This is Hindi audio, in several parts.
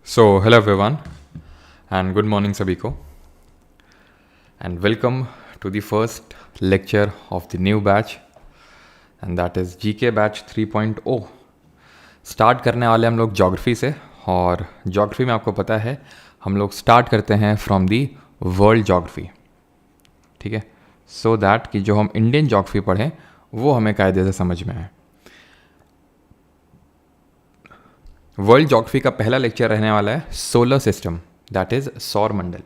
Hello everyone, and good morning सभी को, and welcome to the first lecture of the new batch, and that is GK batch 3.0. Start करने वाले हम लोग ज्योग्राफी से, और ज्योग्राफी में आपको पता है हम लोग स्टार्ट करते हैं फ्रॉम दी वर्ल्ड ज्योग्राफी, ठीक है, सो दैट कि जो हम इंडियन ज्योग्राफी पढ़ें वो हमें कायदे से समझ में आए. वर्ल्ड ज्योग्राफी का पहला लेक्चर रहने वाला है सोलर सिस्टम, दैट इज सौर मंडल.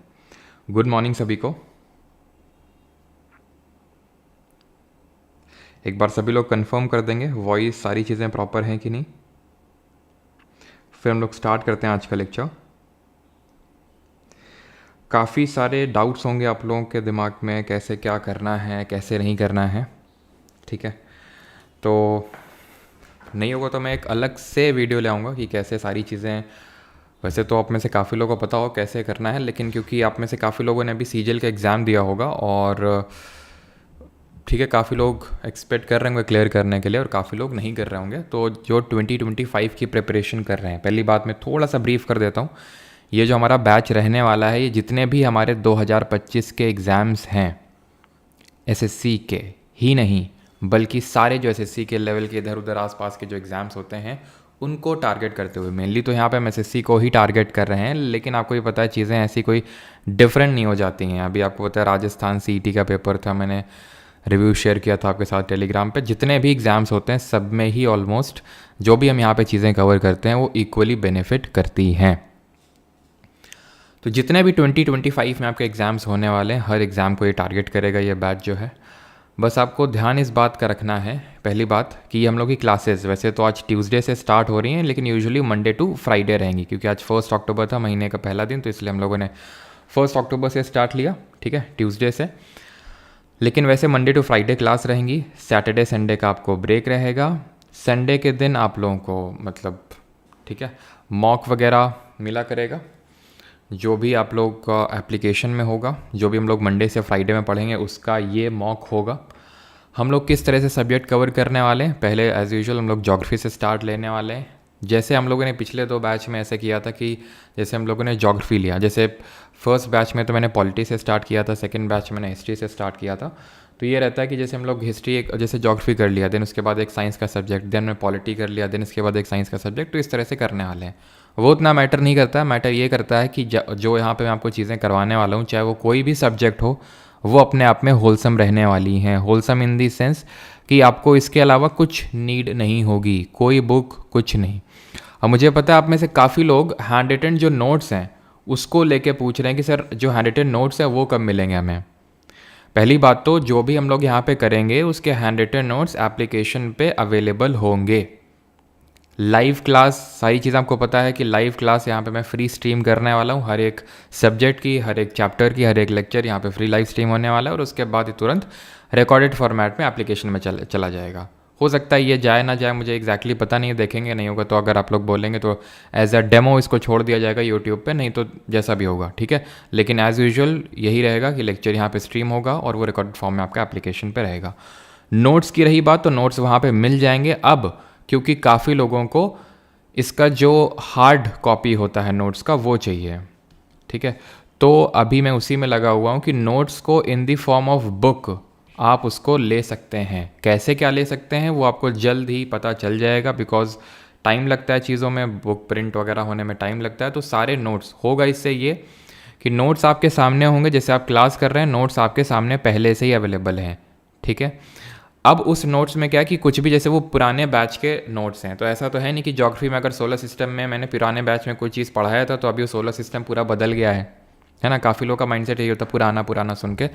गुड मॉर्निंग सभी को. एक बार सभी लोग कंफर्म कर देंगे वॉइस सारी चीज़ें प्रॉपर हैं कि नहीं, फिर हम लोग स्टार्ट करते हैं आज का लेक्चर. काफ़ी सारे डाउट्स होंगे आप लोगों के दिमाग में, कैसे क्या करना है कैसे नहीं करना है, ठीक है. तो नहीं होगा तो मैं एक अलग से वीडियो ले आऊँगा कि कैसे सारी चीज़ें. वैसे तो आप में से काफ़ी लोगों को पता हो कैसे करना है, लेकिन क्योंकि आप में से काफ़ी लोगों ने अभी सीजीएल का एग्ज़ाम दिया होगा और ठीक है, काफ़ी लोग एक्सपेक्ट कर रहे होंगे क्लियर करने के लिए और काफ़ी लोग नहीं कर रहे होंगे. तो जो 2025 की प्रिपरेशन कर रहे हैं, पहली बात मैं थोड़ा सा ब्रीफ कर देता हूँ. ये जो हमारा बैच रहने वाला है, ये जितने भी हमारे 2025 के एग्ज़ाम्स हैं एसएससी के ही नहीं, बल्कि सारे जो एसएससी के लेवल के इधर उधर आसपास के जो एग्ज़ाम्स होते हैं उनको टारगेट करते हुए. मेनली तो यहाँ पे हम एसएससी को ही टारगेट कर रहे हैं, लेकिन आपको ये पता है चीज़ें ऐसी कोई डिफरेंट नहीं हो जाती हैं. अभी आपको पता है राजस्थान सीईटी का पेपर था, मैंने रिव्यू शेयर किया था आपके साथ टेलीग्राम पे. जितने भी एग्ज़ाम्स होते हैं सब में ही ऑलमोस्ट जो भी हम यहाँ पे चीज़ें कवर करते हैं वो इक्वली बेनिफिट करती हैं. तो जितने भी 2025 में आपके एग्ज़ाम्स होने वाले हैं, हर एग्ज़ाम को ये टारगेट करेगा ये बैच जो है. बस आपको ध्यान इस बात का रखना है, पहली बात कि ये हम लोग की क्लासेस वैसे तो आज ट्यूसडे से स्टार्ट हो रही हैं, लेकिन यूजुअली मंडे टू फ्राइडे रहेंगी, क्योंकि आज 1 अक्टूबर था, महीने का पहला दिन, तो इसलिए हम लोगों ने 1 अक्टूबर से स्टार्ट लिया, ठीक है, ट्यूसडे से. लेकिन वैसे मंडे टू फ्राइडे क्लास रहेंगी. सैटरडे संडे का आपको ब्रेक रहेगा. संडे के दिन आप लोगों को मतलब ठीक है मॉक वगैरह मिला करेगा, जो भी आप लोग का एप्लीकेशन में होगा, जो भी हम लोग मंडे से फ्राइडे में पढ़ेंगे उसका ये मॉक होगा. हम लोग किस तरह से सब्जेक्ट कवर करने वाले हैं, पहले एज यूजुअल हम लोग ज्योग्राफी से स्टार्ट लेने वाले हैं. जैसे हम लोगों ने पिछले 2 बैच में ऐसे किया था कि जैसे हम लोगों ने ज्योग्राफी लिया, जैसे फर्स्ट बैच में तो मैंने पॉलिटी से स्टार्ट किया था, सेकंड बैच में मैंने हिस्ट्री से स्टार्ट किया था. तो ये रहता है कि जैसे हम लोग हिस्ट्री एक जैसे ज्योग्राफी कर लिया, देन उसके बाद एक साइंस का सब्जेक्ट, देन मैं पॉलिटी कर लिया, देन इसके बाद एक साइंस का सब्जेक्ट, तो इस तरह से करने वाले हैं. वो उतना मैटर नहीं करता है. मैटर ये करता है कि जो यहाँ पे मैं आपको चीज़ें करवाने वाला हूँ, चाहे वो कोई भी सब्जेक्ट हो, वो अपने आप में होलसम रहने वाली हैं. होलसम इन दी सेंस कि आपको इसके अलावा कुछ नीड नहीं होगी, कोई बुक कुछ नहीं. अब मुझे पता है आप में से काफ़ी लोग हैंड रिटन जो नोट्स हैं उसको लेके पूछ रहे हैं कि सर जो हैंड रिटन नोट्स हैं वो कब मिलेंगे हमें. पहली बात तो जो भी हम लोग यहाँ पे करेंगे उसके हैंड रिटन नोट्स एप्लीकेशन पे अवेलेबल होंगे. लाइव क्लास, सारी चीज़ आपको पता है कि लाइव क्लास यहाँ पे मैं फ्री स्ट्रीम करने वाला हूँ. हर एक सब्जेक्ट की, हर एक चैप्टर की, हर एक लेक्चर यहाँ पे फ्री लाइव स्ट्रीम होने वाला है, और उसके बाद ही तुरंत रिकॉर्डेड फॉर्मेट में एप्लीकेशन में चला जाएगा. हो सकता है ये जाए ना जाए, मुझे एग्जैक्टली पता नहीं है, देखेंगे. नहीं होगा तो अगर आप लोग बोलेंगे तो एज अ डेमो इसको छोड़ दिया जाएगा यूट्यूब पे, नहीं तो जैसा भी होगा, ठीक है. लेकिन एज़ यूजुअल यही रहेगा कि लेक्चर यहाँ पे स्ट्रीम होगा और वो रिकॉर्डेड फॉर्म में आपका एप्लीकेशन पे रहेगा. नोट्स की रही बात, तो नोट्स वहाँ पे मिल जाएंगे अब, क्योंकि काफ़ी लोगों को इसका जो हार्ड कॉपी होता है नोट्स का वो चाहिए, ठीक है. तो अभी मैं उसी में लगा हुआ हूँ कि नोट्स को in the form of book आप उसको ले सकते हैं. कैसे क्या ले सकते हैं वो आपको जल्द ही पता चल जाएगा, बिकॉज टाइम लगता है चीज़ों में, बुक प्रिंट वगैरह होने में टाइम लगता है. तो सारे नोट्स होगा इससे ये कि नोट्स आपके सामने होंगे, जैसे आप क्लास कर रहे हैं नोट्स आपके सामने पहले से ही अवेलेबल हैं, ठीक है. अब उस नोट्स में क्या है कि कुछ भी जैसे वो पुराने बैच के नोट्स हैं, तो ऐसा तो है नहीं कि ज्योग्राफी में अगर सोलर सिस्टम में मैंने पुराने बैच में कोई चीज़ पढ़ाया था तो अभी वो सोलर सिस्टम पूरा बदल गया है ना. काफ़ी लोगों का माइंडसेट यही होता है पुराना पुराना सुन के.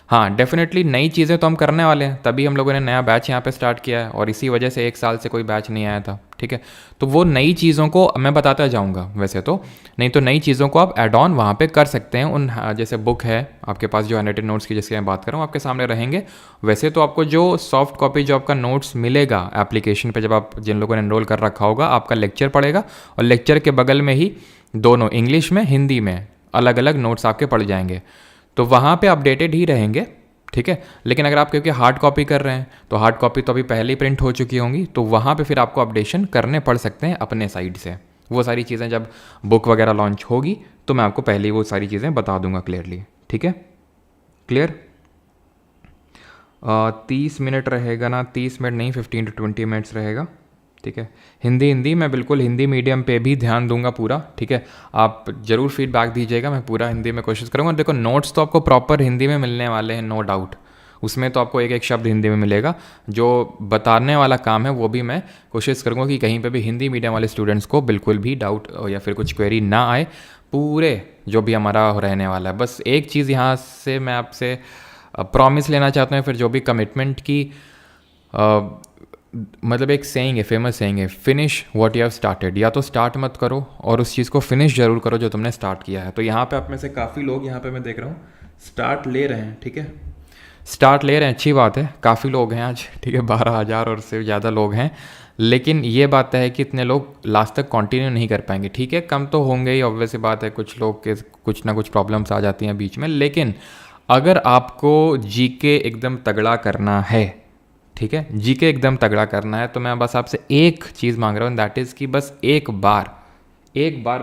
हाँ, डेफिनेटली नई चीज़ें तो हम करने वाले हैं, तभी हम लोगों ने नया बैच यहाँ पे स्टार्ट किया है, और इसी वजह से 1 साल से कोई बैच नहीं आया था, ठीक है. तो वो नई चीज़ों को मैं बताता जाऊँगा वैसे तो, नहीं तो नई चीज़ों को आप एड ऑन वहाँ पे कर सकते हैं. उन जैसे बुक है आपके पास जो हैंडराइटेड नोट्स की जिसकी मैं बात कर रहा हूँ आपके सामने रहेंगे. वैसे तो आपको जो सॉफ्ट कॉपी जो आपका नोट्स मिलेगा एप्लीकेशन पे, जब आप जिन लोगों ने एनरोल कर रखा होगा, आपका लेक्चर पड़ेगा और लेक्चर के बगल में ही दोनों इंग्लिश में हिंदी में अलग अलग नोट्स आपके पड़ जाएंगे. तो वहाँ पे अपडेटेड ही रहेंगे, ठीक है. लेकिन अगर आप क्योंकि हार्ड कॉपी कर रहे हैं तो हार्ड कॉपी तो अभी पहले ही प्रिंट हो चुकी होंगी, तो वहाँ पे फिर आपको अपडेशन करने पड़ सकते हैं अपने साइड से. वो सारी चीज़ें जब बुक वगैरह लॉन्च होगी तो मैं आपको पहले ही वो सारी चीज़ें बता दूंगा क्लियरली, ठीक है। क्लियर। 30 मिनट रहेगा ना, 30 मिनट नहीं, 15 to 20 मिनट्स रहेगा, ठीक है। हिंदी मैं बिल्कुल हिंदी मीडियम पे भी ध्यान दूंगा पूरा, ठीक है। आप ज़रूर फीडबैक दीजिएगा, मैं पूरा हिंदी में कोशिश करूँगा। देखो नोट्स तो आपको प्रॉपर हिंदी में मिलने वाले हैं, नो डाउट। उसमें तो आपको एक एक शब्द हिंदी में मिलेगा। जो बताने वाला काम है वो भी मैं कोशिश करूँगा कि कहीं पे भी हिंदी मीडियम वाले स्टूडेंट्स को बिल्कुल भी डाउट या फिर कुछ क्वेरी ना आए, पूरे जो भी हमारा रहने वाला है। बस एक चीज़ यहाँ से मैं आपसे प्रॉमिस लेना चाहता हूँ, फिर जो भी कमिटमेंट की मतलब एक सेइंग है, फेमस सेइंग है, finish what you have started. या तो स्टार्ट मत करो और उस चीज़ को फिनिश ज़रूर करो जो तुमने स्टार्ट किया है। तो यहाँ पे आप में से काफ़ी लोग यहाँ पे मैं देख रहा हूँ स्टार्ट ले रहे हैं, ठीक है। स्टार्ट ले रहे हैं, अच्छी बात है, काफ़ी लोग हैं आज, ठीक है, 12,000 और से ज़्यादा लोग हैं। लेकिन ये बात है कि इतने लोग लास्ट तक कंटिन्यू नहीं कर पाएंगे, ठीक है। कम तो होंगे ही, ऑब्वियस बात है, कुछ लोग के कुछ ना कुछ प्रॉब्लम्स आ जाती हैं बीच में। लेकिन अगर आपको जीके एकदम तगड़ा करना है, ठीक है, जीके एकदम तगड़ा करना है, तो मैं बस आपसे एक चीज़ मांग रहा हूँ, दैट इज़ कि बस एक बार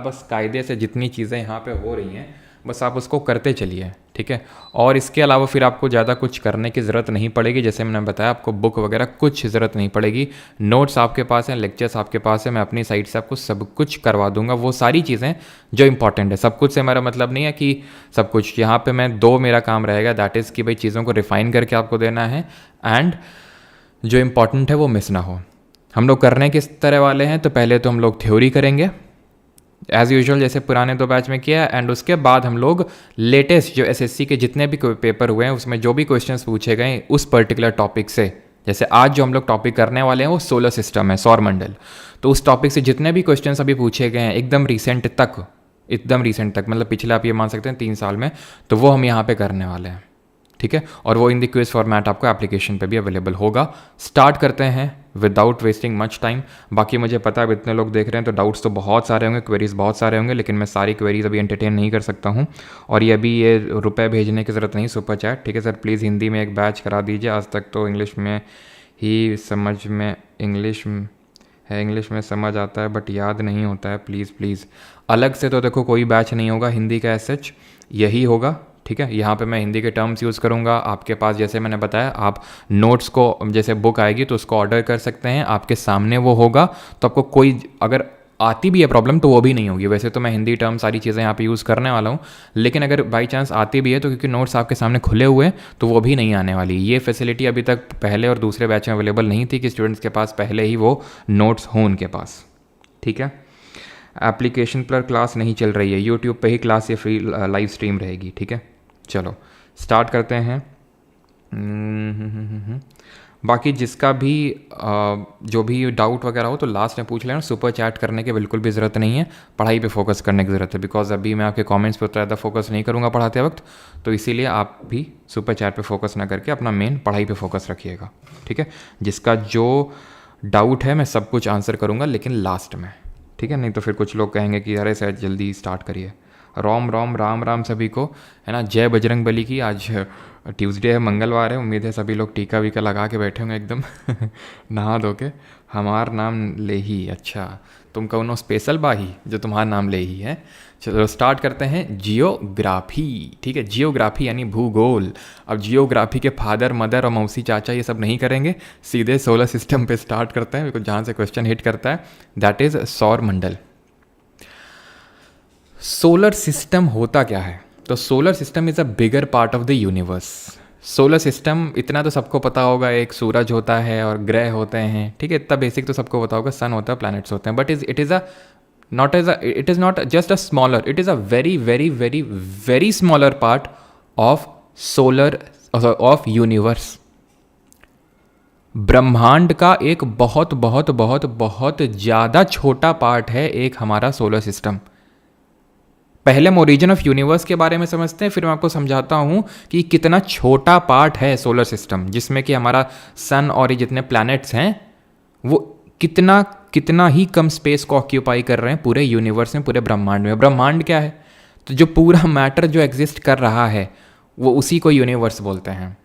बस कायदे से जितनी चीज़ें यहाँ पे हो रही हैं बस आप उसको करते चलिए, ठीक है। और इसके अलावा फिर आपको ज़्यादा कुछ करने की ज़रूरत नहीं पड़ेगी। जैसे मैंने बताया, आपको बुक वगैरह कुछ ज़रूरत नहीं पड़ेगी। नोट्स आपके पास हैं, लेक्चर्स आपके पास है, मैं अपनी साइड से आपको सब कुछ करवा दूंगा, वो सारी चीज़ें जो इंपॉर्टेंट है। सब कुछ से मेरा मतलब नहीं है कि सब कुछ, यहाँ पे मैं दो मेरा काम रहेगा, दैट इज़ कि भाई चीज़ों को रिफ़ाइन करके आपको देना है, एंड जो इम्पॉर्टेंट है वो मिस ना हो। हम लोग करने किस तरह वाले हैं, तो पहले तो हम लोग थ्योरी करेंगे एज़ यूजुअल जैसे पुराने 2 बैच में किया, एंड उसके बाद हम लोग लेटेस्ट जो एसएससी के जितने भी पेपर हुए हैं उसमें जो भी क्वेश्चंस पूछे गए उस पर्टिकुलर टॉपिक से, जैसे आज जो हम लोग टॉपिक करने वाले हैं वो सोलर सिस्टम है, सौरमंडल, तो उस टॉपिक से जितने भी क्वेश्चंस अभी पूछे गए हैं एकदम रिसेंट तक, मतलब पिछले आप ये मान सकते हैं 3 साल में, तो वो हम यहाँ पे करने वाले हैं, ठीक है। और वो इन द क्विज फॉर्मेट आपको एप्लीकेशन पे भी अवेलेबल होगा। स्टार्ट करते हैं विदाउट वेस्टिंग मच टाइम। बाकी मुझे पता है इतने लोग देख रहे हैं तो डाउट्स तो बहुत सारे होंगे, क्वेरीज बहुत सारे होंगे, लेकिन मैं सारी क्वेरीज अभी एंटरटेन नहीं कर सकता हूँ। और ये अभी ये रुपए भेजने की ज़रूरत नहीं, सुपर चैट, ठीक है सर, प्लीज़ हिंदी में एक बैच करा दीजिए। आज तक तो इंग्लिश में ही समझ में इंग्लिश में समझ आता है बट याद नहीं होता है, प्लीज़। अलग से तो देखो कोई बैच नहीं होगा हिंदी का एसएच, यही होगा, ठीक है। यहाँ पे मैं हिंदी के टर्म्स यूज़ करूँगा। आपके पास जैसे मैंने बताया, आप नोट्स को जैसे बुक आएगी तो उसको ऑर्डर कर सकते हैं, आपके सामने वो होगा, तो आपको कोई अगर आती भी है प्रॉब्लम तो वो भी नहीं होगी। वैसे तो मैं हिंदी टर्म सारी चीज़ें यहाँ पे यूज़ करने वाला हूँ, लेकिन अगर बाई चांस आती भी है तो क्योंकि नोट्स आपके सामने खुले हुए हैं तो वो भी नहीं आने वाली। ये फैसिलिटी अभी तक पहले और दूसरे बैच में अवेलेबल नहीं थी कि स्टूडेंट्स के पास पहले ही वो नोट्स हों उनके पास, ठीक है। एप्लीकेशन पर क्लास नहीं चल रही है, यूट्यूब पे ही क्लास या फ्री लाइव स्ट्रीम रहेगी, ठीक है। चलो स्टार्ट करते हैं। बाकी जिसका भी जो भी डाउट वगैरह हो तो लास्ट में पूछ लेना, सुपर चैट करने की बिल्कुल भी ज़रूरत नहीं है, पढ़ाई पे फोकस करने की ज़रूरत है। बिकॉज अभी मैं आपके कमेंट्स पे उतना ज़्यादा फोकस नहीं करूँगा पढ़ाते वक्त, तो इसीलिए आप भी सुपर चैट पे फोकस ना करके अपना मेन पढ़ाई पे फोकस रखिएगा, ठीक है। जिसका जो डाउट है मैं सब कुछ आंसर करूँगा, लेकिन लास्ट में, ठीक है। नहीं तो फिर कुछ लोग कहेंगे कि अरे सर जल्दी स्टार्ट करिए। राम राम सभी को, है ना। जय बजरंग बली की। आज ट्यूसडे है, मंगलवार है, उम्मीद है सभी लोग टीका वीका लगा के बैठे होंगे एकदम नहा धो के। हमार नाम ले ही, अच्छा तुम कौनो स्पेशल बाही जो तुम्हारा नाम ले ही है। चलो स्टार्ट करते हैं। जियोग्राफी, ठीक है, जियोग्राफी यानी भूगोल। अब जियोग्राफी के फादर मदर और मौसी चाचा ये सब नहीं करेंगे, सीधे सोलर सिस्टम पे स्टार्ट करते हैं, बिकॉज जहाँ से क्वेश्चन हिट करता है दैट इज़ सौरमंडल। सोलर सिस्टम होता क्या है? तो solar system is a bigger part of the universe. Solar system इतना तो सबको पता होगा, एक सूरज होता है और ग्रह होते हैं, ठीक है, इतना बेसिक तो सबको पता होगा, सन होता है, प्लैनेट्स होते हैं, but it is not just a smaller, it is a very very very very smaller part of universe. ब्रह्मांड का एक बहुत बहुत बहुत बहुत ज़्यादा छोटा पार्ट है एक हमारा सोलर सिस्टम। पहले हम ओरिजिन ऑफ यूनिवर्स के बारे में समझते हैं, फिर मैं आपको समझाता हूँ कि कितना छोटा पार्ट है सोलर सिस्टम, जिसमें कि हमारा सन और ये जितने प्लैनेट्स हैं वो कितना ही कम स्पेस को ऑक्यूपाई कर रहे हैं पूरे यूनिवर्स में, पूरे ब्रह्मांड में। ब्रह्मांड क्या है? तो जो पूरा मैटर जो एग्जिस्ट कर रहा है वो उसी को यूनिवर्स बोलते हैं।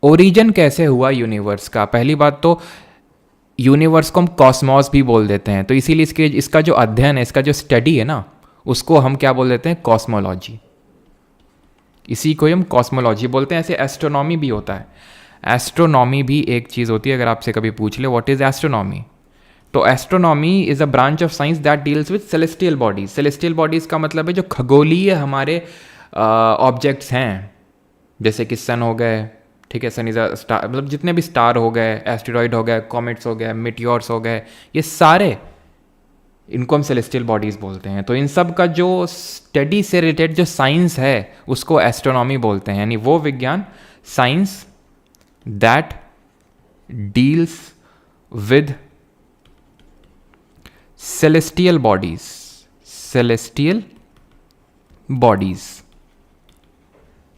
ओरिजिन कैसे हुआ यूनिवर्स का? पहली बात तो यूनिवर्स को हम कॉस्मॉस भी बोल देते हैं, तो इसीलिए इसका जो अध्ययन है, इसका जो स्टडी है ना, उसको हम क्या बोल देते हैं? कॉस्मोलॉजी। इसी को हम कॉस्मोलॉजी बोलते हैं। ऐसे एस्ट्रोनॉमी भी होता है। एस्ट्रोनॉमी भी एक चीज़ होती है, अगर आपसे कभी पूछ ले व्हाट इज़ एस्ट्रोनॉमी, तो astronomy is a branch of science that deals with celestial bodies. Celestial bodies का मतलब है जो खगोलीय हमारे ऑब्जेक्ट्स हैं, जैसे कि सन हो गए, ठीक है, सन इज़ अ स्टार, मतलब जितने भी स्टार हो गए, एस्टेरॉइड हो गए, कॉमेट्स हो गए, मिटियोर्स हो गए, ये सारे, इनको हम सेलेस्टियल बॉडीज़ बोलते हैं। तो इन सब का जो स्टडी से रिलेटेड जो साइंस है उसको एस्ट्रोनॉमी बोलते हैं, यानी वो विज्ञान, science that deals with celestial bodies, celestial bodies,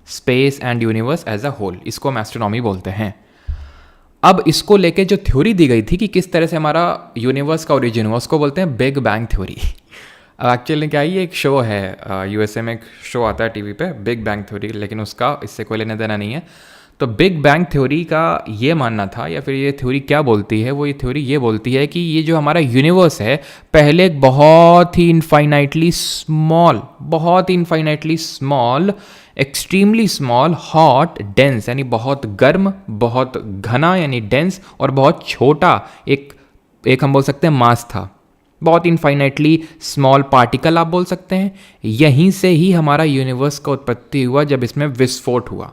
space and universe as a whole, इसको हम एस्ट्रोनॉमी बोलते हैं। अब इसको लेके जो थ्योरी दी गई थी कि किस तरह से हमारा यूनिवर्स का ओरिजिन हुआ, उसको बोलते हैं बिग बैंग थ्योरी। अब एक्चुअली क्या है, ये एक शो है, यूएसए में एक शो आता है टीवी पे, बिग बैंग थ्योरी, लेकिन उसका इससे कोई लेना देना नहीं है। तो बिग बैंग थ्योरी का ये मानना था, या फिर ये थ्योरी क्या बोलती है, वो ये थ्योरी ये बोलती है कि ये जो हमारा यूनिवर्स है पहले एक बहुत ही इनफाइनाइटली स्मॉल, बहुत ही infinitely small, extremely small, hot, dense यानी बहुत गर्म, बहुत घना यानी डेंस, और बहुत छोटा एक हम बोल सकते हैं मास था। बहुत इनफाइनाइटली स्मॉल पार्टिकल आप बोल सकते हैं। यहीं से ही हमारा यूनिवर्स का उत्पत्ति हुआ, जब इसमें विस्फोट हुआ।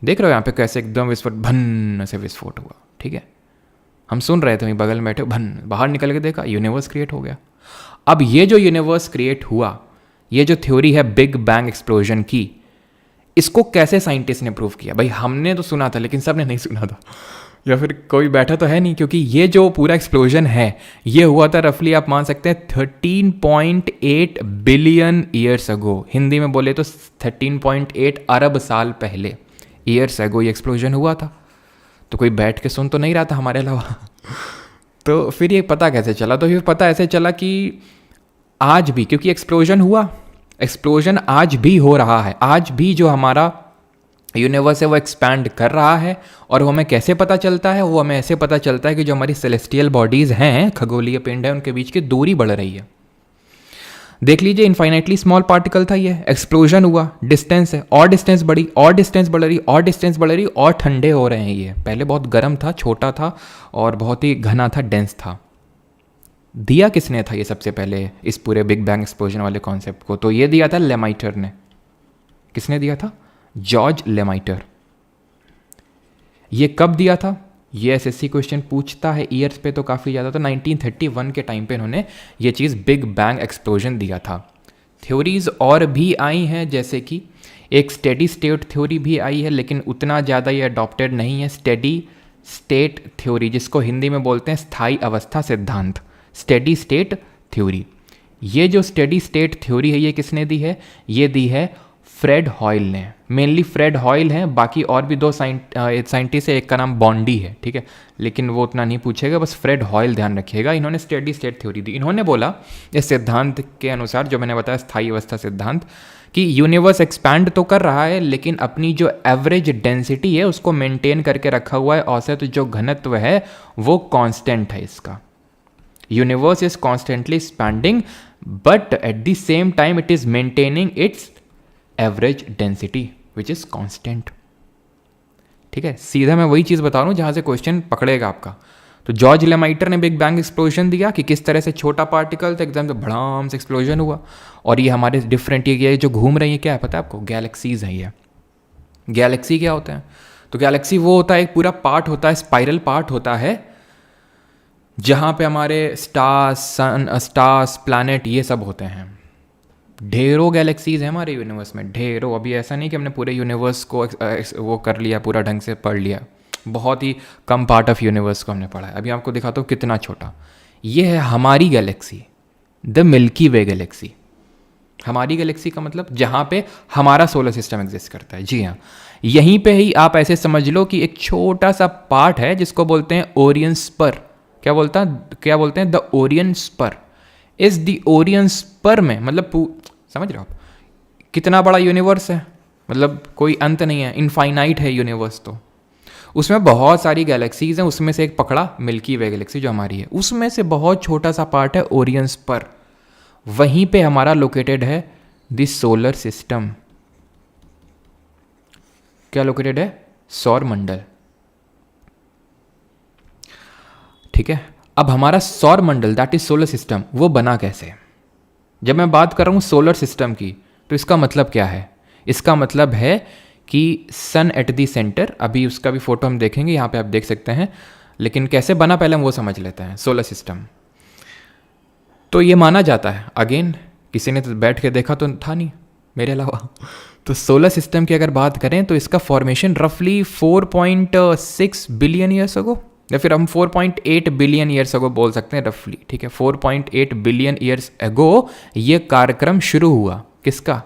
देख रहे हो यहाँ पे कैसे एकदम विस्फोट, भन से विस्फोट हुआ, ठीक है। हम सुन रहे थे, वहीं बगल में बैठे, भन, बाहर निकल के देखा, यूनिवर्स क्रिएट हो गया। अब ये जो यूनिवर्स क्रिएट हुआ, ये जो थ्योरी है बिग बैंग एक्सप्लोजन की, इसको कैसे साइंटिस्ट ने प्रूव किया? भाई हमने तो सुना था, लेकिन सबने नहीं सुना था, या फिर कोई बैठा तो है नहीं, क्योंकि ये जो पूरा एक्सप्लोजन है ये हुआ था रफली आप मान सकते हैं 13.8 बिलियन ईयर्स अगो। हिंदी में बोले तो 13.8 अरब साल पहले, ईयर्स अगो ये एक्सप्लोजन हुआ था। तो कोई बैठ के सुन तो नहीं रहा था हमारे अलावा। तो फिर ये पता कैसे चला? तो फिर पता ऐसे चला कि आज भी, क्योंकि एक्सप्लोजन हुआ, एक्सप्लोजन आज भी हो रहा है, आज भी जो हमारा यूनिवर्स है वो एक्सपैंड कर रहा है। और वो हमें कैसे पता चलता है? वो हमें ऐसे पता चलता है कि जो हमारी सेलेस्टियल बॉडीज़ हैं, खगोलीय पिंड है, उनके बीच की दूरी बढ़ रही है। देख लीजिए, इनफाइनाइटली स्मॉल पार्टिकल था, ये एक्सप्लोजन हुआ, डिस्टेंस है, और डिस्टेंस बढ़ी, और डिस्टेंस बढ़ रही, और डिस्टेंस बढ़ रही, और ठंडे हो रहे हैं। ये पहले बहुत गर्म था, छोटा था, और बहुत ही घना था, डेंस था। दिया किसने था ये सबसे पहले इस पूरे बिग बैंग एक्सप्लोजन वाले कॉन्सेप्ट को? तो ये दिया था लेमाइटर ने। किसने दिया था? जॉर्ज लेमाइटर। ये कब दिया था? ये एसएससी क्वेश्चन पूछता है, ईयर्स पे तो काफ़ी ज़्यादा, तो 1931 के टाइम पे इन्होंने ये चीज़ बिग बैंग एक्सप्लोजन दिया था। थ्योरीज और भी आई हैं, जैसे कि एक स्टेडी स्टेट थ्योरी भी आई है, लेकिन उतना ज़्यादा ये अडॉप्टेड नहीं है। स्टेडी स्टेट थ्योरी, जिसको हिंदी में बोलते हैं स्थायी अवस्था सिद्धांत, स्टेडी स्टेट थ्योरी। ये जो स्टेडी स्टेट थ्योरी है, ये किसने दी है? ये दी है फ्रेड हॉयल ने। मेनली फ्रेड हॉयल हैं, बाकी और भी दो साइंटिस्ट है, एक का नाम बॉन्डी है, ठीक है, लेकिन वो उतना नहीं पूछेगा, बस फ्रेड हॉयल ध्यान रखिएगा। इन्होंने स्टेडी स्टेट थ्योरी दी। इन्होंने बोला इस सिद्धांत के अनुसार, जो मैंने बताया स्थायी अवस्था सिद्धांत, कि यूनिवर्स एक्सपैंड तो कर रहा है, लेकिन अपनी जो एवरेज डेंसिटी है उसको मेंटेन करके रखा हुआ है। औसत जो घनत्व है वो कांस्टेंट है इसका। Universe is constantly expanding, but at the same time it is maintaining it's average density which is constant. ठीक है, सीधा मैं वही चीज़ बता रहा हूँ जहाँ से क्वेश्चन पकड़ेगा आपका। तो जॉर्ज लेमाइटर ने बिग बैंग एक्सप्लोजन दिया कि किस तरह से छोटा पार्टिकल था, एकदम से भड़ाम से एक्सप्लोजन हुआ, और ये हमारे डिफरेंट, ये जो घूम रही है, क्या है पता है आपको? गैलेक्सीज हैं ये। गैलेक्सी क्या होता है? तो गैलेक्सी वो होता है, एक पूरा पार्ट होता है, स्पाइरल पार्ट होता है, जहाँ पे हमारे स्टार्स, सन, स्टार्स, प्लैनेट, ये सब होते हैं। ढेरों गैलेक्सीज हैं हमारे यूनिवर्स में, ढेरों। अभी ऐसा नहीं कि हमने पूरे यूनिवर्स को वो कर लिया, पूरा ढंग से पढ़ लिया, बहुत ही कम पार्ट ऑफ यूनिवर्स को हमने पढ़ा है। अभी आपको दिखाता हूँ कितना छोटा ये है हमारी Galaxy, the milky Way Galaxy. हमारी गैलेक्सी का मतलब जहाँ पे हमारा सोलर सिस्टम एग्जिस्ट करता है। जी हाँ, यहीं पे ही आप ऐसे समझ लो कि एक छोटा सा पार्ट है जिसको बोलते हैं ओरियन स्पर। क्या बोलते हैं? The Orion spur. इस द ओरियन स्पर में, मतलब समझ रहे हो आप कितना बड़ा यूनिवर्स है, मतलब कोई अंत नहीं है, इनफाइनाइट है यूनिवर्स। तो उसमें बहुत सारी गैलेक्सीज हैं, उसमें से एक पकड़ा मिल्की वे गैलेक्सी जो हमारी है, उसमें से बहुत छोटा सा पार्ट है ओरियन स्पर, वहीं पे हमारा लोकेटेड है दिस सोलर सिस्टम। क्या लोकेटेड है? सौर मंडल। ठीक है, अब हमारा सौर मंडल दैट इज सोलर सिस्टम वो बना कैसे? जब मैं बात कर रहा हूं सोलर सिस्टम की तो इसका मतलब क्या है? इसका मतलब है कि सन एट दी सेंटर, अभी उसका भी फोटो हम देखेंगे, यहाँ पे आप देख सकते हैं, लेकिन कैसे बना पहले हम वो समझ लेते हैं। सोलर सिस्टम तो ये माना जाता है, अगेन किसी ने तो बैठ के देखा तो था नहीं मेरे अलावा, तो सोलर सिस्टम की अगर बात करें तो इसका फॉर्मेशन रफली 4.6 बिलियन ईयर्स अगो, या फिर हम 4.8 बिलियन ईयर्स अगो बोल सकते हैं रफली। ठीक है, 4.8 बिलियन ईयर्स अगो ये कार्यक्रम शुरू हुआ। किसका?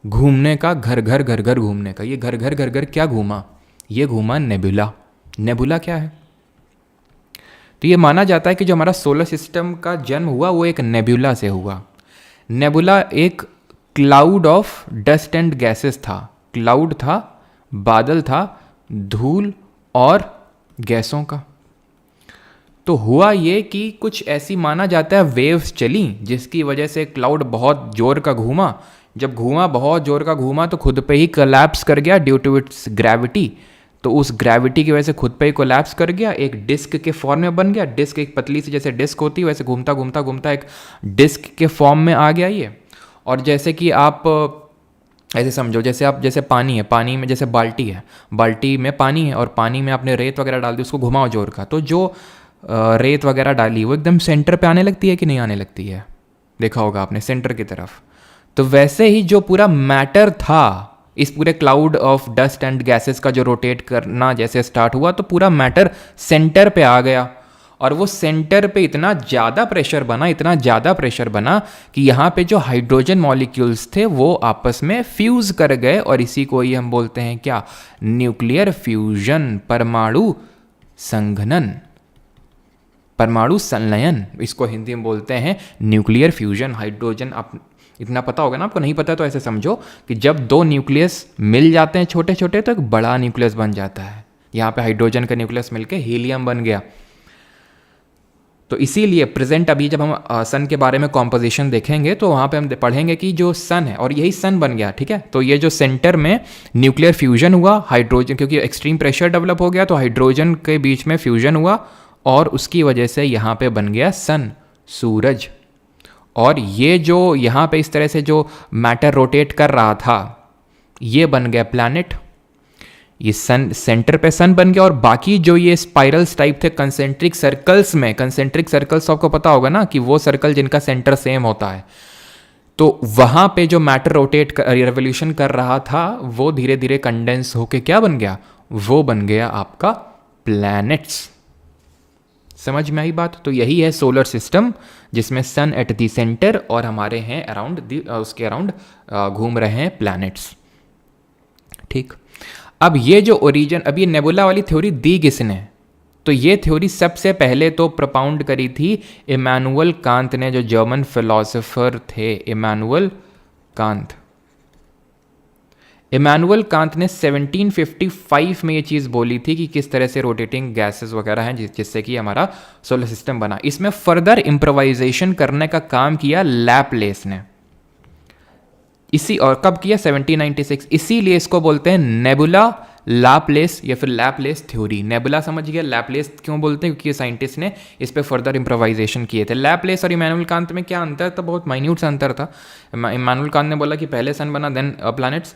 घूमने का, घर घर घर घर घूमने का। ये घर घर घर घर क्या घूमा? ये घूमा नेबुला। नेबुला क्या है? तो ये माना जाता है कि जो हमारा सोलर सिस्टम का जन्म हुआ वो एक नेबुला से हुआ। नेबुला एक cloud of dust and gases था, क्लाउड था, बादल था, धूल और गैसों का। तो हुआ ये कि कुछ ऐसी माना जाता है वेव्स चली जिसकी वजह से क्लाउड बहुत जोर का घूमा। जब घूमा, बहुत जोर का घूमा, तो खुद पे ही कोलैप्स कर गया ड्यू टू इट्स ग्रेविटी। तो उस ग्रेविटी की वजह से खुद पे ही कोलैप्स कर गया, एक डिस्क के फॉर्म में बन गया। डिस्क एक पतली सी जैसे डिस्क होती है वैसे घूमता घूमता घूमता एक डिस्क के फॉर्म में आ गया ये। और जैसे कि आप ऐसे समझो, जैसे पानी है, पानी में जैसे बाल्टी है, बाल्टी में पानी है और पानी में आपने रेत वगैरह डाल दी, उसको घुमाओ जोर का, तो जो रेत वगैरह डाली वो एकदम सेंटर पे आने लगती है कि नहीं आने लगती है? देखा होगा आपने, सेंटर की तरफ। तो वैसे ही जो पूरा मैटर था, इस पूरे cloud of dust and gases का जो रोटेट करना जैसे स्टार्ट हुआ, तो पूरा मैटर सेंटर पे आ गया। और वो सेंटर पे इतना ज़्यादा प्रेशर बना, इतना ज़्यादा प्रेशर बना कि यहाँ पे जो हाइड्रोजन मॉलिक्यूल्स थे वो आपस में फ्यूज़ कर गए, और इसी को ही हम बोलते हैं क्या? न्यूक्लियर फ्यूजन, परमाणु संघनन, परमाणु संलयन, इसको हिंदी में बोलते हैं न्यूक्लियर फ्यूजन। हाइड्रोजन, आप इतना पता होगा ना, आपको नहीं पता तो ऐसे समझो कि जब दो न्यूक्लियस मिल जाते हैं छोटे छोटे तो एक बड़ा न्यूक्लियस बन जाता है। यहाँ पे हाइड्रोजन का न्यूक्लियस मिलके हीलियम बन गया। तो इसीलिए प्रेजेंट अभी जब हम सन के बारे में कॉम्पोजिशन देखेंगे तो वहाँ पे हम पढ़ेंगे कि जो सन है, और यही सन बन गया। ठीक है, तो ये जो सेंटर में न्यूक्लियर फ्यूजन हुआ, हाइड्रोजन, क्योंकि एक्सट्रीम प्रेशर डेवलप हो गया तो हाइड्रोजन के बीच में फ्यूजन हुआ, और उसकी वजह से यहाँ पे बन गया सन, सूरज। और ये जो यहाँ पे इस तरह से जो मैटर रोटेट कर रहा था ये बन गया प्लैनेट। ये सन, सेंटर पे सन बन गया, और बाकी जो ये स्पाइरल्स टाइप थे कंसेंट्रिक सर्कल्स में, कंसेंट्रिक सर्कल्स आपको पता होगा ना कि वो सर्कल जिनका सेंटर सेम होता है, तो वहाँ पे जो मैटर रोटेट रेवोल्यूशन कर रहा था वो धीरे धीरे कंडेंस होके क्या बन गया? वो बन गया आपका प्लैनेट्स। समझ में आई बात? तो यही है सोलर सिस्टम, जिसमें सन एट दी सेंटर और हमारे हैं अराउंड उसके अराउंड घूम रहे हैं प्लैनेट्स। ठीक, अब ये जो ओरिजिन, अब ये नेबुला वाली थ्योरी दी किसने? तो ये थ्योरी सबसे पहले तो प्रपाउंड करी थी इमैनुअल कांत ने, जो जर्मन फिलोसोफर थे इमैनुअल कांत। इमैनुअल कांत ने 1755 में ये चीज़ बोली थी कि किस तरह से रोटेटिंग गैसेस वगैरह हैं जिससे कि हमारा सोलर सिस्टम बना। इसमें फर्दर इम्प्रोवाइजेशन करने का काम किया लैपलेस ने। इसी, और कब किया? 1796। इसीलिए इसको बोलते हैं नेबुला लैपलेस या फिर लैपलेस थ्योरी। नेबुला समझ गया, लैपलेस क्यों बोलते हैं? क्योंकि साइंटिस्ट ने इस पे फर्दर इम्प्रोवाइजेशन किए थे। लैपलेस और इमैनुअल कांत में क्या अंतर था? बहुत माइन्यूट सा अंतर था। इमैनुअल कांत ने बोला कि पहले सन बना देन प्लैनेट्स,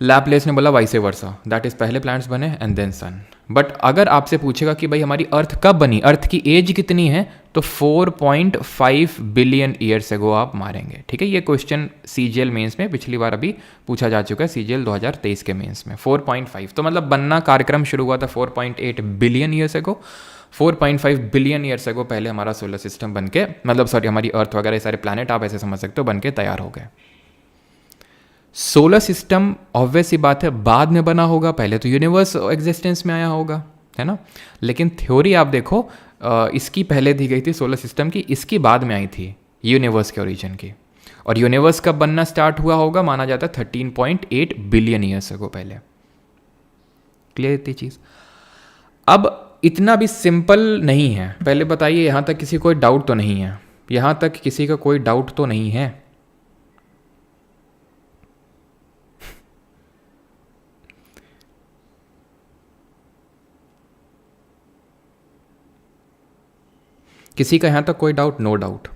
लैपलेस ने बोला वाइस वर्सा, दैट इज पहले प्लैनेट्स बने एंड देन सन। बट अगर आपसे पूछेगा कि भाई हमारी अर्थ कब बनी, अर्थ की एज कितनी है, तो 4.5 बिलियन ईयर्स अगो आप मारेंगे। ठीक है, ये क्वेश्चन सीजीएल मेंस में पिछली बार अभी पूछा जा चुका है, सीजीएल 2023 के मेंस में। 4.5 तो मतलब बनना कार्यक्रम शुरू हुआ था 4.8 billion years ago. 4.5 billion years ago पहले हमारा सोलर सिस्टम बनके, मतलब सॉरी हमारी अर्थ वगैरह सारे प्लैनेट आप ऐसे समझ सकते हो बनके तैयार हो गए। सोलर सिस्टम ऑब्वियस सी बात है बाद में बना होगा, पहले तो यूनिवर्स एग्जिस्टेंस में आया होगा, है ना। लेकिन थ्योरी आप देखो इसकी पहले दी गई थी सोलर सिस्टम की, इसकी बाद में आई थी यूनिवर्स के ओरिजिन की। और यूनिवर्स कब बनना स्टार्ट हुआ होगा? माना जाता है 13.8 बिलियन ईयर्स अगो पहले। क्लियर इतनी चीज़। अब इतना भी सिंपल नहीं है। पहले बताइए, यहाँ तक किसी कोई डाउट तो नहीं है? यहाँ तक किसी का कोई डाउट तो नहीं है? किसी का यहाँ तक कोई doubt? No doubt.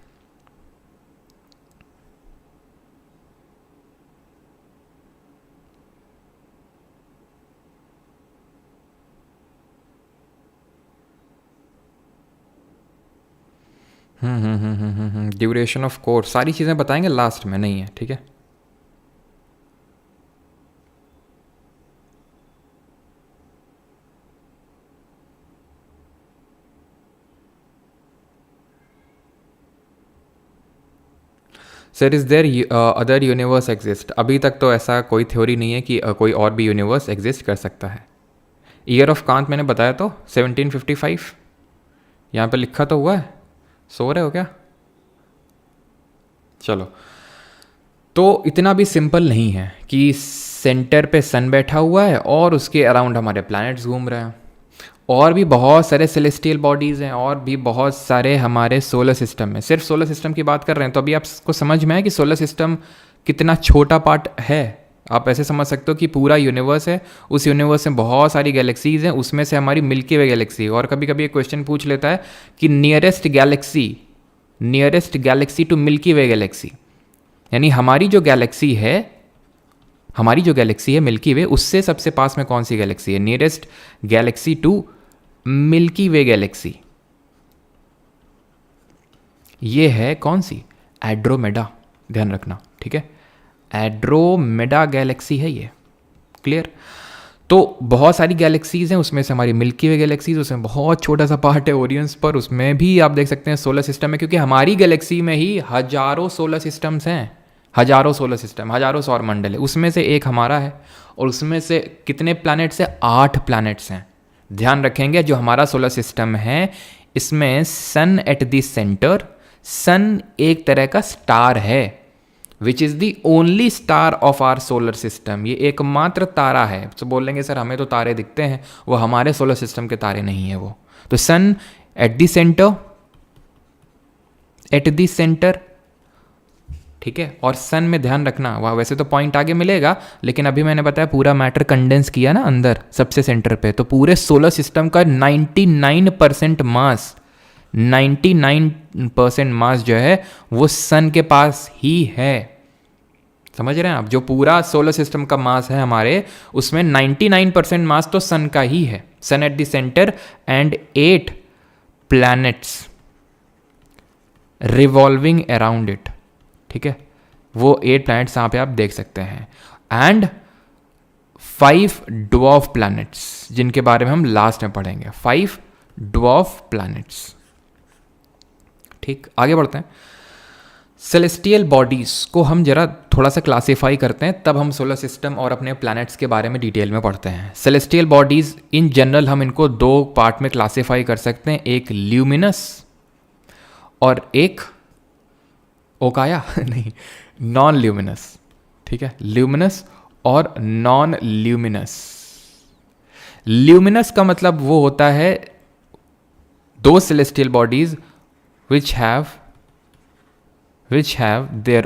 Duration of course सारी चीज़ें बताएंगे लास्ट में, नहीं है? ठीक है। Sir is there other universe exist? अभी तक तो ऐसा कोई थ्योरी नहीं है कि कोई और भी यूनिवर्स एग्जिस्ट कर सकता है। ईयर ऑफ कांत मैंने बताया तो 1755 यहाँ पे लिखा तो हुआ है। सो रहे हो क्या? चलो, तो इतना भी सिंपल नहीं है कि सेंटर पे सन बैठा हुआ है और उसके अराउंड हमारे प्लैनेट्स घूम रहे हैं। और भी बहुत सारे सेलेस्टियल बॉडीज़ हैं, और भी बहुत सारे हमारे सोलर सिस्टम में। सिर्फ सोलर सिस्टम की बात कर रहे हैं तो अभी आपको समझ में है कि सोलर सिस्टम कितना छोटा पार्ट है। आप ऐसे समझ सकते हो कि पूरा यूनिवर्स है, उस यूनिवर्स में बहुत सारी गैलेक्सीज़ हैं, उसमें से हमारी मिल्की वे गैलेक्सी। और कभी कभी एक क्वेश्चन पूछ लेता है कि nearest galaxy to Milky Way galaxy, यानी हमारी जो गैलेक्सी है मिल्की वे, उससे सबसे पास में कौन सी गैलेक्सी है? Nearest galaxy to Milky Way galaxy ये है कौन सी? एड्रोमेडा। ध्यान रखना, ठीक है? एड्रोमेडा गैलेक्सी है ये। क्लियर? तो बहुत सारी गैलेक्सीज हैं, उसमें से हमारी मिल्की वे गैलेक्सीज, उसमें बहुत छोटा सा पार्ट है ओरियंस पर, उसमें भी आप देख सकते हैं सोलर सिस्टम है, क्योंकि हमारी गैलेक्सी में ही हजारों सोलर सिस्टम्स हैं। हजारों सोलर सिस्टम, हजारों सौर मंडल है, उसमें से एक हमारा है। और उसमें से कितने प्लैनेट्स हैं? 8 प्लैनेट्स हैं। ध्यान रखेंगे, जो हमारा सोलर सिस्टम है इसमें sun at the centre, sun एक तरह का स्टार है, which is the only star of our solar system. ये एकमात्र तारा है। तो बोलेंगे सर हमें तो तारे दिखते हैं, वो हमारे सोलर सिस्टम के तारे नहीं है वो। तो सन एट द सेंटर, ठीक है? और सन में ध्यान रखना, वहाँ वैसे तो पॉइंट आगे मिलेगा, लेकिन अभी मैंने बताया पूरा मैटर कंडेंस किया ना अंदर सबसे सेंटर पे, तो पूरे सोलर सिस्टम का 99% मास जो है वो सन के पास ही है। समझ रहे हैं आप? जो पूरा सोलर सिस्टम का मास है हमारे, उसमें 99% मास तो सन का ही है। Sun at the centre and 8 planets revolving around it, ठीक है? वो 8 प्लैनेट्स यहाँ पे आप देख सकते हैं, एंड 5 ड्वार्फ प्लैनेट्स, जिनके बारे में हम लास्ट में पढ़ेंगे। 5 ड्वार्फ प्लैनेट्स। ठीक, आगे बढ़ते हैं। सेलेस्टियल बॉडीज को हम जरा थोड़ा सा क्लासीफाई करते हैं, तब हम सोलर सिस्टम और अपने प्लैनेट्स के बारे में डिटेल में पढ़ते हैं। सेलेस्टियल बॉडीज इन जनरल हम इनको 2 पार्ट में क्लासीफाई कर सकते हैं, एक ल्यूमिनस और एक ओकाया नहीं, नॉन ल्यूमिनस। ठीक है, ल्यूमिनस और नॉन ल्यूमिनस। ल्यूमिनस का मतलब वो होता है दो celestial bodies which have their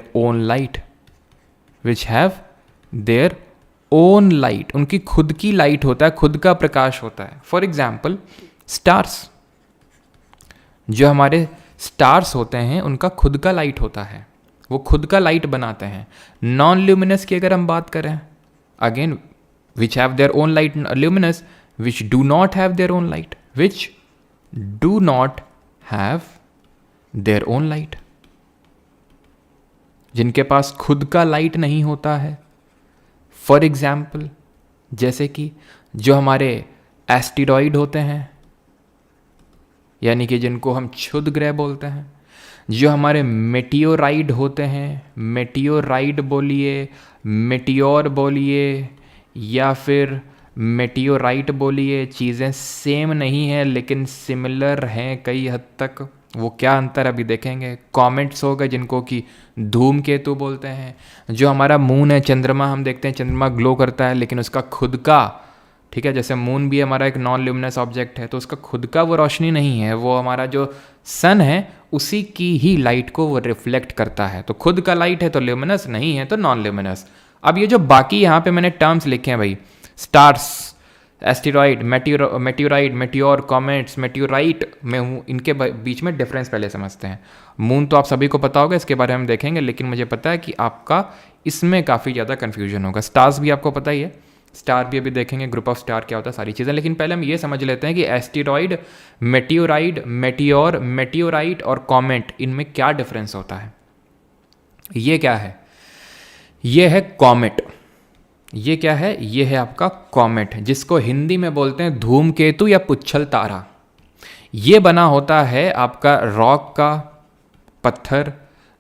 own light, उनकी खुद की लाइट होता है, खुद का प्रकाश होता है। फॉर एग्जाम्पल स्टार्स, जो हमारे स्टार्स होते हैं उनका खुद का लाइट होता है, वो खुद का लाइट बनाते हैं। नॉन ल्यूमिनस की अगर हम बात करें, again which have their own light, luminous which do not have their own light, which do not have their own light, जिनके पास खुद का लाइट नहीं होता है। फॉर एग्जाम्पल जैसे कि जो हमारे एस्टेरॉइड होते हैं, यानी कि जिनको हम क्षुद्र ग्रह बोलते हैं, जो हमारे मेटियोराइड होते हैं, मेटियोराइड बोलिए, मेटियोर बोलिए या फिर मेटियोराइट बोलिए, चीज़ें सेम नहीं है लेकिन सिमिलर हैं कई हद तक। वो क्या अंतर अभी देखेंगे। कॉमेट्स हो गए जिनको कि धूमकेतु बोलते हैं। जो हमारा मून है, चंद्रमा, हम देखते हैं चंद्रमा ग्लो करता है लेकिन उसका खुद का ठीक है। जैसे मून भी हमारा एक नॉन ल्यूमिनस ऑब्जेक्ट है, तो उसका खुद का वो रोशनी नहीं है, वो हमारा जो सन है उसी की ही लाइट को वो रिफ्लेक्ट करता है। तो खुद का लाइट है तो ल्यूमिनस, नहीं है तो नॉन ल्यूमिनस। अब ये जो बाकी यहाँ पे मैंने टर्म्स लिखे हैं भाई, स्टार्स, एस्टेरॉइड, मेट्योराइड, मेट्योर, कॉमेट्स, मेट्योराइट में हूँ, इनके बीच में डिफरेंस पहले समझते हैं। मून तो आप सभी को पता होगा, इसके बारे में हम देखेंगे, लेकिन मुझे पता है कि आपका इसमें काफ़ी ज़्यादा कन्फ्यूजन होगा। स्टार्स भी आपको पता ही है, स्टार भी अभी देखेंगे, ग्रुप ऑफ स्टार क्या होता है, सारी चीज़ें। लेकिन पहले हम ये समझ लेते हैं कि एस्टेरॉइड, मेट्योराइड, मेटियोर, मेटियोराइट और कॉमेट, इनमें क्या डिफरेंस होता है। ये क्या है, ये है कॉमेट। ये क्या है, ये है आपका कॉमेट, जिसको हिंदी में बोलते हैं धूमकेतु या पुच्छल तारा। ये बना होता है आपका रॉक का, पत्थर,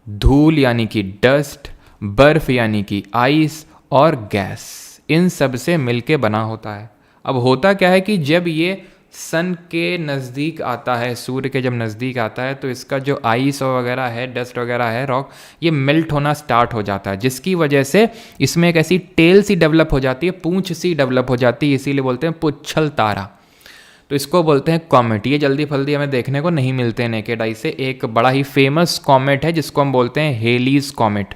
धूल यानी कि डस्ट, बर्फ यानी कि आइस और गैस, इन सब से मिलके बना होता है। अब होता क्या है कि जब ये सन के नज़दीक आता है, सूर्य के जब नज़दीक आता है, तो इसका जो आइस वगैरह है, डस्ट वगैरह है, रॉक, ये मेल्ट होना स्टार्ट हो जाता है, जिसकी वजह से इसमें एक ऐसी टेल सी डेवलप हो जाती है, पूंछ सी डेवलप हो जाती है, इसीलिए बोलते हैं पुच्छल तारा। तो इसको बोलते हैं कॉमेट। ये जल्दी फल्दी हमें देखने को नहीं मिलते नेकेड आई से। एक बड़ा ही फेमस कॉमेट है जिसको हम बोलते हैं हेलीज कॉमेट।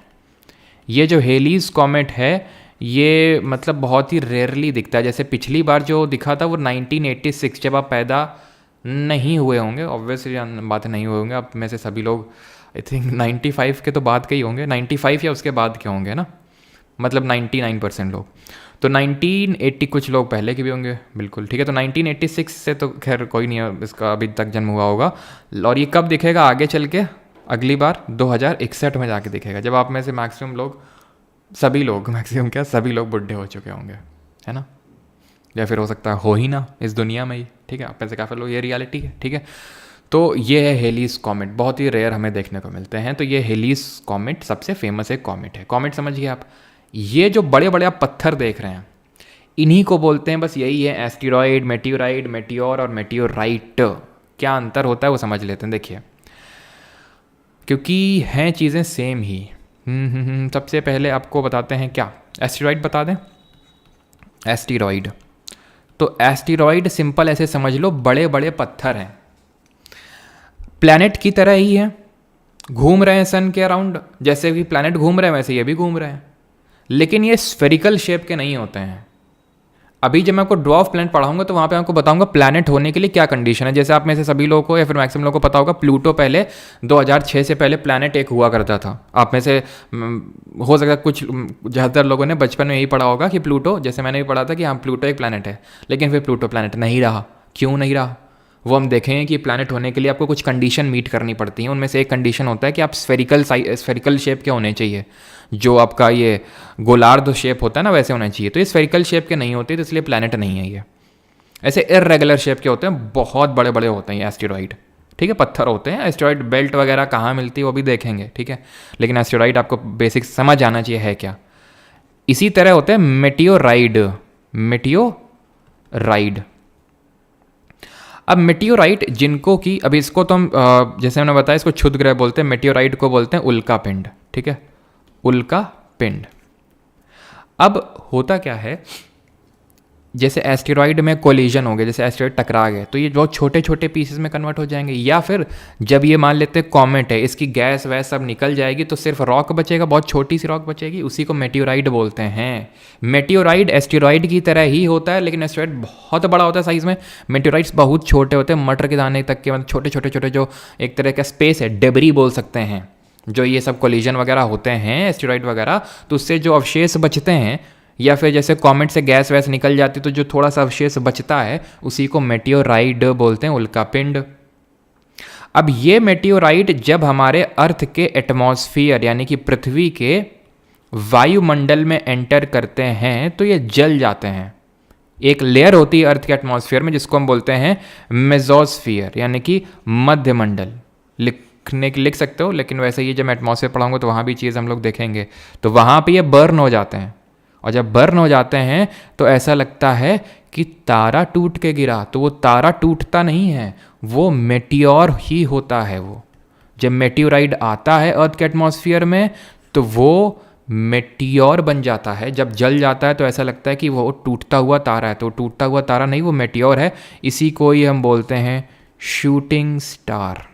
ये जो हेलीज कॉमेट है ये मतलब बहुत ही रेयरली दिखता है। जैसे पिछली बार जो दिखा था वो 1986, जब आप पैदा नहीं हुए होंगे, ऑब्वियसली बात नहीं हुए होंगे आप में से सभी लोग, आई थिंक 95 के तो बाद के ही होंगे, 95 या उसके बाद के होंगे ना, मतलब 99% लोग। तो 1980 कुछ लोग पहले के भी होंगे, बिल्कुल ठीक है। तो 1986 से तो खैर कोई नहीं है इसका अभी तक जन्म हुआ होगा। और ये कब दिखेगा आगे चल के, अगली बार 2061 में जाके दिखेगा, जब आप में से मैक्सिमम लोग, सभी लोग, मैक्सिमम क्या, सभी लोग बुढ़े हो चुके होंगे, है ना, या फिर हो सकता है हो ही ना इस दुनिया में ही, ठीक है। आप में से काफ़ी लोग, ये रियलिटी है, ठीक है। तो ये है हेलीज कॉमेट, बहुत ही रेयर हमें देखने को मिलते हैं। तो ये हेलीज कॉमेट सबसे फेमस एक कॉमेट है। कॉमेट समझिए आप, ये जो बड़े बड़े आप पत्थर देख रहे हैं, इन्हीं को बोलते हैं, बस यही है एस्टेरॉइड, मेटियोराइड, मेटियोर और मेटियोराइट। क्या अंतर होता है वो समझ लेते हैं, देखिए, क्योंकि हैं चीज़ें सेम ही। सबसे पहले आपको बताते हैं क्या, एस्टेरॉइड बता दें। एस्टेरॉइड, तो एस्टेरॉइड सिंपल ऐसे समझ लो, बड़े बड़े पत्थर हैं, प्लैनेट की तरह ही है, घूम रहे हैं सन के अराउंड, जैसे भी प्लैनेट घूम रहे हैं वैसे ये भी घूम रहे हैं, लेकिन ये स्फेरिकल शेप के नहीं होते हैं। अभी जब मैं आपको ड्वार्फ प्लैनेट पढ़ाऊंगा तो वहाँ पे आपको बताऊंगा प्लैनेट होने के लिए क्या कंडीशन है। जैसे आप में से सभी लोगों को या फिर मैक्सिमम लोगों को पता होगा, प्लूटो पहले 2006 से पहले प्लैनेट एक हुआ करता था। आप में से हो सकता है कुछ ज़्यादातर लोगों ने बचपन में यही पढ़ा होगा कि प्लूटो, जैसे मैंने भी पढ़ा था कि हाँ प्लूटो एक प्लैनेट है, लेकिन फिर प्लूटो प्लैनेट नहीं रहा। क्यों नहीं रहा वो हम देखेंगे कि प्लैनेट होने के लिए आपको कुछ कंडीशन मीट करनी पड़ती हैं। उनमें से एक कंडीशन होता है कि आप स्फेरिकल शेप के होने चाहिए, जो आपका ये गोलार्ध शेप होता है ना वैसे होना चाहिए। तो ये स्फेरिकल शेप के नहीं होते, तो इसलिए प्लैनेट नहीं है ये। ऐसे इर्रेगुलर शेप के होते हैं, बहुत बड़े बड़े होते हैं ये एस्टेरॉइड, ठीक है, पत्थर होते हैं। एस्टेरॉइड बेल्ट वगैरह कहाँ मिलती है वो भी देखेंगे, ठीक है, लेकिन एस्टेरॉइड आपको बेसिक समझ आना चाहिए है क्या। इसी तरह होते हैं मेटियोराइड। मेटियोराइड, अब मेटियोराइट जिनको कि अभी इसको तो हम जैसे मैंने बताया इसको क्षुद्र ग्रह बोलते हैं, मेटियोराइट को बोलते हैं उल्का पिंड, ठीक है, उल्का पिंड। अब होता क्या है, जैसे एस्टेरॉइड में कोलिजन हो गया, जैसे एस्टेरॉइड टकरा गए तो ये बहुत छोटे छोटे पीसेस में कन्वर्ट हो जाएंगे, या फिर जब ये मान लेते हैं कॉमेट है, इसकी गैस वैस सब निकल जाएगी तो सिर्फ रॉक बचेगा, बहुत छोटी सी रॉक बचेगी, उसी को मेटियोराइड बोलते हैं। मेटियोराइड एस्टेरॉइड की तरह ही होता है, लेकिन एस्टेरॉइड बहुत बड़ा होता है साइज में, मेटियोराइड्स बहुत छोटे होते हैं, मटर के दाने तक के, मतलब छोटे छोटे छोटे, जो एक तरह का स्पेस है, डेबरी बोल सकते हैं। जो ये सब कोलिजन वगैरह होते हैं एस्टेरॉइड वगैरह, तो उससे जो अवशेष बचते हैं, या फिर जैसे कॉमेट से गैस वैस निकल जाती तो जो थोड़ा सा अवशेष बचता है उसी को मेटियोराइड बोलते हैं, उल्कापिंड। अब ये मेटियोराइड जब हमारे अर्थ के एटमॉस्फेयर यानी कि पृथ्वी के वायुमंडल में एंटर करते हैं तो ये जल जाते हैं। एक लेयर होती है अर्थ के एटमॉस्फेयर में जिसको हम बोलते हैं मेसोस्फीयर यानी कि मध्यमंडल। लिख सकते हो, लेकिन वैसे ये जब मैं एटमॉस्फेयर पढ़ाऊंगा तो वहाँ भी चीज़ हम लोग देखेंगे। तो वहाँ पे ये बर्न हो जाते हैं, और जब बर्न हो जाते हैं तो ऐसा लगता है कि तारा टूट के गिरा, तो वो तारा टूटता नहीं है, वो मेटियोर ही होता है। वो जब मेटियोराइड आता है अर्थ के एटमॉस्फेयर में तो वो मेटियोर बन जाता है, जब जल जाता है तो ऐसा लगता है कि वो टूटता हुआ तारा है, तो टूटता हुआ तारा नहीं, वो मेटियोर है। इसी को ही हम बोलते हैं शूटिंग स्टार,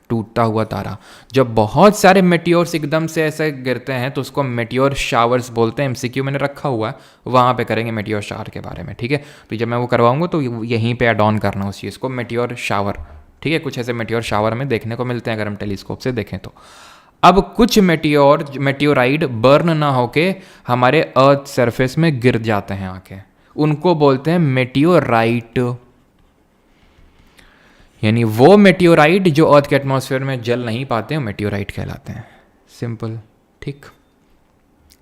टूटता हुआ तारा। जब बहुत सारे मेटियोर्स एकदम से ऐसे गिरते हैं तो उसको मेटियोर शावर्स बोलते हैं। एमसीक्यू मैंने रखा हुआ है, वहाँ पे करेंगे मेटियोर शावर के बारे में, ठीक है। तो जब मैं वो करवाऊंगा तो यहीं पे ऐड ऑन करना उस चीज़ को, मेटियोर शावर, ठीक है। कुछ ऐसे मेटियोर शावर में देखने को मिलते हैं अगर हम टेलीस्कोप से देखें तो। अब कुछ मेटियोराइड बर्न ना होके हमारे अर्थ सरफेस में गिर जाते हैं आके, उनको बोलते हैं मेटियोराइट। यानी वो मेटियोराइट जो अर्थ के एटमॉस्फेयर में जल नहीं पाते हैं मेटियोराइट कहलाते हैं। सिंपल, ठीक,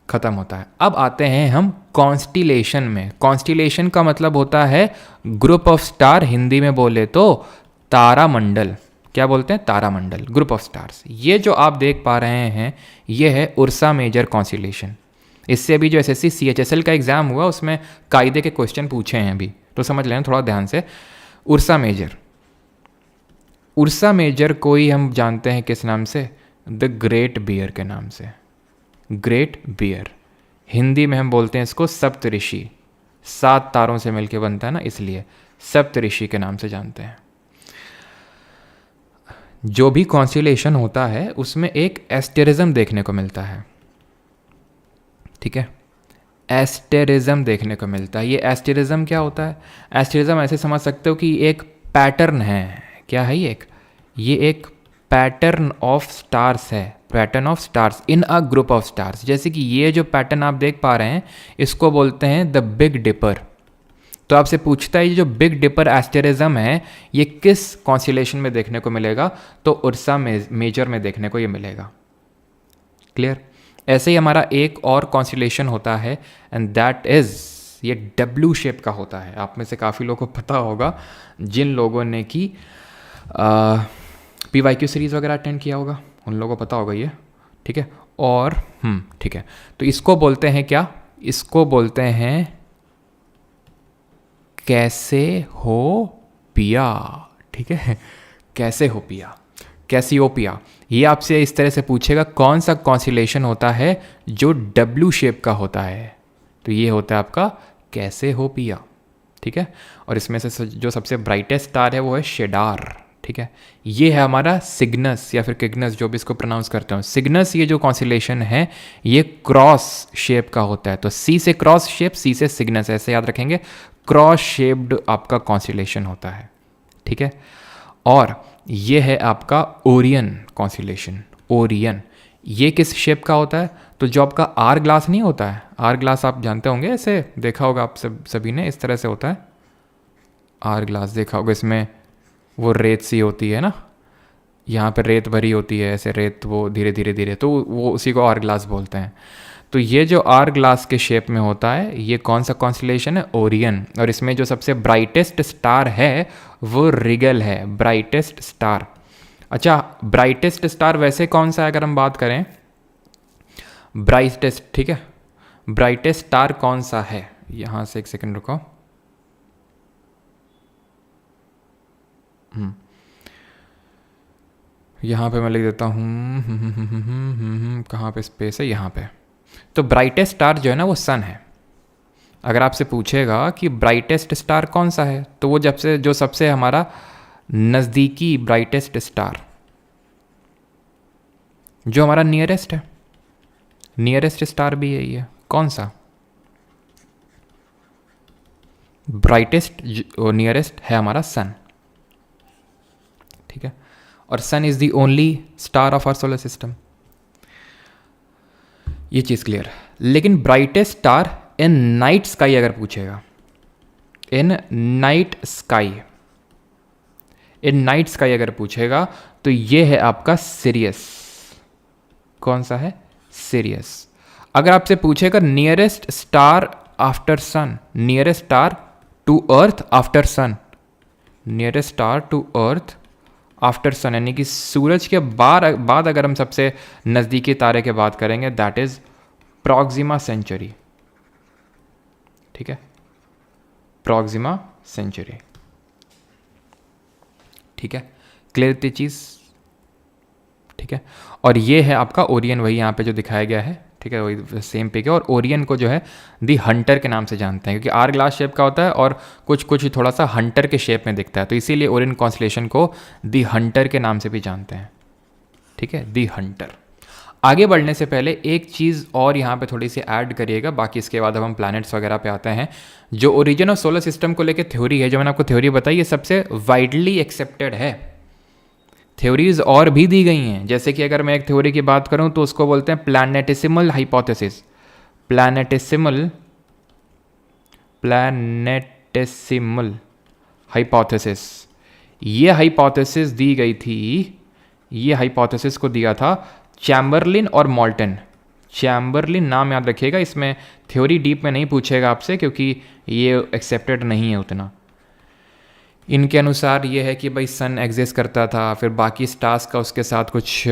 खत्म होता है। अब आते हैं हम कॉन्स्टिलेशन में। कॉन्स्टिलेशन का मतलब होता है ग्रुप ऑफ स्टार, हिंदी में बोले तो तारामंडल। क्या बोलते हैं? तारामंडल, ग्रुप ऑफ स्टार्स। ये जो आप देख पा रहे हैं ये है उर्सा मेजर कॉन्स्टिलेशन। इससे अभी जो एसएससी सीएचएसएल का एग्जाम हुआ उसमें कायदे के क्वेश्चन पूछे हैं अभी, तो समझ लेना थोड़ा ध्यान से। उर्सा मेजर, उर्सा मेजर को ही हम जानते हैं किस नाम से? द ग्रेट बियर के नाम से। ग्रेट बियर, हिंदी में हम बोलते हैं इसको सप्तऋषि। 7 तारों से मिलके बनता है ना, इसलिए सप्तऋषि के नाम से जानते हैं। जो भी कॉन्स्टिलेशन होता है उसमें एक एस्टेरिज्म देखने को मिलता है, ठीक है। एस्टेरिज्म देखने को मिलता है। ये एस्टेरिज्म क्या होता है? एस्टेरिज्म ऐसे समझ सकते हो कि एक पैटर्न है। क्या है ये एक पैटर्न ऑफ स्टार्स है, pattern of stars in a group of stars. जैसे कि ये जो पैटर्न आप देख पा रहे हैं इसको बोलते हैं द बिग डिपर। तो आपसे पूछता है ये जो बिग डिपर एस्टेरिज्म है ये किस कॉन्स्टिलेशन में देखने को मिलेगा? तो उर्सा मेजर में देखने को ये मिलेगा। क्लियर? ऐसे ही हमारा एक और कॉन्स्टिलेशन होता है एंड दैट इज, ये डब्ल्यू शेप का होता है। आप में से काफ़ी लोगों को पता होगा जिन लोगों ने कि PYQ सीरीज़ वगैरह अटेंड किया होगा, उन लोगों को पता होगा ये, ठीक है। और ठीक है, तो इसको बोलते हैं क्या? इसको बोलते हैं कैसे हो पिया, ठीक है। कैसे हो पिया, कैसियोपिया। ये आपसे इस तरह से पूछेगा कौन सा कॉन्स्टिलेशन होता है जो डब्ल्यू शेप का होता है, तो ये होता है आपका कैसे हो पिया, ठीक है। और इसमें से जो सबसे ब्राइटेस्ट स्टार है वो है शेडार, ठीक है। ये है हमारा सिग्नस या फिर किग्नस, जो भी इसको प्रोनाउंस करते हो। सिग्नस ये जो कॉन्स्टिलेशन है ये क्रॉस शेप का होता है, तो सी से क्रॉस शेप, सी से सिग्नस, ऐसे याद रखेंगे। क्रॉस शेप्ड आपका कॉन्स्टिलेशन होता है, ठीक है। और ये है आपका ओरियन कॉन्स्टिलेशन। ओरियन ये किस शेप का होता है? तो जो आपका आर ग्लास नहीं होता है, आर ग्लास आप जानते होंगे, ऐसे देखा होगा आप सभी ने, इस तरह से होता है आर ग्लास, देखा होगा। इसमें वो रेत सी होती है ना, यहाँ पे रेत भरी होती है, ऐसे रेत वो धीरे धीरे धीरे, तो वो उसी को आर ग्लास बोलते हैं। तो ये जो आर ग्लास के शेप में होता है ये कौन सा कॉन्स्टिलेशन है? ओरियन। और इसमें जो सबसे ब्राइटेस्ट स्टार है वो रिगल है, ब्राइटेस्ट स्टार। अच्छा, ब्राइटेस्ट स्टार वैसे कौन सा है अगर हम बात करें? ब्राइटेस्ट, ठीक है। ब्राइटेस्ट स्टार कौन सा है? यहाँ से एक सेकंड रुको। यहाँ पे मैं लिख देता हूँ, कहाँ पे स्पेस है? यहाँ पे। तो ब्राइटेस्ट स्टार जो है ना वो सन है। अगर आपसे पूछेगा कि ब्राइटेस्ट स्टार कौन सा है, तो वो जो सबसे हमारा नज़दीकी ब्राइटेस्ट स्टार, जो हमारा नियरेस्ट है, नियरेस्ट स्टार भी है ये, कौन सा? ब्राइटेस्ट नियरेस्ट है हमारा सन, ठीक है। और sun is the only star of our solar system, ये चीज़ क्लियर है। लेकिन brightest star in night sky अगर पूछेगा, in night sky, in night sky अगर पूछेगा तो ये है आपका सिरियस। कौन सा है? सिरियस। अगर आपसे पूछेगा nearest star after sun, nearest star to earth after sun, nearest star to earth after sun, यानी कि सूरज के बाद अगर हम सबसे नज़दीकी तारे की बात करेंगे, दैट इज प्रॉक्सिमा सेंचुरी, ठीक है। प्रॉक्सिमा सेंचुरी, ठीक है। क्लियर थी चीज़? ठीक है। और ये है आपका ओरियन, वही यहाँ पे जो दिखाया गया है, ठीक है, वही सेम पिक है। और ओरियन को जो है दी हंटर के नाम से जानते हैं, क्योंकि आर ग्लास शेप का होता है और कुछ कुछ थोड़ा सा हंटर के शेप में दिखता है, तो इसीलिए ओरियन कॉन्स्टलेशन को दी हंटर के नाम से भी जानते हैं, ठीक है, दी हंटर। आगे बढ़ने से पहले एक चीज़ और यहाँ पे थोड़ी सी ऐड करिएगा, बाकी इसके बाद अब हम प्लैनेट्स वगैरह पे आते हैं। जो ओरिजिन ऑफ सोलर सिस्टम को लेकर थ्योरी है, जो मैंने आपको थ्योरी बताई, ये सबसे वाइडली एक्सेप्टेड है। थ्योरीज और भी दी गई हैं, जैसे कि अगर मैं एक थ्योरी की बात करूं तो उसको बोलते हैं प्लैनेटेसिमल हाइपोथेसिस। प्लैनेटेसिमल हाइपोथेसिस, ये हाइपोथेसिस दी गई थी, ये हाइपोथेसिस को दिया था चैम्बरलिन और मॉल्टन। चैम्बरलिन नाम याद रखिएगा, इसमें थ्योरी डीप में नहीं पूछेगा आपसे, क्योंकि ये एक्सेप्टेड नहीं है उतना। इनके अनुसार ये है कि भाई सन एग्जिस्ट करता था, फिर बाकी स्टार्स का उसके साथ कुछ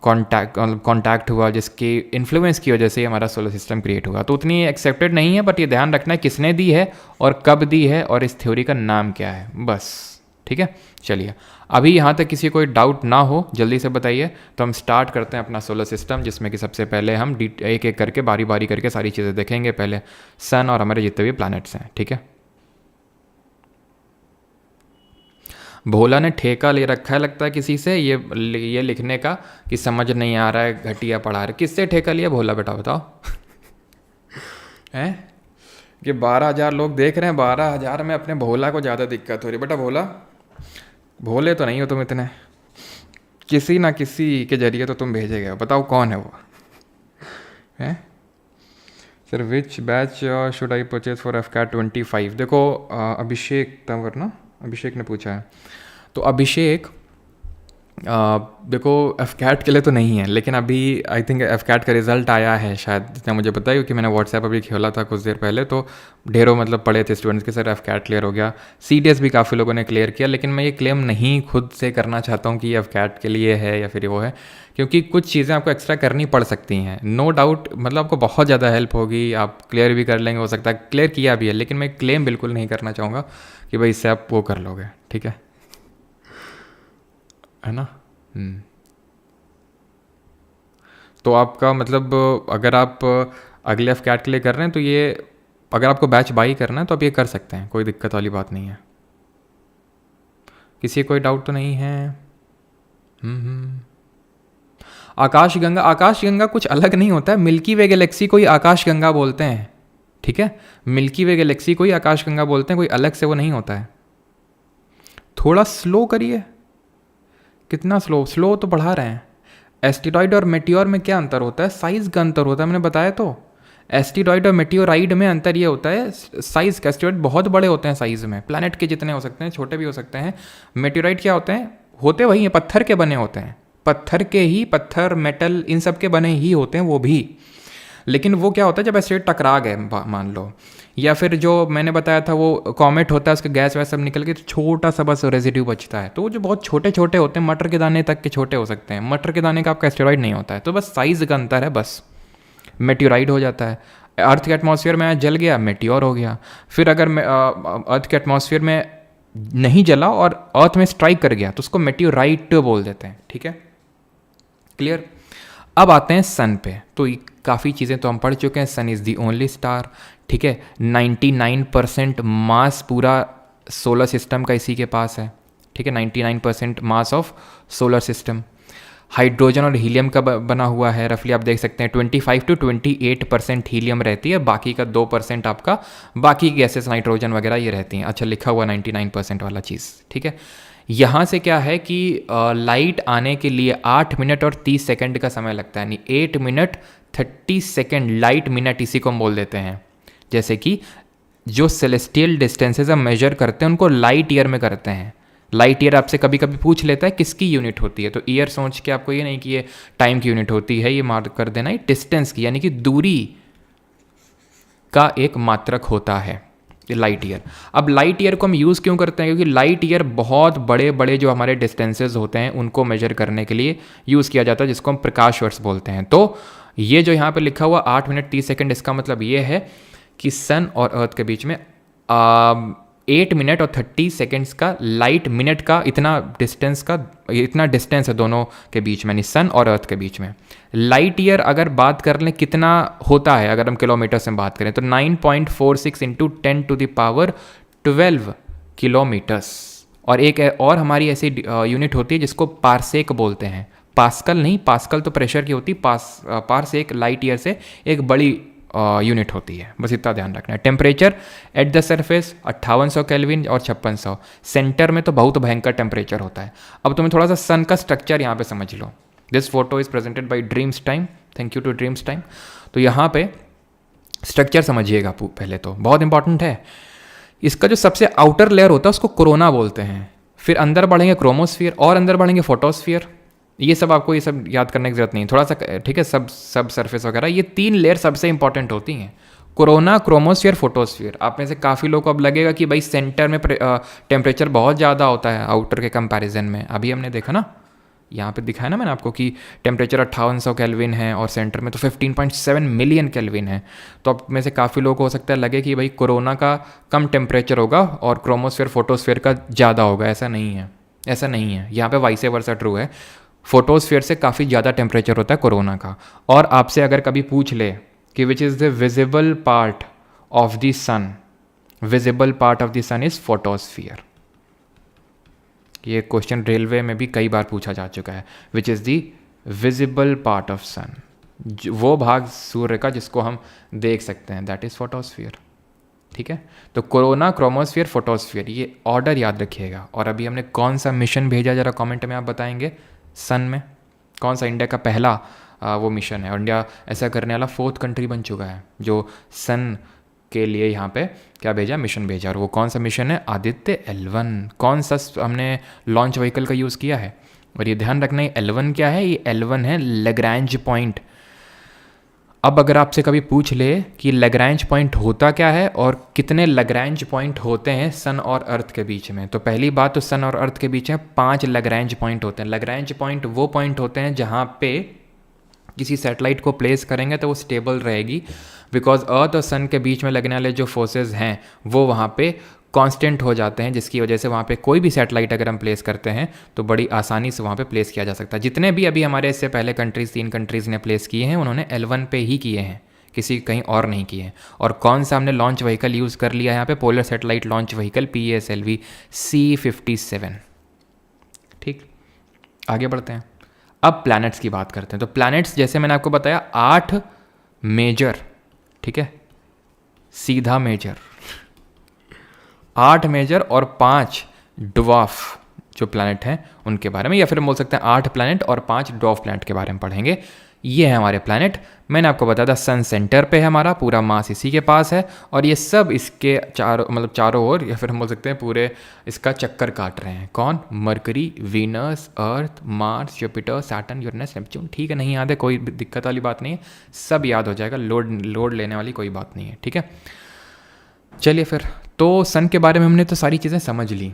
कांटेक्ट हुआ, जिसके इन्फ्लुएंस की वजह से हमारा सोलर सिस्टम क्रिएट हुआ। तो उतनी एक्सेप्टेड नहीं है, बट ये ध्यान रखना है किसने दी है और कब दी है और इस थ्योरी का नाम क्या है, बस, ठीक है। चलिए, अभी यहाँ तक किसी कोई डाउट ना हो जल्दी से बताइए, तो हम स्टार्ट करते हैं अपना सोलर सिस्टम, जिसमें कि सबसे पहले हम एक एक करके बारी बारी करके सारी चीज़ें देखेंगे। पहले सन और हमारे जितने भी प्लैनेट्स हैं, ठीक है। भोला ने ठेका ले रखा है लगता है किसी से ये लिखने का कि समझ नहीं आ रहा है, घटिया पढ़ा रहे। किससे ठेका लिया भोला, बेटा बताओ। हैं कि 12,000 लोग देख रहे हैं, 12,000 में अपने भोला को ज़्यादा दिक्कत हो रही। बेटा भोला, भोले तो नहीं हो तुम इतने, किसी ना किसी के जरिए तो तुम भेजे गए हो, बताओ कौन है वो। हैं sir, which batch should I purchase for FCAT 25? देखो अभिषेक तंवर ना, अभिषेक ने पूछा है। तो अभिषेक देखो FCAT के लिए तो नहीं है, लेकिन अभी आई थिंक FCAT का रिज़ल्ट आया है शायद, जितना मुझे पता है, क्योंकि मैंने व्हाट्सएप अभी खोला था कुछ देर पहले, तो ढेरों मतलब पढ़े थे स्टूडेंट्स के सर FCAT क्लियर हो गया। CDS भी काफ़ी लोगों ने क्लियर किया, लेकिन मैं ये क्लेम नहीं खुद से करना चाहता हूँ कि ये FCAT के लिए है या फिर वो है, क्योंकि कुछ चीज़ें आपको एक्स्ट्रा करनी पड़ सकती हैं, नो डाउट, मतलब आपको बहुत ज़्यादा हेल्प होगी, आप क्लियर भी कर लेंगे, हो सकता है क्लियर किया भी है, लेकिन मैं क्लेम बिल्कुल नहीं करना चाहूँगा कि भाई इससे आप वो कर लोगे, ठीक है ना। तो आपका मतलब अगर आप अगले FCAT के लिए कर रहे हैं, तो ये अगर आपको बैच बाई करना है तो आप ये कर सकते हैं, कोई दिक्कत वाली बात नहीं है। किसी कोई डाउट तो नहीं है? आकाशगंगा, आकाशगंगा कुछ अलग नहीं होता है, मिल्की वे गैलेक्सी को ही आकाशगंगा बोलते हैं, ठीक है। मिल्की वे गैलेक्सी को ही आकाशगंगा बोलते हैं, कोई अलग से वो नहीं होता है। थोड़ा स्लो करिए, कितना स्लो तो बढ़ा रहे हैं। एस्टेरॉइड और मेटियोर में क्या अंतर होता है? साइज़ का अंतर होता है, मैंने बताया तो। एस्टेरॉइड और मेटियोराइड में अंतर ये होता है साइज़ का। एस्टेरॉइड बहुत बड़े होते हैं साइज़ में, प्लैनेट के जितने हो सकते हैं, छोटे भी हो सकते हैं। मेटियोराइड क्या होते हैं? होते वही हैं, पत्थर के बने होते हैं, पत्थर के ही, पत्थर मेटल इन सब के बने ही होते हैं वो भी। लेकिन वो क्या होता है, जब एस्टेरॉइड टकरा गए मान लो, या फिर जो मैंने बताया था वो कॉमेट होता है, उसके गैस वैस सब निकल के तो छोटा सा बस रेजिड्यू बचता है, तो वो जो बहुत छोटे छोटे होते हैं, मटर के दाने तक के छोटे हो सकते हैं। मटर के दाने का आपका एस्टेरॉइड नहीं होता है, तो बस साइज़ का अंतर है, बस मेटियोराइड हो जाता है। अर्थ के एटमॉस्फेयर में जल गया, मेटियोर हो गया। फिर अगर अर्थ के एटमॉस्फेयर में नहीं जला और अर्थ में स्ट्राइक कर गया तो उसको मेटियोराइट बोल देते हैं, ठीक है, क्लियर। अब आते हैं सन पे, तो काफ़ी चीज़ें तो हम पढ़ चुके हैं। सन इज़ दी ओनली स्टार, ठीक है। 99% मास पूरा सोलर सिस्टम का इसी के पास है, ठीक है। 99% mass of solar system hydrogen और हीलियम का बना हुआ है। रफली आप देख सकते हैं 25 to 28% हीलियम रहती है, बाकी का 2% आपका बाकी गैसेस नाइट्रोजन वगैरह ये रहती हैं। अच्छा, लिखा हुआ 99% वाला चीज़, ठीक है। यहाँ से क्या है कि लाइट आने के लिए 8 मिनट और 30 सेकंड का समय लगता है, यानी 8 मिनट 30 सेकंड, लाइट मिनट इसी को हम बोल देते हैं। जैसे कि जो सेलेस्टियल डिस्टेंसेज हम मेजर करते हैं उनको लाइट ईयर में करते हैं। लाइट ईयर आपसे कभी कभी पूछ लेता है किसकी यूनिट होती है, तो ईयर सोच के आपको ये नहीं कि ये टाइम की यूनिट होती है, ये मार्क कर देना, ये डिस्टेंस की यानी कि दूरी का एक मात्रक होता है लाइट ईयर। अब लाइट ईयर को हम यूज़ क्यों करते हैं? क्योंकि लाइट ईयर बहुत बड़े बड़े जो हमारे डिस्टेंसेज होते हैं उनको मेजर करने के लिए यूज़ किया जाता है, जिसको हम प्रकाश वर्ष बोलते हैं। तो ये जो यहाँ पे लिखा हुआ 8 मिनट 30 सेकंड, इसका मतलब ये है कि सन और अर्थ के बीच में 8 मिनट और 30 सेकेंड्स का लाइट मिनट का इतना डिस्टेंस है दोनों के बीच में, यानी सन और अर्थ के बीच में। लाइट ईयर अगर बात कर लें कितना होता है, अगर हम किलोमीटर से बात करें तो 9.46 इंटू 10⁻12 किलोमीटर्स। और एक और हमारी ऐसी यूनिट होती है जिसको पार्सेक बोलते हैं, पास्कल नहीं, पास्कल तो प्रेशर की होती, पार्सेक लाइट ईयर से एक बड़ी यूनिट होती है, बस इतना ध्यान रखना है। Temperature at the surface 5800 kelvin और 5600, सेंटर में तो बहुत भयंकर टेम्परेचर होता है। अब तुम्हें थोड़ा सा सन का स्ट्रक्चर यहाँ पे समझ लो। This photo is presented by Dreamstime, thank you to Dreamstime. तो यहाँ पे स्ट्रक्चर समझिएगा पहले, तो बहुत इंपॉर्टेंट है। इसका जो सबसे आउटर लेयर होता है उसको कोरोना बोलते हैं, फिर अंदर बढ़ेंगे क्रोमोस्फियर और अंदर बढ़ेंगे फोटोस्फियर। ये सब आपको ये सब याद करने की जरूरत नहीं, थोड़ा सा ठीक है, सब सरफेस वगैरह, ये 3 लेयर सबसे इंपॉर्टेंट होती हैं, कोरोना, क्रोमोस्फियर, फोटोस्फियर। आप में से काफ़ी लोगों को अब लगेगा कि भाई सेंटर में टेम्परेचर बहुत ज़्यादा होता है आउटर के कंपैरिजन में। अभी हमने देखा ना, यहाँ पे दिखाया ना मैंने आपको कि टेम्परेचर 5800 केल्विन है और सेंटर में तो 15.7 मिलियन केल्विन है। तो अब में से काफ़ी लोगों को हो सकता है लगे कि भाई कोरोना का कम टेम्परेचर होगा और क्रोमोस्फियर फोटोस्फियर का ज़्यादा होगा। ऐसा नहीं है, ऐसा नहीं है। यहाँ पे वाइस वर्सा ट्रू है, फोटोस्फियर से काफ़ी ज़्यादा टेम्परेचर होता है कोरोना का। और आपसे अगर कभी पूछ ले कि which is the visible part of the sun, visible part of the sun is photosphere. ये क्वेश्चन रेलवे में भी कई बार पूछा जा चुका है, which is the visible part of sun, वो भाग सूर्य का जिसको हम देख सकते हैं, दैट इज़ फोटोस्फियर। ठीक है, तो कोरोना, क्रोमोस्फियर, फोटोस्फियर, ये ऑर्डर याद रखिएगा। और अभी हमने कौन सा मिशन भेजा, जरा कमेंट में आप बताएंगे। सन में कौन सा इंडिया का पहला वो मिशन है, और इंडिया ऐसा करने वाला 4th कंट्री बन चुका है जो सन के लिए यहाँ पे क्या भेजा, मिशन भेजा। और वो कौन सा मिशन है, आदित्य L1। कौन सा हमने लॉन्च व्हीकल का यूज़ किया है, और ये ध्यान रखना है L1 क्या है, ये L1 है लैग्रैंज पॉइंट। अब अगर आपसे कभी पूछ ले कि लैग्रैंज पॉइंट होता क्या है और कितने लैग्रैंज पॉइंट होते हैं सन और अर्थ के बीच में, तो पहली बात तो सन और अर्थ के बीच में 5 लैग्रैंज पॉइंट होते हैं। लैग्रैंज पॉइंट वो पॉइंट होते हैं जहाँ पे किसी सैटेलाइट को प्लेस करेंगे तो वो स्टेबल रहेगी, बिकॉज अर्थ और सन के बीच में लगने वाले जो फोर्सेज हैं वो वहाँ पे कांस्टेंट हो जाते हैं, जिसकी वजह से वहाँ पे कोई भी सैटेलाइट अगर हम प्लेस करते हैं तो बड़ी आसानी से वहाँ पे प्लेस किया जा सकता है। जितने भी अभी हमारे इससे पहले कंट्रीज़ 3 कंट्रीज़ ने प्लेस किए हैं उन्होंने L1 पे ही किए हैं, किसी कहीं और नहीं किए हैं। और कौन सा हमने लॉन्च व्हीकल यूज़ कर लिया यहाँ पे, polar satellite launch vehicle PSLV C57। ठीक, आगे बढ़ते हैं। अब प्लैनेट्स की बात करते हैं। तो प्लैनेट्स जैसे मैंने आपको बताया 8 मेजर, ठीक है, सीधा मेजर 8 मेजर और 5 ड्वार्फ जो प्लैनेट हैं उनके बारे में, या फिर हम बोल सकते हैं 8 प्लैनेट और 5 ड्वार्फ प्लैनेट के बारे में पढ़ेंगे। ये है हमारे प्लैनेट। मैंने आपको बताया था सन सेंटर पे है, हमारा पूरा मास इसी के पास है, और ये सब इसके चारों ओर, या फिर हम बोल सकते हैं पूरे इसका चक्कर काट रहे हैं। कौन, Mercury, Venus, Earth, Mars, Jupiter, Saturn, Uranus, Neptune. ठीक है, नहीं याद है कोई दिक्कत वाली बात नहीं है, सब याद हो जाएगा, लोड लेने वाली कोई बात नहीं है। ठीक है, चलिए फिर, तो सन के बारे में हमने तो सारी चीज़ें समझ ली।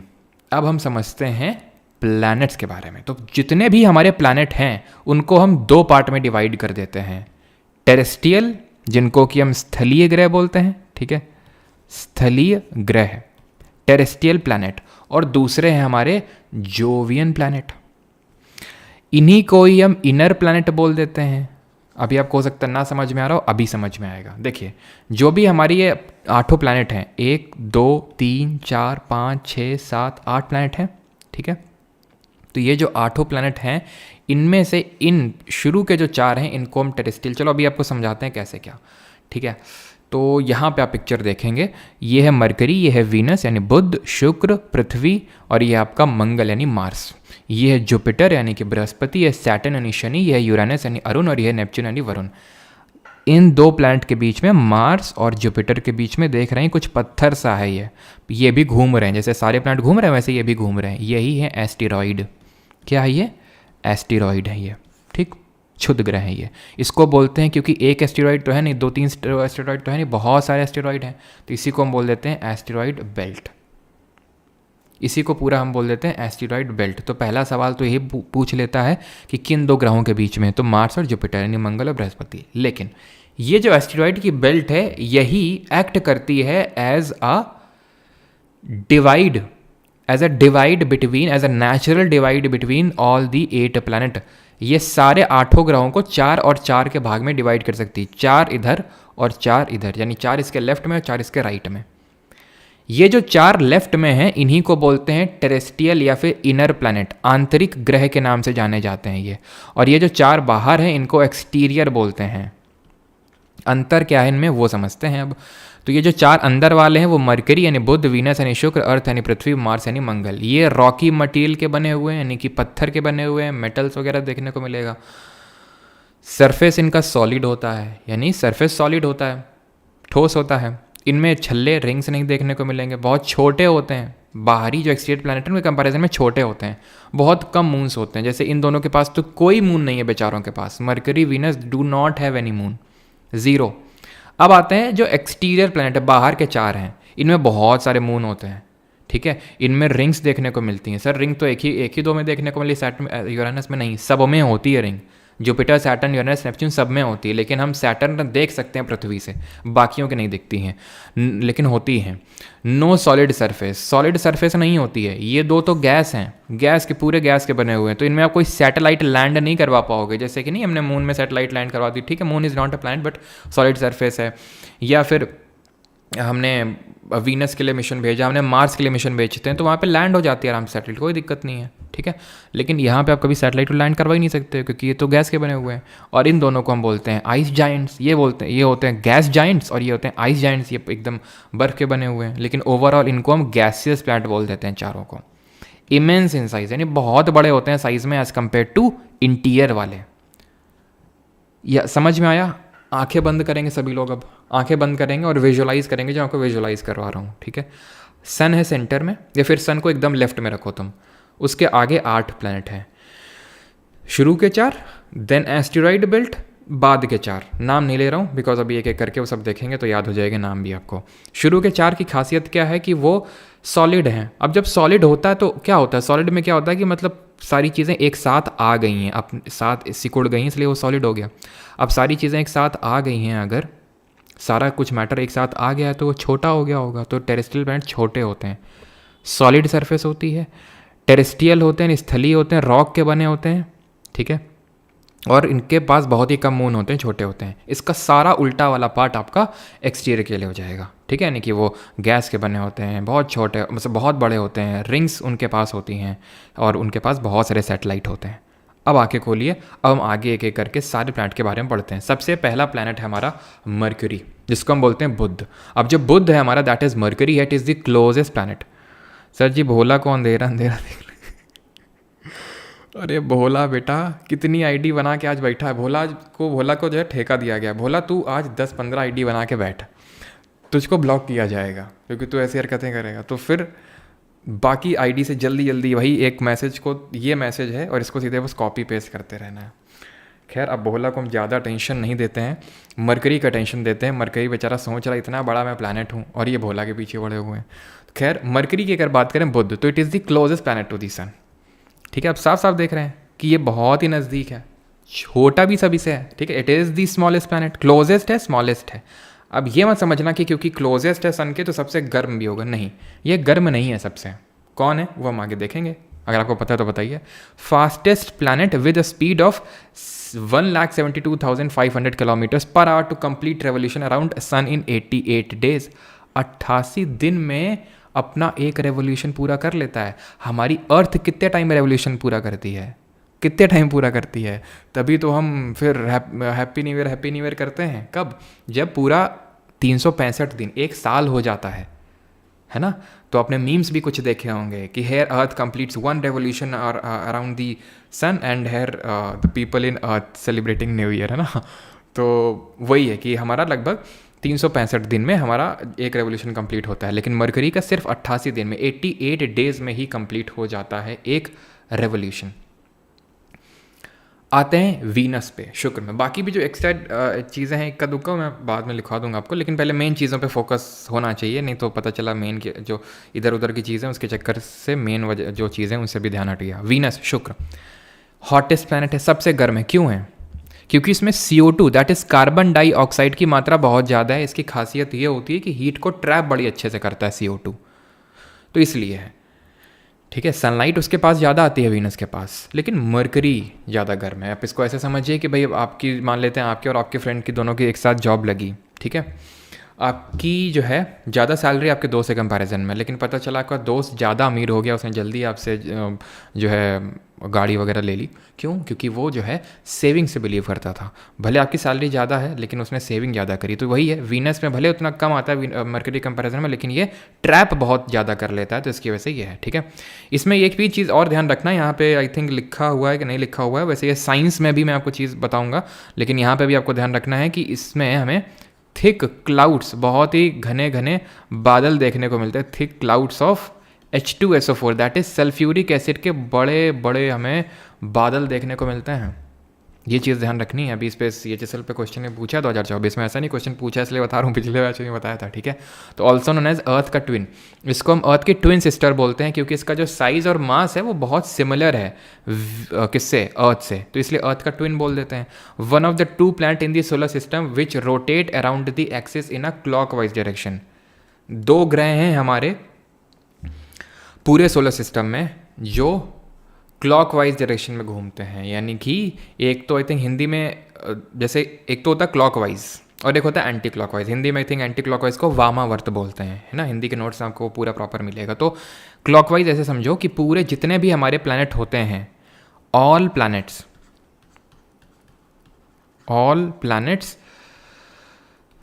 अब हम समझते हैं प्लैनेट्स के बारे में। तो जितने भी हमारे प्लैनेट हैं उनको हम 2 पार्ट में डिवाइड कर देते हैं, टेरेस्ट्रियल जिनको कि हम स्थलीय ग्रह बोलते हैं, ठीक है, स्थलीय ग्रह टेरेस्ट्रियल प्लैनेट, और दूसरे हैं हमारे जोवियन प्लैनेट। इन्हीं को ही हम इनर प्लैनेट बोल देते हैं। अभी आपको हो सकता है ना समझ में आ रहा हो, अभी समझ में आएगा। देखिए, जो भी हमारी ये 8 प्लैनेट हैं, 1 2 3 4 5 6 7 8 प्लैनेट हैं, ठीक है। तो ये जो 8 प्लैनेट हैं, इनमें से इन शुरू के जो 4 हैं इनको हम टेरेस्ट्रियल, चलो अभी आपको समझाते हैं कैसे क्या, ठीक है। तो यहाँ पे आप पिक्चर देखेंगे, ये है मरकरी, ये है वीनस यानी बुध, शुक्र, पृथ्वी, और ये आपका मंगल यानी मार्स। ये है जुपिटर यानी कि बृहस्पति, ये सैटर्न यानी शनि, ये है यूरेनस यानी अरुण, और ये है नेपच्यून यानी वरुण। इन 2 प्लैनेट के बीच में, मार्स और जुपिटर के बीच में देख रहे हैं कुछ पत्थर सा है, ये भी घूम रहे हैं, जैसे सारे प्लैनेट घूम रहे हैं वैसे ये भी घूम रहे हैं। यही है एस्टेरॉइड। क्या है ये, एस्टेरॉइड है ये, ठीक, क्षुद्र ग्रह है ये। इसको बोलते हैं, क्योंकि एक एस्टेरॉइड तो है नहीं, 2-3 एस्टेरॉइड तो है नहीं, बहुत सारे एस्टेरॉइड हैं, तो इसी को हम बोल देते हैं एस्टेरॉइड बेल्ट। इसी को पूरा हम बोल देते हैं एस्टेरॉइड बेल्ट। तो पहला सवाल तो यही पूछ लेता है कि किन 2 ग्रहों के बीच में, तो मार्स और जुपिटर यानी मंगल और बृहस्पति। लेकिन ये जो एस्टेरॉइड की बेल्ट है यही एक्ट करती है as a divide as a natural divide between all the 8 planet. ये सारे 8 ग्रहों को 4 और 4 के भाग में डिवाइड कर सकती है, 4 इधर और 4 इधर, यानी 4 इसके लेफ्ट में और 4 इसके राइट में। ये जो 4 लेफ्ट में हैं इन्हीं को बोलते हैं टेरेस्ट्रियल या फिर इनर प्लैनेट, आंतरिक ग्रह के नाम से जाने जाते हैं ये। और ये जो 4 बाहर हैं इनको एक्सटीरियर बोलते हैं। अंतर क्या है इनमें वो समझते हैं अब। तो ये जो 4 अंदर वाले हैं वो मरकरी यानी बुध, वीनस यानी शुक्र, अर्थ यानी पृथ्वी, मार्स यानी मंगल। ये रॉकी मटेरियल के बने हुए हैं, यानी कि पत्थर के बने हुए हैं, मेटल्स वगैरह देखने को मिलेगा। सरफेस इनका सॉलिड होता है, यानी सरफेस सॉलिड होता है, ठोस होता है। इनमें छल्ले रिंग्स नहीं देखने को मिलेंगे, बहुत छोटे होते हैं। बाहरी जो एक्सटीरियर प्लैनेट है उनके कंपैरिजन में छोटे होते हैं, बहुत कम मून्स होते हैं। जैसे इन दोनों के पास तो कोई मून नहीं है बेचारों के पास, Mercury Venus do not have any moon, 0। अब आते हैं जो एक्सटीरियर प्लैनेट है, बाहर के 4 हैं, इनमें बहुत सारे मून होते हैं, ठीक है। इनमें रिंग्स देखने को मिलती हैं। सर रिंग तो एक ही 2 में देखने को मिली, सैटर्न यूरेनस में नहीं, सब में होती है ring. Jupiter, Saturn, Uranus, Neptune सब में होती है, लेकिन हम सैटर्न देख सकते हैं पृथ्वी से, बाकियों के नहीं दिखती हैं, लेकिन होती हैं। No solid surface, solid surface नहीं होती है। ये 2 तो गैस हैं, गैस के पूरे गैस के बने हुए हैं, तो इनमें आप कोई सैटेलाइट लैंड नहीं करवा पाओगे। जैसे कि नहीं हमने मून में सैटेलाइट लैंड करवा दी, ठीक है, moon is not a planet but solid surface है। या फिर हमने वीनस के लिए मिशन भेजा, हमने मार्स के लिए मिशन भेजते हैं, तो वहाँ पे लैंड हो जाती है आराम से सैटेलाइट, कोई दिक्कत नहीं है, ठीक है। लेकिन यहाँ पे आप कभी सैटेलाइट को लैंड करवा ही नहीं सकते क्योंकि ये तो गैस के बने हुए हैं। और इन दोनों को हम बोलते हैं आइस जाइंट्स। ये होते हैं गैस जाइंट्स और ये होते हैं आइस जाइंट्स, ये एकदम बर्फ़ के बने हुए हैं। लेकिन ओवरऑल इनको हम गैसियस प्लैनेट बोल देते हैं चारों को। इमेंस इन साइज, यानी बहुत बड़े होते हैं साइज में एज़ कम्पेयर टू इंटीरियर वाले। या समझ में आया? आंखें बंद करेंगे सभी लोग, अब आंखें बंद करेंगे और विजुलाइज करेंगे, जो आपको विजुलाइज करवा रहा हूँ, ठीक है। सन है सेंटर में, या फिर सन को एकदम लेफ्ट में रखो तुम, उसके आगे 8 प्लैनेट हैं, शुरू के 4, देन एस्टेरॉइड बेल्ट, बाद के 4। नाम नहीं ले रहा हूँ बिकॉज अभी एक एक करके वो सब देखेंगे तो याद हो जाएगा नाम भी आपको। शुरू के 4 की खासियत क्या है कि वो सॉलिड हैं। अब जब सॉलिड होता है तो क्या होता है, सॉलिड में क्या होता है कि मतलब सारी चीज़ें एक साथ आ गई हैं, अब साथ सिकुड़ गई हैं, इसलिए वो सॉलिड हो गया। अब सारी चीज़ें एक साथ आ गई हैं, अगर सारा कुछ मैटर एक साथ आ गया है तो वो छोटा हो गया होगा। तो टेरेस्ट्रियल प्लैनेट छोटे होते हैं, सॉलिड सरफेस होती है। टेरेस्ट्रियल होते हैं, स्थलीय होते हैं, रॉक के बने होते हैं, ठीक है। और इनके पास बहुत ही कम मून होते हैं, छोटे होते हैं। इसका सारा उल्टा वाला पार्ट आपका एक्सटीरियर के लिए हो जाएगा, ठीक है। यानी कि वो गैस के बने होते हैं, बहुत छोटे, मतलब बहुत बड़े होते हैं, रिंग्स उनके पास होती हैं और उनके पास बहुत सारे सैटेलाइट होते हैं। अब आंखें खोलिए, अब हम आगे एक एक करके सारे प्लैनेट के बारे में पढ़ते हैं। सबसे पहला प्लैनेट है हमारा मरकरी, जिसको हम बोलते हैं बुध। अब जो बुध है हमारा, that is Mercury, it is the closest planet. Sir ji भोला को अंधेरा अंधेरा देख ले। अरे भोला बेटा कितनी आईडी बना के आज बैठा है। भोला को जो है ठेका दिया गया, भोला तू आज 10-15 आईडी बना के बैठ, तुझको ब्लॉक किया जाएगा क्योंकि तू ऐसी हरकतें करेगा। तो फिर बाकी आईडी से जल्दी जल्दी वही एक मैसेज को, ये मैसेज है और इसको सीधे बस कॉपी पेस्ट करते रहना है। खैर अब भोला को हम ज़्यादा टेंशन नहीं देते हैं, मरकरी का टेंशन देते हैं। मरकरी बेचारा सोच रहा इतना बड़ा मैं प्लैनेट हूँ और ये भोला के पीछे पड़े हुए हैं। खैर मरकरी की अगर बात करें बुध, तो it is the closest planet to the sun, ठीक है। अब साफ साफ देख रहे हैं कि ये बहुत ही नज़दीक है, छोटा भी सभी से है, ठीक है। It is the smallest planet, closest है, स्मॉलेस्ट है। अब ये मत समझना कि क्योंकि क्लोजेस्ट है सन के तो सबसे गर्म भी होगा, नहीं, ये गर्म नहीं है सबसे। कौन है वो हम आगे देखेंगे, अगर आपको पता है तो बताइए। Fastest planet with a speed of 1,72,500 kilometres per hour to complete revolution around sun in 88 days. 88 दिन में अपना एक रेवोल्यूशन पूरा कर लेता है। हमारी अर्थ कितने टाइम में रेवोल्यूशन पूरा करती है, कितने टाइम पूरा करती है? तभी तो हम फिर हैप्पी न्यू ईयर करते हैं। कब? जब पूरा 365 दिन, एक साल हो जाता है ना। तो आपने मीम्स भी कुछ देखे होंगे कि here earth completes 1 revolution around the sun and here the people in earth celebrating new year, है ना। तो वही है कि हमारा लगभग 365 दिन में हमारा एक रेवोल्यूशन कंप्लीट होता है, लेकिन मरकरी का सिर्फ 88 दिन में, 88 डेज में ही कंप्लीट हो जाता है एक रेवोल्यूशन। आते हैं वीनस पे, शुक्र में। बाकी भी जो एक्स्ट्रा चीज़ें हैं इक्का दुक्का मैं बाद में लिखवा दूंगा आपको, लेकिन पहले मेन चीज़ों पे फोकस होना चाहिए, नहीं तो पता चला मेन के जो इधर उधर की चीज़ें उसके चक्कर से मेन वजह जो चीज़ें उनसे भी ध्यान हट गया। वीनस, शुक्र, हॉटेस्ट प्लैनेट है, सबसे गर्म है। क्यों है? क्योंकि इसमें CO2 that is carbon dioxide की मात्रा बहुत ज़्यादा है। इसकी खासियत ये होती है कि हीट को ट्रैप बड़ी अच्छे से करता है CO2। तो इसलिए है, ठीक है। सनलाइट उसके पास ज़्यादा आती है वीनस के पास, लेकिन मरकरी ज़्यादा गर्म है। आप इसको ऐसे समझिए कि भाई आपकी, मान लेते हैं आपके और आपके फ्रेंड की दोनों की एक साथ जॉब लगी, ठीक है। आपकी जो है ज़्यादा सैलरी आपके दोस्त से कंपैरिजन में, लेकिन पता चला आपका दोस्त ज़्यादा अमीर हो गया, उसने जल्दी आपसे जो है गाड़ी वगैरह ले ली। क्यों? क्योंकि वो जो है सेविंग से बिलीव करता था। भले आपकी सैलरी ज़्यादा है लेकिन उसने सेविंग ज़्यादा करी। तो वही है, वीनस में भले उतना कम आता है मरकरी कंपैरिजन में, लेकिन ये ट्रैप बहुत ज़्यादा कर लेता है, तो इसकी वजह से ये है, ठीक है। इसमें एक भी चीज़ और ध्यान रखना है, यहाँ पे आई थिंक लिखा हुआ है कि नहीं लिखा हुआ है, वैसे ये साइंस में भी मैं आपको चीज़ बताऊँगा, लेकिन यहाँ पर भी आपको ध्यान रखना है कि इसमें हमें थिक क्लाउड्स, बहुत ही घने घने बादल देखने को मिलते हैं, thick clouds of H2SO4, that is sulphuric acid के बड़े बड़े हमें बादल देखने को मिलते हैं। ये चीज़ ध्यान रखनी है। अभी इस पे CHSL पे क्वेश्चन ने पूछा 2024 में, ऐसा नहीं क्वेश्चन पूछा इसलिए बता रहा हूँ, पिछले बैच में बताया था, ठीक है। तो ऑल्सो नोन एज अर्थ का ट्विन, इसको हम अर्थ की ट्विन सिस्टर बोलते हैं क्योंकि इसका जो साइज़ और मास है वो बहुत सिमिलर है किससे, अर्थ से, तो इसलिए अर्थ का ट्विन बोल देते हैं। One of the two planet in the solar system which rotate around the axis in a clockwise direction. दो ग्रह हैं हमारे पूरे सोलर सिस्टम में जो क्लॉकवाइज डायरेक्शन में घूमते हैं, यानी कि एक तो आई थिंक हिंदी में जैसे एक तो होता है क्लॉकवाइज और एक होता है एंटी क्लॉकवाइज। हिंदी में आई थिंक एंटी क्लॉकवाइज को वामावर्त बोलते हैं, है ना। हिंदी के नोट्स आपको पूरा प्रॉपर मिलेगा। तो क्लॉकवाइज ऐसे समझो कि पूरे जितने भी हमारे प्लैनेट होते हैं, all planets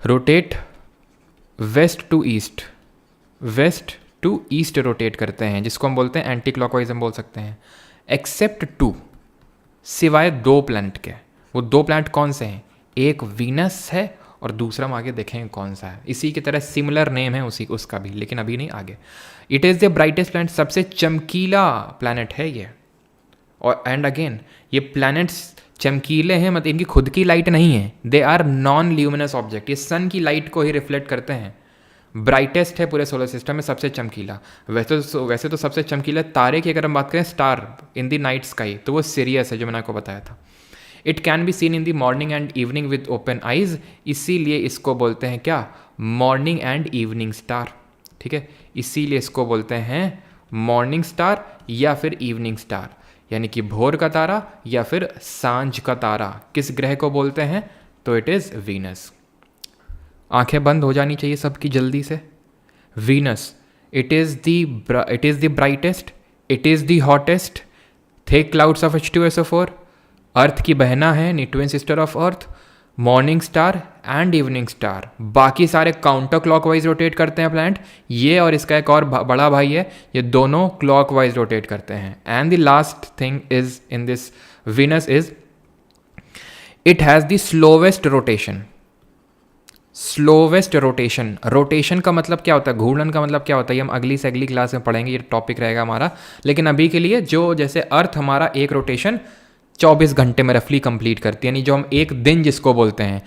rotate west to east rotate करते हैं, जिसको हम बोलते हैं एंटी क्लॉकवाइज हम बोल सकते हैं। एक्सेप्ट टू, सिवाय दो प्लैनेट के। वो दो प्लैनेट कौन से हैं? एक वीनस है और दूसरा हम आगे देखेंगे कौन सा है। इसी की तरह सिमिलर नेम है उसका भी, लेकिन अभी नहीं, आगे। It is the brightest planet, सबसे चमकीला प्लैनेट है ये। और एंड अगेन ये प्लैनेट्स चमकीले हैं, मतलब इनकी खुद की लाइट नहीं है, they are non luminous object, ये सन की लाइट को ही रिफ्लेक्ट करते हैं। ब्राइटेस्ट है पूरे सोलर सिस्टम में, सबसे चमकीला। वैसे तो सबसे चमकीला तारे की अगर हम बात करें, star in the night sky, तो वो सिरियस है, जो मैंने आपको बताया था। It can be seen in the morning and evening with open eyes, इसीलिए इसको बोलते हैं क्या, मॉर्निंग एंड इवनिंग स्टार, ठीक है। इसीलिए इसको बोलते हैं मॉर्निंग स्टार या फिर इवनिंग स्टार, यानी कि भोर का तारा या फिर सांझ का तारा। किस ग्रह को बोलते हैं? तो इट इज़ वीनस। आंखें बंद हो जानी चाहिए सबकी जल्दी से। Venus, it is the brightest, it is the hottest, thick clouds of H2SO4, Earth की बहना है, नी twin sister of Earth, morning star and evening star. बाकी सारे काउंटर क्लॉकवाइज रोटेट करते हैं प्लैनेट, ये और इसका एक और बड़ा भाई है, ये दोनों क्लॉकवाइज रोटेट करते हैं। And the last thing is in this Venus is it has the slowest rotation. Slowest rotation, rotation का मतलब क्या होता है, घूर्णन का मतलब क्या होता है, ये हम अगली से अगली क्लास में पढ़ेंगे, ये टॉपिक रहेगा हमारा। लेकिन अभी के लिए जो जैसे अर्थ हमारा एक रोटेशन 24 घंटे में रफली कंप्लीट करती है, यानी जो हम एक दिन जिसको बोलते हैं,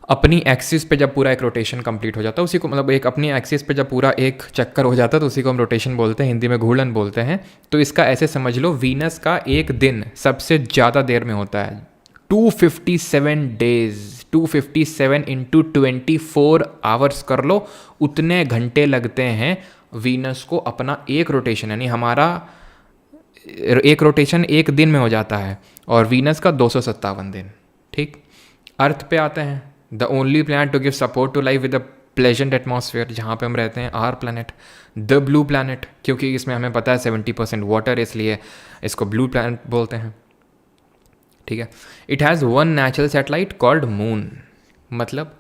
अपनी एक्सिस पे जब पूरा एक रोटेशन कंप्लीट हो जाता है उसी को, मतलब एक अपनी एक्सिस पे जब पूरा एक चक्कर हो जाता है तो उसी को हम रोटेशन बोलते हैं, हिंदी में घूर्णन बोलते हैं। तो इसका ऐसे समझ लो, वीनस का एक दिन सबसे ज़्यादा देर में होता है, 257 डेज, 257 इंटू 24 आवर्स कर लो, उतने घंटे लगते हैं वीनस को अपना एक रोटेशन, यानी हमारा एक रोटेशन एक दिन में हो जाता है और वीनस का 257 दिन, ठीक। अर्थ पे आते हैं, the only planet to give support to life with a pleasant atmosphere, जहाँ पे हम रहते हैं, our planet, the blue planet, क्योंकि इसमें हमें पता है 70% वाटर, इसलिए इसको ब्लू प्लैनेट बोलते हैं, ठीक है। It has one natural satellite called moon, मतलब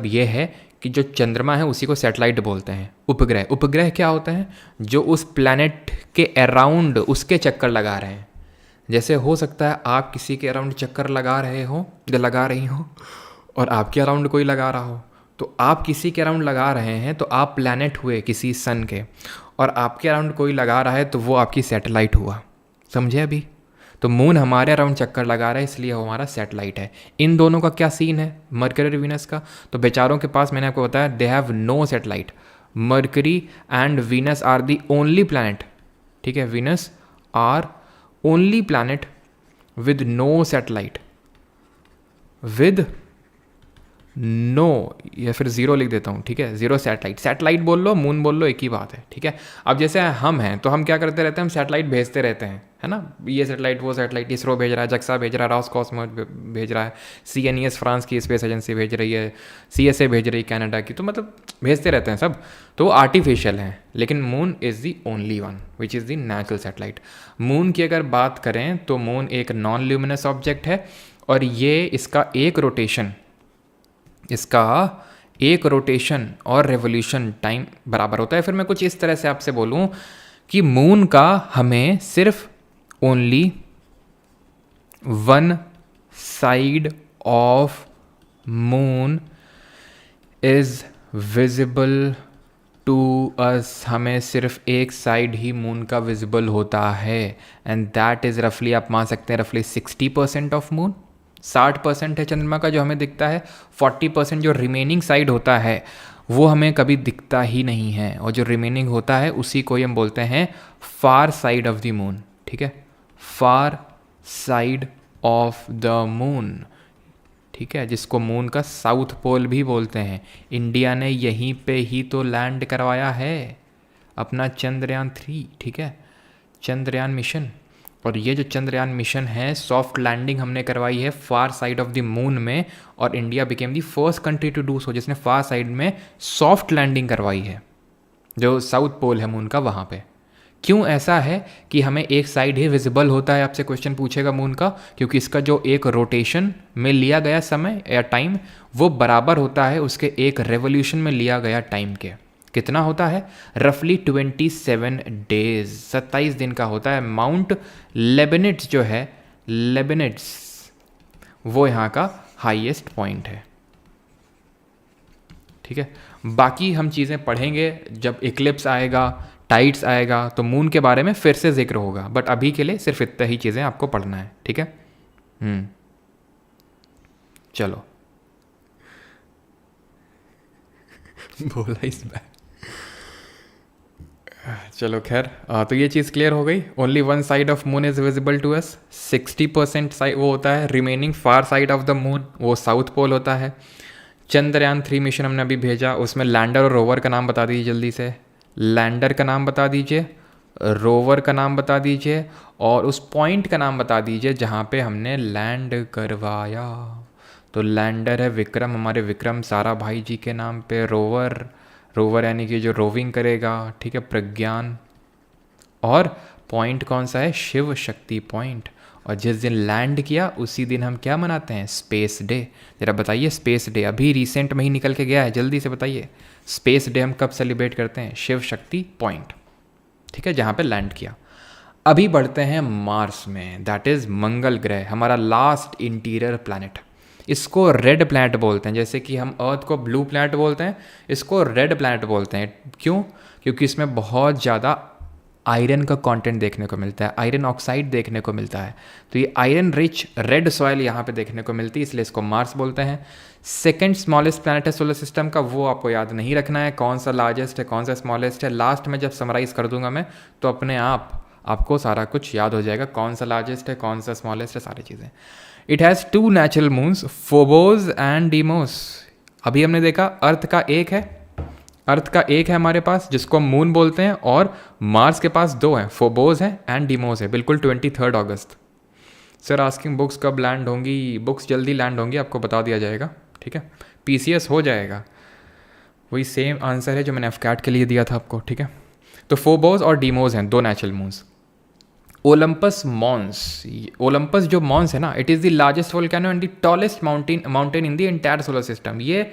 ये है कि जो चंद्रमा है उसी को सैटेलाइट बोलते हैं। उपग्रह, उपग्रह क्या होते हैं? जो उस प्लैनेट के अराउंड उसके चक्कर लगा रहे हैं। जैसे हो सकता है आप किसी के अराउंड चक्कर लगा रहे हो या लगा रही हो और आपके अराउंड कोई लगा रहा हो, तो आप किसी के अराउंड लगा रहे हैं तो आप प्लैनेट हुए किसी सन के, और आपके अराउंड कोई लगा रहा है तो वो आपकी सैटेलाइट हुआ, समझे अभी? तो मून हमारे अराउंड चक्कर लगा रहा है, इसलिए वो हमारा सैटेलाइट है। इन दोनों का क्या सीन है, मरकरी और वीनस का? तो बेचारों के पास, मैंने आपको बताया, they have no satellite. Mercury and Venus are the only planet, ठीक है, Venus are only planet with no satellite, with no, या फिर ज़ीरो लिख देता हूँ, ठीक है, ज़ीरो सैटेलाइट। सैटेलाइट बोल लो, मून बोल लो, एक ही बात है, ठीक है। अब जैसे हम हैं तो हम क्या करते रहते हैं, हम सैटेलाइट भेजते रहते हैं, है ना, ये सैटेलाइट वो सैटेलाइट, इसरो भेज रहा है, जक्सा भेज रहा है, रॉसकॉस्मोस भेज रहा है, CNES फ्रांस की स्पेस एजेंसी भेज रही है, CSA भेज रही है कनाडा की, तो मतलब भेजते रहते हैं सब, तो आर्टिफिशियल हैं। लेकिन moon is the only one which is the natural satellite. Moon की अगर बात करें तो मून एक नॉन ल्यूमिनस ऑब्जेक्ट है, और ये इसका एक रोटेशन और रेवोल्यूशन टाइम बराबर होता है। फिर मैं कुछ इस तरह से आपसे बोलूं कि मून का हमें सिर्फ only one side of moon is visible to us, हमें सिर्फ एक साइड ही मून का विजिबल होता है, एंड दैट इज़ रफली, आप मान सकते हैं रफली 60% ऑफ मून। 60% है चंद्रमा का जो हमें दिखता है, 40% जो रिमेनिंग साइड होता है वो हमें कभी दिखता ही नहीं है, और जो रिमेनिंग होता है उसी को ही हम बोलते हैं फार साइड ऑफ द मून, ठीक है, far side of the moon, ठीक है, जिसको मून का साउथ पोल भी बोलते हैं। इंडिया ने यहीं पे ही तो लैंड करवाया है अपना चंद्रयान 3, ठीक है, चंद्रयान मिशन। और ये जो चंद्रयान मिशन है, सॉफ्ट लैंडिंग हमने करवाई है far side of the moon में, और India became the first country to do so जिसने फार साइड में सॉफ्ट लैंडिंग करवाई है, जो साउथ पोल है मून का वहाँ पे। क्यों ऐसा है कि हमें एक साइड ही विजिबल होता है, आपसे क्वेश्चन पूछेगा मून का, क्योंकि इसका जो एक रोटेशन में लिया गया समय या टाइम वो बराबर होता है उसके एक रेवोल्यूशन में लिया गया टाइम के। कितना होता है? रफली 27 डेज, 27 दिन का होता है। माउंट लेबनिट्स जो है, लेबनिट्स वो यहाँ का हाईएस्ट पॉइंट है, ठीक है। बाकी हम चीज़ें पढ़ेंगे जब इक्लिप्स आएगा, टाइड्स आएगा, तो मून के बारे में फिर से जिक्र होगा, बट अभी के लिए सिर्फ इतना ही चीज़ें आपको पढ़ना है, ठीक है। चलो बोला इस बार, चलो खैर, तो ये चीज़ क्लियर हो गई। Only one side of moon is visible to us, 60% side वो होता है, remaining far side of the moon वो साउथ पोल होता है। चंद्रयान 3 मिशन हमने अभी भेजा, उसमें लैंडर और रोवर का नाम बता दीजिए जल्दी से। लैंडर का नाम बता दीजिए, रोवर का नाम बता दीजिए, और उस पॉइंट का नाम बता दीजिए जहाँ पे हमने लैंड करवाया। तो लैंडर है विक्रम, हमारे विक्रम साराभाई जी के नाम पे। रोवर यानी कि जो रोविंग करेगा, ठीक है, प्रज्ञान। और पॉइंट कौन सा है? शिव शक्ति पॉइंट। और जिस दिन लैंड किया उसी दिन हम क्या मनाते हैं? Space day. ज़रा बताइए, स्पेस डे अभी रिसेंट में ही निकल के गया है, जल्दी से बताइए, स्पेस डे हम कब सेलिब्रेट करते हैं? शिव शक्ति पॉइंट, ठीक है, जहाँ पे लैंड किया। अभी बढ़ते हैं मार्स में, दैट इज़ मंगल ग्रह, हमारा लास्ट इंटीरियर प्लैनेट। इसको रेड प्लैनेट बोलते हैं, जैसे कि हम अर्थ को ब्लू प्लैनेट बोलते हैं, इसको रेड प्लैनेट बोलते हैं। क्यों? क्योंकि इसमें बहुत ज़्यादा आयरन का कंटेंट देखने को मिलता है, आयरन ऑक्साइड देखने को मिलता है। तो ये आयरन रिच रेड सॉइल यहाँ पे देखने को मिलती है, इसलिए इसको मार्स बोलते हैं। सेकंड स्मॉलेस्ट प्लैनेट है सोलर सिस्टम का, वो आपको याद नहीं रखना है, कौन सा लार्जेस्ट है कौन सा स्मॉलेस्ट है। लास्ट में जब समराइज़ कर दूंगा मैं, तो अपने आपको सारा कुछ याद हो जाएगा, कौन सा लार्जेस्ट है कौन सा स्मॉलेस्ट है, सारी चीज़ें। It has 2 natural moons, Phobos and Deimos. अभी हमने देखा अर्थ का एक है, अर्थ का एक है हमारे पास जिसको हम मून बोलते हैं, और मार्स के पास 2 हैं, फोबोस है एंड डीमोस है, बिल्कुल 23 अगस्त। सर आस्किंग बुक्स कब लैंड होंगी? बुक्स जल्दी लैंड होंगी, आपको बता दिया जाएगा, ठीक है। PCS हो जाएगा, वही सेम आंसर है जो मैंने एफकैट के लिए दिया था आपको, ठीक है। तो फोबोस और डीमोस हैं 2 natural moons. Olympus Mons, Olympus जो मॉन्स है ना, it is the largest volcano and the tallest mountain in the entire solar system. ये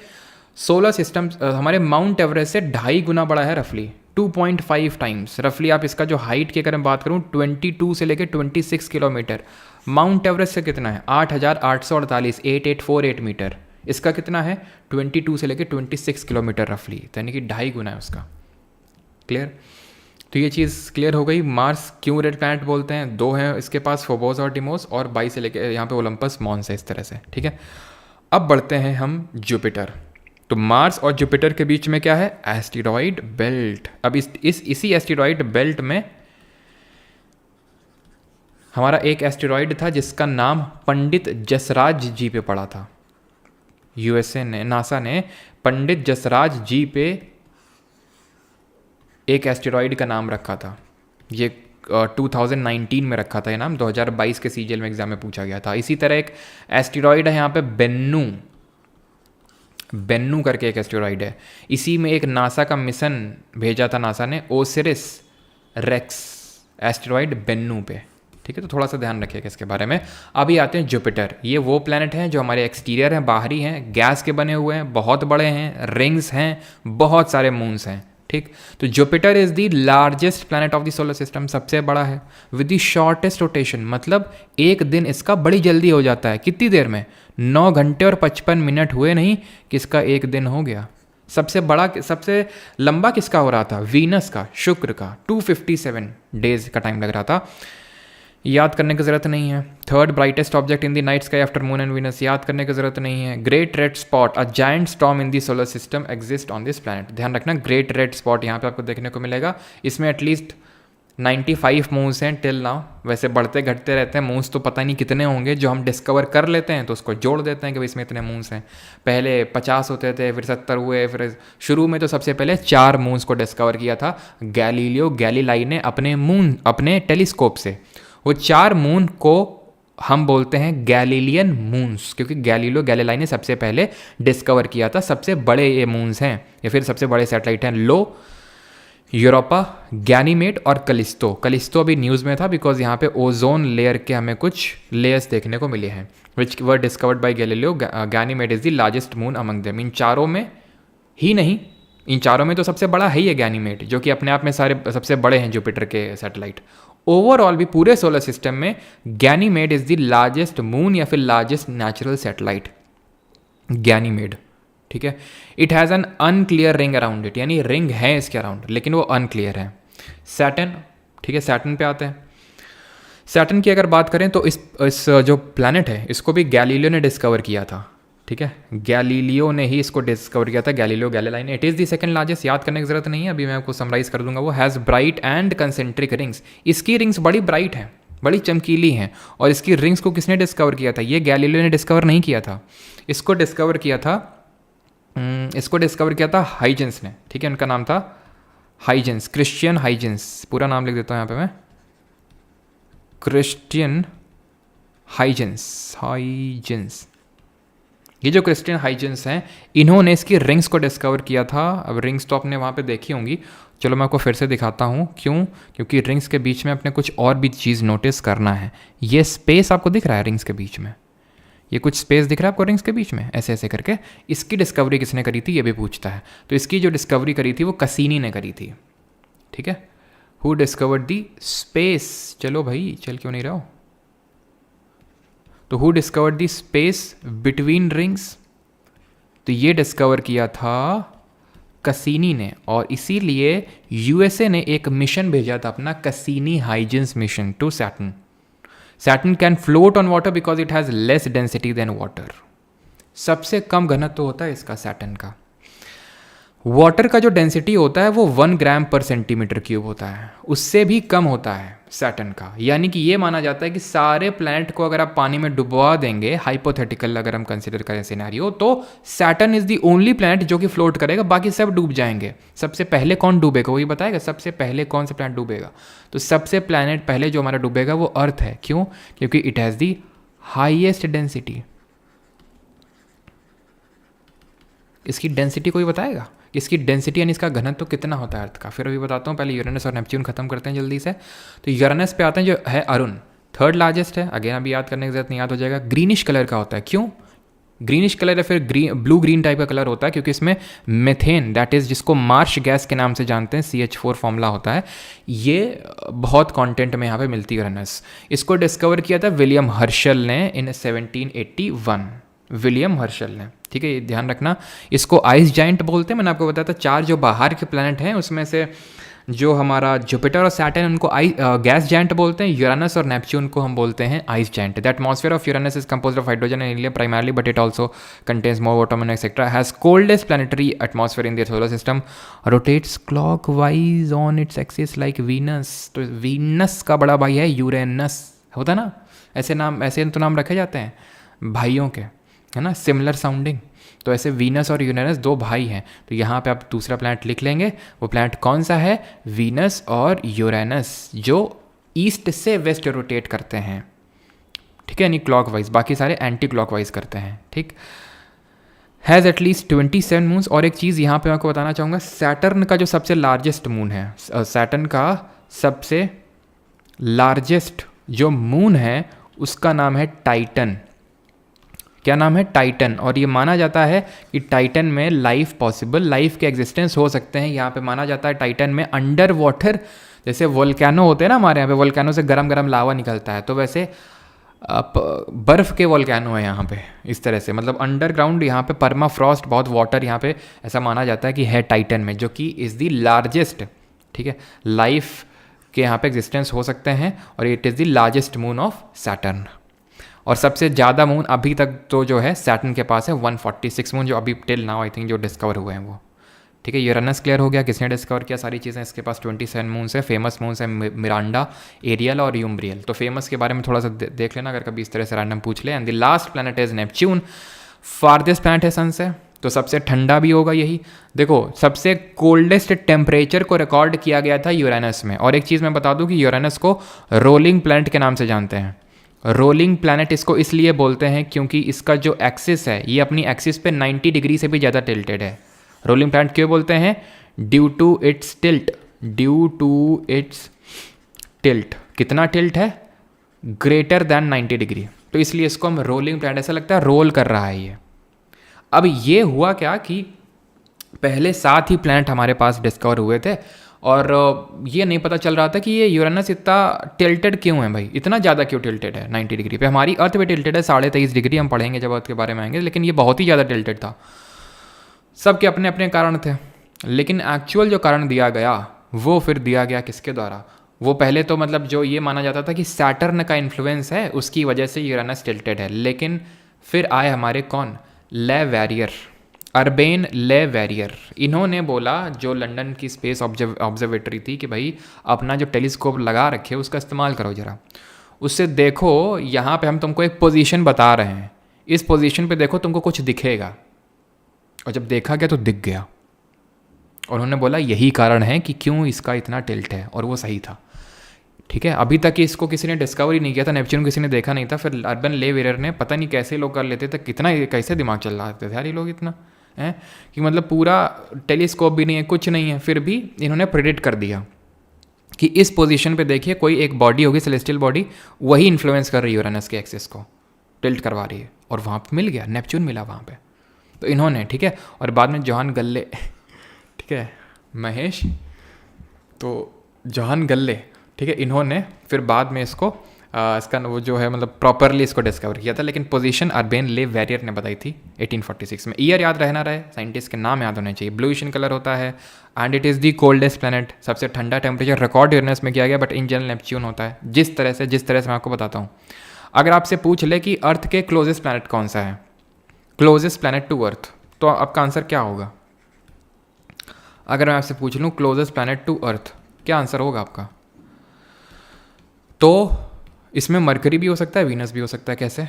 सोलर सिस्टम हमारे माउंट एवरेस्ट से 2.5 गुना बड़ा है, रफली 2.5 टाइम्स। रफली आप इसका जो हाइट की अगर मैं बात करूँ, 22 से लेकर 26 किलोमीटर। माउंट एवरेस्ट से कितना है? 8,848, 8848 मीटर। इसका कितना है? 22 से लेकर 26 किलोमीटर रफली, यानी कि 2.5 गुना है उसका। क्लियर? तो ये चीज़ क्लियर हो गई। मार्स क्यों रेड प्लैनेट बोलते हैं? 2 हैं इसके पास, फोबोस और डिमोस, और 22 से लेकर यहाँ पे ओलंपस मॉन्स है, इस तरह से, ठीक है। अब बढ़ते हैं हम जुपिटर। तो मार्स और जुपिटर के बीच में क्या है? Asteroid belt. अब इसी एस्टेरॉइड बेल्ट में हमारा एक एस्टेरॉइड था जिसका नाम पंडित जसराज जी पे पड़ा था। यूएसए ने, नासा ने पंडित जसराज जी पे एक एस्टेरॉइड का नाम रखा था। ये 2019 में रखा था ये नाम, 2022 के सीजीएल में एग्जाम में पूछा गया था। इसी तरह एक एस्टेरॉइड है यहाँ पे बेन्नू, बेन्नू करके एक एस्टेरॉइड है। इसी में एक नासा का मिशन भेजा था नासा ने, ओसिरिस रेक्स एस्टेरॉइड बेन्नू पे। ठीक है, तो थोड़ा सा ध्यान रखिएगा इसके बारे में। अभी आते हैं जुपिटर। ये वो प्लैनेट हैं जो हमारे एक्सटीरियर हैं, बाहरी हैं, गैस के बने हुए हैं, बहुत बड़े हैं, रिंग्स हैं, बहुत सारे मून्स हैं। ठीक, तो Jupiter is the largest planet of the solar system, सबसे बड़ा है, विद द शॉर्टेस्ट रोटेशन, मतलब एक दिन इसका बड़ी जल्दी हो जाता है। कितनी देर में? 9 घंटे और 55 मिनट हुए नहीं कि इसका एक दिन हो गया। सबसे बड़ा, सबसे लंबा किसका हो रहा था? वीनस का, शुक्र का, 257 डेज का टाइम लग रहा था। याद करने की ज़रूरत नहीं है। Third brightest object in the night sky after moon and Venus, याद करने की ज़रूरत नहीं है। Great Red spot, a giant storm in the solar system exist on this planet. ध्यान रखना, ग्रेट रेड स्पॉट यहाँ पे आपको देखने को मिलेगा। इसमें एटलीस्ट 95 मून्स हैं टिल नाउ। वैसे बढ़ते घटते रहते हैं मून्स, तो पता नहीं कितने होंगे। जो हम डिस्कवर कर लेते हैं तो उसको जोड़ देते हैं कि भाई इसमें इतने मून्स हैं। पहले 50 होते थे, फिर 70 हुए, फिर शुरू में तो सबसे पहले 4 मून्स को डिस्कवर किया था गैलीलियो गैलीलाई ने अपने टेलीस्कोप से। वो 4 मून को हम बोलते हैं गैलीलियन मून्स, क्योंकि गैलीलियो गैलीलाई ने सबसे पहले डिस्कवर किया था। सबसे बड़े ये मून्स हैं या फिर सबसे बड़े सैटेलाइट हैं लो, यूरोपा, गैनीमेड और कलिस्टो। कलिस्टो अभी न्यूज़ में था बिकॉज यहाँ पे ओजोन लेयर के हमें कुछ लेयर्स देखने को मिले हैं which were discovered by Galileo. Ganymede is the largest moon among them. इन चारों में ही नहीं, इन चारों में तो सबसे बड़ा है ही गैनीमेड, जो कि अपने आप में सारे सबसे बड़े हैं जुपिटर के सैटेलाइट। ओवरऑल भी पूरे सोलर सिस्टम में Ganymede is the largest moon या फिर लार्जेस्ट नेचुरल सैटेलाइट, गैनीमेड। ठीक है, it has an unclear ring around it, यानी रिंग है इसके अराउंड लेकिन वो अनक्लियर है। सैटर्न, ठीक है, सैटर्न पे आते हैं। सैटर्न की अगर बात करें तो इस जो प्लैनेट है इसको भी गैलीलियो ने डिस्कवर किया था। ठीक है, गैलीलियो ने ही इसको डिस्कवर किया था, गैलीलियो गैलीलाई ने। It is the second largest, याद करने की जरूरत नहीं है, अभी मैं आपको समराइज कर दूंगा। वो has bright and concentric rings, इसकी रिंग्स बड़ी ब्राइट हैं, बड़ी चमकीली हैं। और इसकी रिंग्स को किसने डिस्कवर किया था? ये गैलीलियो ने डिस्कवर नहीं किया था, इसको डिस्कवर किया था हाइजेंस ने। ठीक है, उनका नाम था हाइजेंस, क्रिश्चियन हाइजेंस। पूरा नाम लिख देता हूँ यहाँ पे मैं, क्रिश्चियन हाइजेंस। ये जो क्रिश्चियन हाइजेंस हैं, इन्होंने इसकी रिंग्स को डिस्कवर किया था। अब रिंग्स तो आपने वहाँ पे देखी होंगी, चलो मैं आपको फिर से दिखाता हूँ। क्यों? क्योंकि रिंग्स के बीच में अपने कुछ और भी चीज़ नोटिस करना है। ये स्पेस आपको दिख रहा है रिंग्स के बीच में, ये कुछ स्पेस दिख रहा है आपको रिंग्स के बीच में, ऐसे ऐसे करके। इसकी डिस्कवरी किसने करी थी ये भी पूछता है। तो इसकी जो डिस्कवरी करी थी वो कसीनी ने करी थी। ठीक है, हु डिस्कवर्ड दी स्पेस। चलो भाई, चल क्यों नहीं रहो। तो who discovered the space between rings, तो ये डिस्कवर किया था कसीनी ने। और इसीलिए यूएसए ने एक मिशन भेजा था अपना, Cassini Huygens mission to Saturn. Saturn can float on water because it has less density than water. सबसे कम घनत्व होता है इसका सैटर्न का। वाटर का जो डेंसिटी होता है वो 1 ग्राम पर सेंटीमीटर क्यूब होता है, उससे भी कम होता है सैटर्न का। यानी कि ये माना जाता है कि सारे प्लैनेट को अगर आप पानी में डुबवा देंगे, हाइपोथेटिकल अगर हम कंसिडर करें सिनेरियो, तो Saturn is the only planet जो कि फ्लोट करेगा, बाकी सब डूब जाएंगे। सबसे पहले कौन डूबेगा वही बताएगा, सबसे पहले कौन सा प्लैनेट डूबेगा। तो सबसे प्लैनेट पहले जो हमारा डूबेगा वो अर्थ है। क्यों? क्योंकि it has the highest density. इसकी डेंसिटी कोई बताएगा? इसकी डेंसिटी यानी इसका घनत्व तो कितना होता है अर्थ का, फिर अभी बताता हूँ। पहले यूरेनस और नेपच्यून खत्म करते हैं जल्दी से। तो यूरेनस पे आते हैं, जो है अरुण, थर्ड लार्जेस्ट है। अगेन अभी याद करने की जरूरत नहीं, याद हो जाएगा। ग्रीनिश कलर का होता है। क्यों ग्रीनिश कलर या फिर ब्लू ग्रीन टाइप का कलर होता है? क्योंकि इसमें मेथेन, दैट इज जिसको मार्श गैस के नाम से जानते हैं, CH4 फॉर्मूला होता है, ये बहुत कंटेंट में यहाँ पे मिलती है यूरेनस। इसको डिस्कवर किया था विलियम हर्शल ने इन 1781, विलियम हर्शल ने। ठीक है, ये ध्यान रखना। इसको आइस जाइंट बोलते हैं। मैंने आपको बताया था 4 जो बाहर के प्लैनेट हैं उसमें से जो हमारा जुपिटर और सैटर्न उनको गैस जाइंट बोलते हैं। यूरेनस और नेपच्यून को हम बोलते हैं ice giant. The atmosphere of Uranus is composed of hydrogen and helium primarily, but it also contains more water etcetera, has coldest planetary atmosphere in the solar system, rotates clockwise on its axis like Venus. तो वीनस का बड़ा भाई है यूरेनस, होता है ना, ऐसे नाम, ऐसे तो नाम रखे जाते हैं भाइयों के, है ना, सिमिलर साउंडिंग। तो ऐसे वीनस और यूरेनस दो भाई हैं, तो यहाँ पे आप दूसरा प्लैनेट लिख लेंगे। वो प्लैनेट कौन सा है? वीनस और यूरेनस, जो ईस्ट से वेस्ट रोटेट करते हैं, ठीक है, यानी क्लॉकवाइज, बाकी सारे एंटी क्लॉकवाइज करते हैं, ठीक। Has at least 27 moons. और एक चीज़ यहाँ पे मैं आपको बताना चाहूँगा, सैटर्न का जो सबसे लार्जेस्ट मून है, सैटर्न का सबसे लार्जेस्ट जो मून है उसका नाम है टाइटन। क्या नाम है? टाइटन। और ये माना जाता है कि टाइटन में लाइफ पॉसिबल, लाइफ के एग्जिस्टेंस हो सकते हैं। यहाँ पे माना जाता है टाइटन में अंडर वाटर, जैसे वोल्केनो होते हैं ना हमारे यहाँ पे, वोल्केनो से गरम गरम लावा निकलता है, तो वैसे बर्फ़ के वोल्केनो है यहाँ पे, इस तरह से, मतलब अंडरग्राउंड यहाँ पे पर्मा फ्रॉस्ट, बहुत वाटर यहाँ पे, ऐसा माना जाता है कि है टाइटन में, जो कि इज़ दी लार्जेस्ट, ठीक है, लाइफ के यहाँ पे एग्जिस्टेंस हो सकते हैं, और it is the largest moon of Saturn. और सबसे ज़्यादा मून अभी तक तो जो है सैटर्न के पास है 146 मून, जो अभी टिल नाउ आई थिंक जो डिस्कवर हुए हैं वो, ठीक है। यूरेनस क्लियर हो गया, किसने डिस्कवर किया, सारी चीज़ें। इसके पास 27 मून्स है, फेमस मून्स है मिरांडा, एरियल और यूम्ब्रियल। तो फेमस के बारे में थोड़ा सा देख लेना अगर कभी इस तरह से रैंडम पूछ ले। And the last planet is Neptune, farthest planet है सन से, तो सबसे ठंडा भी होगा यही। देखो, सबसे कोल्डेस्ट टेम्परेचर को रिकॉर्ड किया गया था यूरेनस में। और एक चीज़ मैं बता दूं कि यूरेनस को रोलिंग प्लैनेट के नाम से जानते हैं। रोलिंग प्लैनेट इसको इसलिए बोलते हैं क्योंकि इसका जो एक्सिस है, ये अपनी एक्सिस पे 90 डिग्री से भी ज़्यादा टिल्टेड है। रोलिंग प्लैनेट क्यों बोलते हैं? Due to its tilt, due to its tilt. कितना टिल्ट है? ग्रेटर दैन 90 डिग्री, तो इसलिए इसको हम रोलिंग प्लैनेट, ऐसा लगता है रोल कर रहा है ये। अब ये हुआ क्या कि पहले 7 ही प्लैनेट हमारे पास डिस्कवर हुए थे, और ये नहीं पता चल रहा था कि ये यूरेनस इतना टिल्टेड क्यों है भाई, इतना ज़्यादा क्यों टिल्टेड है 90 डिग्री पे। हमारी अर्थ पे टिल्टेड है 23.5 डिग्री, हम पढ़ेंगे जब अर्थ के बारे में आएंगे, लेकिन ये बहुत ही ज़्यादा टिल्टेड था। सबके अपने अपने कारण थे, लेकिन एक्चुअल जो कारण दिया गया वो फिर दिया गया किसके द्वारा? वो पहले तो मतलब जो ये माना जाता था कि सैटर्न का इन्फ्लुएंस है, उसकी वजह से यूरेनस टिल्टेड है। लेकिन फिर आए हमारे कौन? लेवेरियर, अर्बेन लेवेरियर। इन्होंने बोला, जो लंदन की स्पेस ऑब्जर्वेटरी थी, कि भाई अपना जो टेलीस्कोप लगा रखे उसका इस्तेमाल करो ज़रा, उससे देखो यहाँ पे हम तुमको एक पोजीशन बता रहे हैं, इस पोजीशन पे देखो तुमको कुछ दिखेगा। और जब देखा गया तो दिख गया, और उन्होंने बोला यही कारण है कि क्यों इसका इतना टिल्ट है, और वो सही था, ठीक है। अभी तक इसको किसी ने डिस्कवर ही नहीं किया था, नेपच्यून किसी ने देखा नहीं था। फिर अर्बन लेवेरियर ने, पता नहीं कैसे लोग कर लेते थे, कितना कैसे दिमाग चल रहा थे यार ये लोग इतना है, कि मतलब पूरा टेलीस्कोप भी नहीं है, कुछ नहीं है, फिर भी इन्होंने प्रेडिक्ट कर दिया कि इस पोजीशन पे देखिए कोई एक बॉडी होगी, सेलेस्टियल बॉडी, वही इन्फ्लुएंस कर रही है यूरेनस के एक्सिस को, टिल्ट करवा रही है। और वहाँ पे मिल गया, नेपच्यून मिला वहाँ पे। तो इन्होंने, ठीक है, और बाद में जॉन गल्ले, ठीक है, महेश, तो जॉन गल्ले, ठीक है, इन्होंने फिर बाद में इसको इसका वो जो है मतलब प्रॉपरली इसको डिस्कवर किया था। लेकिन पोजीशन अर्बेन लेवेरियर ने बताई थी 1846 में। ईयर याद रहना रहे, साइंटिस्ट के नाम याद होने चाहिए। ब्लूइश इन कलर होता है, and it is the coldest planet. सबसे ठंडा टेम्परेचर रिकॉर्ड यूरेनस में किया गया, बट इन जनरल नेपच्यून होता है। जिस तरह से मैं आपको बताता हूँ, अगर आपसे पूछ ले कि अर्थ के क्लोजेस्ट प्लैनेट कौन सा है, क्लोजेस्ट प्लैनेट टू अर्थ, तो आपका आंसर क्या होगा? अगर मैं आपसे पूछ लूँ क्लोजेस्ट प्लैनेट टू अर्थ, क्या आंसर होगा आपका? तो इसमें मरकरी भी हो सकता है, वीनस भी हो सकता है। कैसे?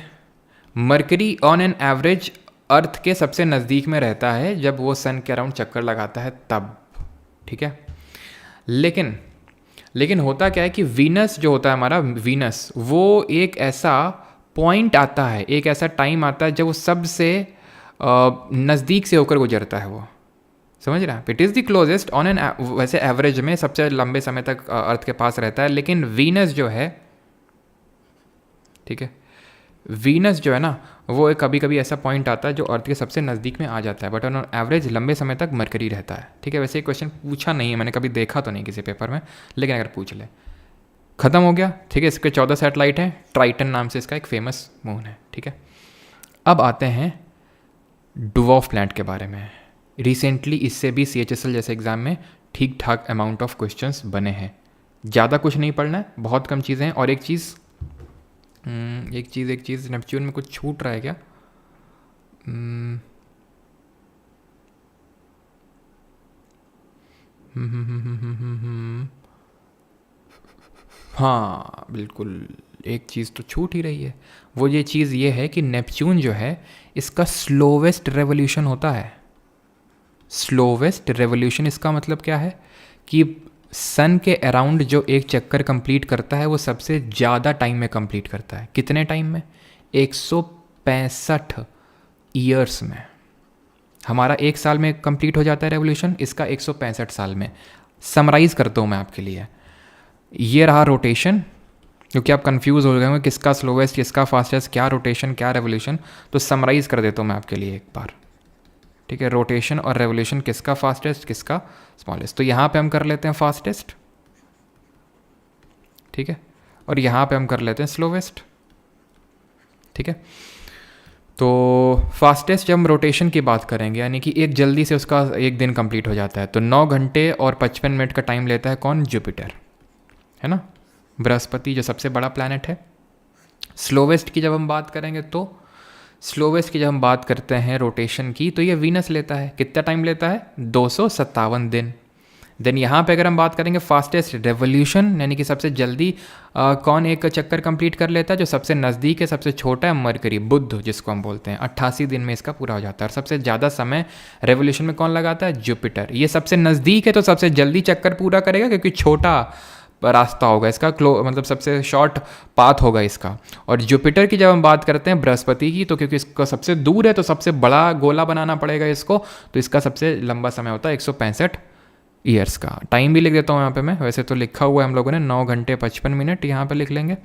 मरकरी ऑन एन एवरेज अर्थ के सबसे नज़दीक में रहता है जब वो सन के अराउंड चक्कर लगाता है तब, ठीक है। लेकिन होता क्या है कि वीनस जो होता है हमारा, वीनस, वो एक ऐसा पॉइंट आता है, एक ऐसा टाइम आता है जब वो सबसे नज़दीक से होकर गुजरता है, वो समझ रहा है। It is the closest on an, वैसे एवरेज में सबसे लंबे समय तक अर्थ के पास रहता है। लेकिन वीनस जो है, ठीक है, वीनस जो है ना, वो एक कभी कभी ऐसा पॉइंट आता है जो अर्थ के सबसे नज़दीक में आ जाता है, बट ऑन एवरेज लंबे समय तक मरकरी रहता है, ठीक है। वैसे एक क्वेश्चन पूछा नहीं है मैंने, कभी देखा तो नहीं किसी पेपर में, लेकिन अगर पूछ ले, ख़त्म हो गया, ठीक है। इसके 14 सैटेलाइट हैं, ट्राइटन नाम से इसका एक फेमस मून है, ठीक है। अब आते हैं डुवॉफ प्लैनेट के बारे में। रिसेंटली इससे भी CHSL जैसे एग्ज़ाम में ठीक ठाक अमाउंट ऑफ क्वेश्चंस बने हैं। ज़्यादा कुछ नहीं पढ़ना है, बहुत कम चीज़ें हैं। और एक चीज़ नेपच्यून में कुछ छूट रहा है क्या? हाँ बिल्कुल, एक चीज़ तो छूट ही रही है। वो ये चीज़ ये है कि नेपच्यून जो है इसका स्लोवेस्ट रेवोल्यूशन होता है। स्लोवेस्ट रेवोल्यूशन इसका मतलब क्या है कि सन के अराउंड जो एक चक्कर कंप्लीट करता है वो सबसे ज़्यादा टाइम में कंप्लीट करता है। कितने टाइम में? 165 ईयर्स में। हमारा एक साल में कंप्लीट हो जाता है रेवोल्यूशन, इसका 165 साल में। समराइज करता हूँ मैं आपके लिए। ये रहा रोटेशन, क्योंकि आप कंफ्यूज हो गए होंगे किसका स्लोवेस्ट किसका फास्टेस्ट, क्या रोटेशन क्या रेवोल्यूशन, तो समराइज कर देता हूँ मैं आपके लिए एक बार। ठीक है, रोटेशन और रेवोल्यूशन किसका फास्टेस्ट किसका स्मॉलेस्ट। तो यहाँ पे हम कर लेते हैं फास्टेस्ट, ठीक है, और यहाँ पे हम कर लेते हैं स्लोवेस्ट। ठीक है, तो फास्टेस्ट जब हम रोटेशन की बात करेंगे, यानी कि एक जल्दी से उसका एक दिन कंप्लीट हो जाता है, तो 9 घंटे और 55 मिनट का टाइम लेता है कौन? जुपिटर, है ना, बृहस्पति जो सबसे बड़ा प्लैनेट है। स्लोवेस्ट की जब हम बात करेंगे तो स्लोवेस्ट की जब हम बात करते हैं रोटेशन की, तो ये वीनस लेता है। कितना टाइम लेता है? 257 दिन। देन यहाँ पे अगर हम बात करेंगे फास्टेस्ट रेवोल्यूशन, यानी कि सबसे जल्दी कौन एक चक्कर कंप्लीट कर लेता है, जो सबसे नज़दीक है सबसे छोटा है मरकरी, बुध जिसको हम बोलते हैं, 88 दिन में इसका पूरा हो जाता है। और सबसे ज़्यादा समय रेवोल्यूशन में कौन लगाता है? जुपिटर। ये सबसे नज़दीक है तो सबसे जल्दी चक्कर पूरा करेगा, क्योंकि छोटा रास्ता होगा इसका, मतलब सबसे शॉर्ट पाथ होगा इसका। और जुपिटर की जब हम बात करते हैं बृहस्पति की, तो क्योंकि इसका सबसे दूर है तो सबसे बड़ा गोला बनाना पड़ेगा इसको, तो इसका सबसे लंबा समय होता है 165 ईयर्स का। टाइम भी लिख देता हूँ यहाँ पे मैं, वैसे तो लिखा हुआ है हम लोगों ने 9 घंटे 55 मिनट, यहाँ पे लिख लेंगे।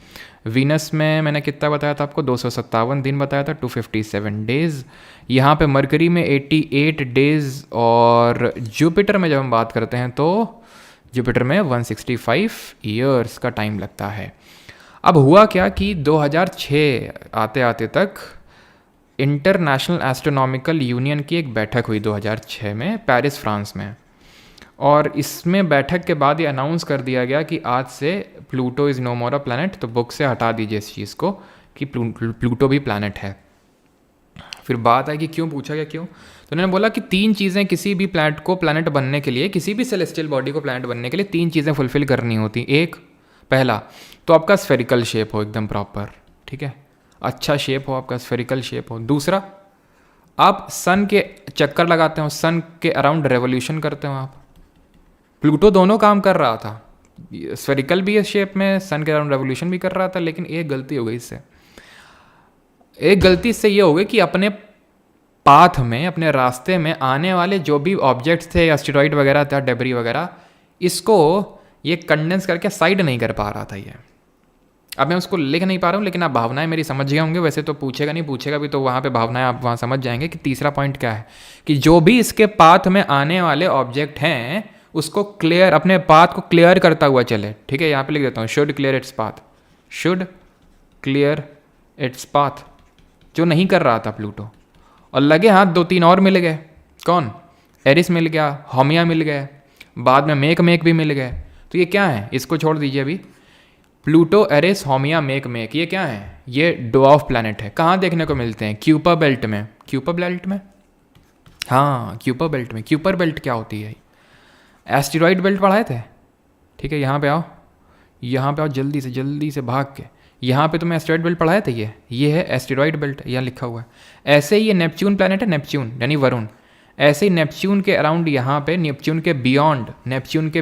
वीनस में मैंने कितना बताया था आपको? 257 दिन बताया था, 257 डेज़। यहाँ पे मरकरी में 88 डेज़, और जुपिटर में जब हम बात करते हैं तो जुपिटर में 165 ईयर्स का टाइम लगता है। अब हुआ क्या कि 2006 आते आते तक इंटरनेशनल एस्ट्रोनॉमिकल यूनियन की एक बैठक हुई 2006 में पेरिस फ्रांस में, और इसमें बैठक के बाद ये अनाउंस कर दिया गया कि आज से Pluto is no more a planet. तो बुक से हटा दीजिए इस चीज़ को कि प्लूटो भी प्लैनेट है। फिर बात आई कि क्यों, पूछा गया क्यों, तो उन्होंने बोला कि 3 चीज़ें किसी भी प्लैनेट को प्लैनेट बनने के लिए, किसी भी सेलेस्टियल बॉडी को प्लैनेट बनने के लिए 3 चीज़ें फुलफिल करनी होती। एक, पहला तो आपका स्फेरिकल शेप हो एकदम प्रॉपर, ठीक है, अच्छा शेप हो आपका, स्फेरिकल शेप हो। दूसरा, आप सन के चक्कर लगाते हो, सन के अराउंड रेवोल्यूशन करते हो आप। प्लूटो दोनों काम कर रहा था, स्फेरिकल भी शेप में, सन के अराउंड रेवोल्यूशन भी कर रहा था, लेकिन एक गलती हो गई इससे। एक गलती इससे ये हो गई कि अपने पाथ में, अपने रास्ते में आने वाले जो भी ऑब्जेक्ट्स थे, एस्टेरॉइड वगैरह था, डेब्री वगैरह, इसको ये कंडेंस करके साइड नहीं कर पा रहा था ये। अब मैं उसको लिख नहीं पा रहा हूँ, लेकिन आप भावनाएं मेरी समझ गए होंगे। वैसे तो पूछेगा नहीं, पूछेगा भी तो वहाँ पे भावनाएं आप वहाँ समझ जाएंगे कि तीसरा पॉइंट क्या है, कि जो भी इसके पाथ में आने वाले ऑब्जेक्ट हैं उसको क्लियर, अपने पाथ को क्लियर करता हुआ चले। ठीक है, यहाँ पे लिख देता हूँ, should clear its path, should clear its path, जो नहीं कर रहा था प्लूटो। और लगे हाथ 2-3 और मिल गए, कौन? एरिस मिल गया, होमिया मिल गए, बाद में मेक भी मिल गए। तो ये क्या है, इसको छोड़ दीजिए अभी। प्लूटो, एरिस, होमिया, मेक ये क्या है? ये ड्वार्फ प्लैनेट है। कहाँ देखने को मिलते हैं? क्यूपर बेल्ट में। क्यूपर बेल्ट में, हाँ क्यूपर बेल्ट में। क्यूपर बेल्ट क्या होती है? एस्टेरॉइड बेल्ट पढ़ाए थे, ठीक है। यहाँ पे आओ, यहाँ पे आओ, जल्दी से भाग के। यहाँ पे तुम्हें एस्टेरॉइड बेल्ट पढ़ाए थे, ये है एस्टेरॉइड बेल्ट, यहाँ लिखा हुआ है। ऐसे ही ये नेपच्यून प्लैनेट है, नेपच्यून यानी वरुण। ऐसे ही नेपच्यून के अराउंड, यहाँ पे नेपच्यून के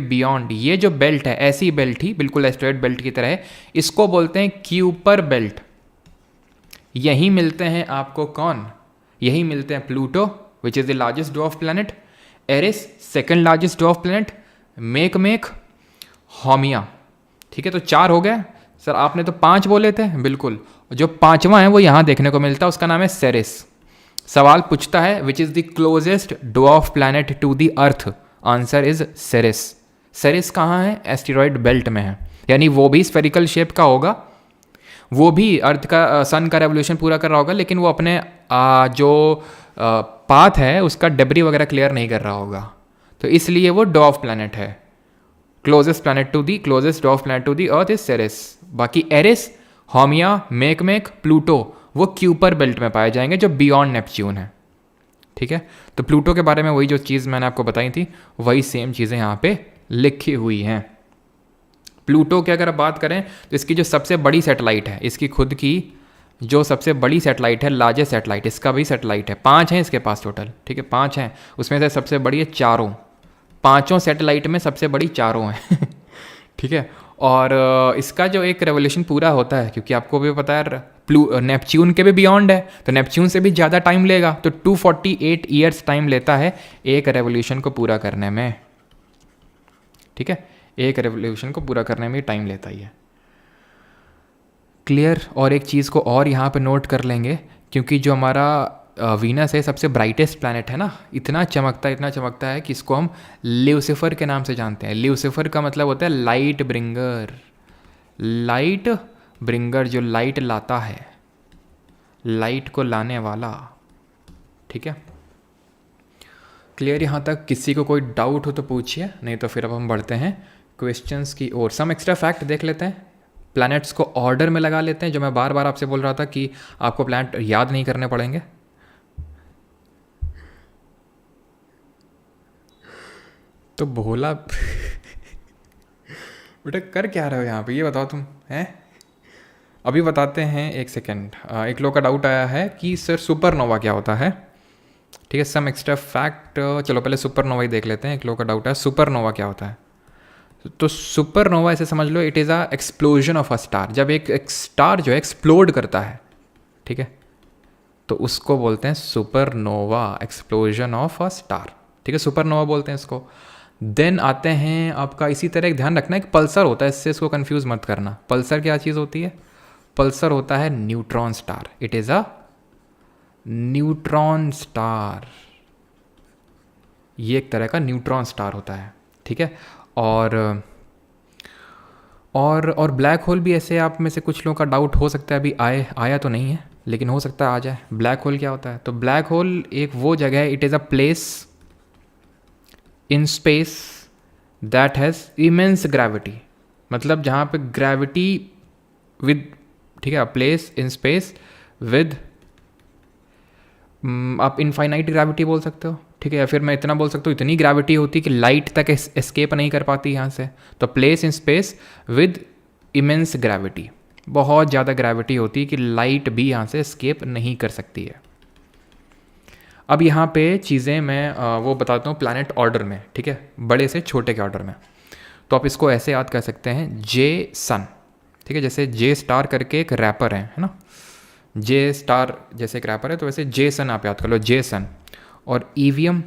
बियॉन्ड ये जो बेल्ट है, ऐसी बेल्ट ही बिल्कुल एस्टेरॉइड बेल्ट की तरह है, इसको बोलते हैं क्यूपर बेल्ट। यही मिलते हैं आपको कौन? यही मिलते हैं Pluto which is the largest dwarf planet, Eris second largest dwarf planet, Makemake Haumea. ठीक है, तो 4 हो गए। सर आपने तो 5 बोले थे, बिल्कुल। जो 5वां है वो यहाँ देखने को मिलता है, उसका नाम है सेरेस। सवाल पूछता है which is the closest dwarf planet to the earth, answer is Ceres. Ceres कहाँ है? एस्टेरॉइड बेल्ट में है, यानी वो भी स्फेरिकल शेप का होगा, वो भी अर्थ का, सन का रेवोल्यूशन पूरा कर रहा होगा, लेकिन वो अपने जो पाथ है उसका डेब्री वगैरह क्लियर नहीं कर रहा होगा, तो इसलिए वो ड्वार्फ प्लैनेट है। Closest dwarf planet to the earth is Ceres. बाकी एरिस, होमिया, मेक प्लूटो वो क्यूपर बेल्ट में पाए जाएंगे, जो बियॉन्ड नेपच्यून है। ठीक है, तो प्लूटो के बारे में वही जो चीज़ मैंने आपको बताई थी, वही सेम चीज़ें यहाँ पे लिखी हुई हैं। प्लूटो की अगर बात करें तो इसकी जो सबसे बड़ी सैटेलाइट है, इसकी खुद की जो सबसे बड़ी सैटेलाइट है, लार्जेस्ट सैटेलाइट, इसका भी सैटेलाइट है, 5 हैं इसके पास टोटल, ठीक है 5 हैं, उसमें से सबसे बड़ी है चारों, 5 सैटेलाइट में सबसे बड़ी चारों हैं ठीक है। और इसका जो एक रेवोल्यूशन पूरा होता है, क्योंकि आपको भी पता है नेपच्यून के भी बियॉन्ड है, तो नेपच्यून से भी ज़्यादा टाइम लेगा, तो 248 ईयर्स टाइम लेता है एक रेवोल्यूशन को पूरा करने में, ठीक है, एक रेवोल्यूशन को पूरा करने में टाइम लेता ही है। क्लियर। और एक चीज़ को और यहाँ पे नोट कर लेंगे, क्योंकि जो हमारा वीनस है सबसे ब्राइटेस्ट प्लैनेट है ना, इतना चमकता है कि इसको हम ल्यूसिफर के नाम से जानते हैं। ल्यूसिफर का मतलब होता है लाइट ब्रिंगर, लाइट ब्रिंगर जो लाइट लाता है, लाइट को लाने वाला, ठीक है। क्लियर यहाँ तक? किसी को कोई डाउट हो तो पूछिए, नहीं तो फिर अब हम बढ़ते हैं क्वेश्चंस की ओर। सम एक्स्ट्रा फैक्ट देख लेते हैं, प्लैनेट्स को ऑर्डर में लगा लेते हैं, जो मैं बार बार आपसे बोल रहा था कि आपको प्लैनेट याद नहीं करने पड़ेंगे। तो भोला बेटा कर क्या रहे हो यहाँ पे, ये बताओ तुम हैं। अभी बताते हैं, एक सेकेंड। एक लोग का डाउट आया है कि सर सुपरनोवा क्या होता है, ठीक है। सम एक्स्ट्रा फैक्ट, चलो पहले सुपरनोवा ही देख लेते हैं। एक लोग का डाउट है सुपरनोवा क्या होता है। तो सुपरनोवा ऐसे समझ लो, it is a explosion of a star. जब एक स्टार जो है एक्सप्लोड करता है, ठीक है, तो उसको बोलते हैं supernova, explosion of a star, ठीक है, सुपरनोवा बोलते हैं इसको। देन आते हैं आपका, इसी तरह एक ध्यान रखना, एक पल्सर होता है, इससे इसको कंफ्यूज मत करना। पल्सर क्या चीज़ होती है? पल्सर होता है neutron star, it is a neutron star, ये एक तरह का न्यूट्रॉन स्टार होता है, ठीक है। और ब्लैक होल भी ऐसे, आप में से कुछ लोगों का डाउट हो सकता है, अभी आया तो नहीं है लेकिन हो सकता है आ जाए। ब्लैक होल क्या होता है? तो ब्लैक होल एक वो जगह है, it is a place in space that has immense gravity, मतलब जहाँ पे ग्रेविटी विद, ठीक है, प्लेस इन स्पेस विद, आप इनफाइनाइट ग्रेविटी बोल सकते हो, ठीक है, या फिर मैं इतना बोल सकता हूँ इतनी ग्रेविटी होती है कि लाइट तक एस्केप नहीं कर पाती यहाँ से। तो place in space with immense gravity, बहुत ज़्यादा ग्रेविटी होती है कि लाइट भी यहाँ से एस्केप नहीं कर सकती है। अब यहाँ पे चीज़ें मैं वो बताता हूँ प्लैनेट ऑर्डर में, ठीक है, बड़े से छोटे के ऑर्डर में। तो आप इसको ऐसे याद कर सकते हैं, जे सन, ठीक है, जैसे जे स्टार करके एक रैपर है ना, जे स्टार जैसे एक रैपर है, तो वैसे जे सन आप याद कर लो, जे सन। और ईवीएम,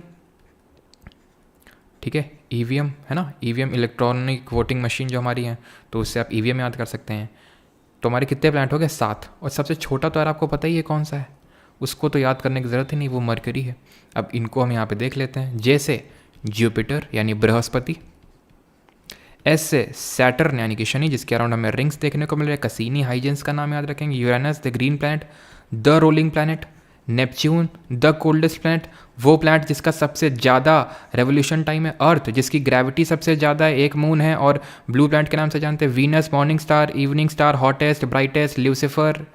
ठीक है, ईवीएम है ना, ईवीएम इलेक्ट्रॉनिक वोटिंग मशीन जो हमारी है, तो उससे आप ईवीएम याद कर सकते हैं। तो हमारे कितने प्लैनेट हो गए? 7। और सबसे छोटा तो यार आपको पता ही है कौन सा है, उसको तो याद करने की ज़रूरत ही नहीं, वो मरकरी है। अब इनको हम यहाँ पे देख लेते हैं, जैसे जुपिटर यानी बृहस्पति, एस से सैटर्न यानी कि शनि, जिसके अराउंड हमें रिंग्स देखने को मिल रहे हैं, कसीनी हाइजेंस का नाम याद रखेंगे, Uranus the green planet, the rolling planet, Neptune the coldest planet, वो प्लैनेट जिसका सबसे ज़्यादा रेवोल्यूशन टाइम है, अर्थ जिसकी ग्रेविटी सबसे ज़्यादा है, एक मून है, और ब्लू प्लैनेट के नाम से जानते हैं, Venus morning star, evening star, hottest, brightest, Lucifer,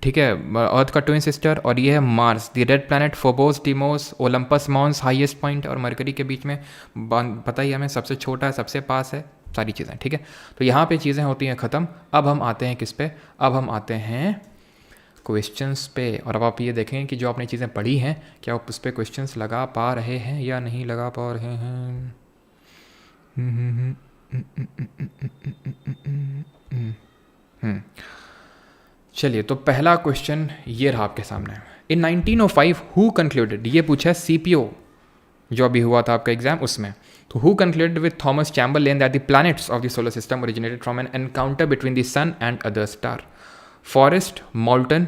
ठीक है, अर्थ का ट्विन सिस्टर, और ये है Mars the red planet, Phobos, Deimos, Olympus Mons highest point, और मरकरी के बीच में पता ही हमें सबसे छोटा है, सबसे पास है, सारी चीज़ें, ठीक है। तो यहाँ पे चीज़ें होती हैं ख़त्म। अब हम आते हैं किस पे? अब हम आते हैं क्वेश्चंस पे। और अब आप ये देखें कि जो आपने चीज़ें पढ़ी हैं, क्या आप उस पर क्वेश्चंस लगा पा रहे हैं या नहीं लगा पा रहे हैं। चलिए, तो पहला क्वेश्चन ये रहा आपके सामने। इन 1905 हु कंक्लूडेड, ये पूछा है सीपीओ जो अभी हुआ था आपका एग्जाम, उसमें। तो who concluded with Thomas Chamberlin that the planets of the solar system originated from an encounter between the sun and other star. Forest, Moulton,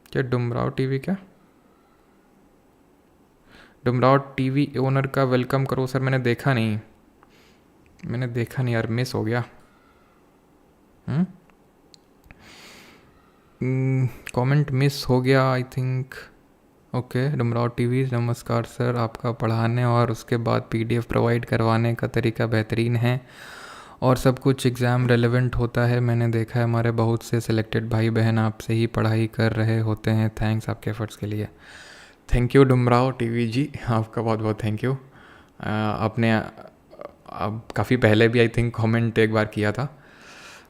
क्या डुमराव टीवी, क्या डुमराव टीवी ओनर का वेलकम करो सर, मैंने देखा नहीं यार, मिस हो गया। कमेंट मिस हो गया I think. Okay, Dumraon TV, नमस्कार सर, आपका पढ़ाने और उसके बाद पीडीएफ प्रोवाइड करवाने का तरीका बेहतरीन है और सब कुछ एग्ज़ाम रेलेवेंट होता है। मैंने देखा है हमारे बहुत से सिलेक्टेड भाई बहन आपसे ही पढ़ाई कर रहे होते हैं। थैंक्स आपके एफर्ट्स के लिए। थैंक यू डुमराव टीवी जी, आपका बहुत बहुत थैंक यू। आपने अब काफ़ी पहले भी आई थिंक कमेंट एक बार किया था,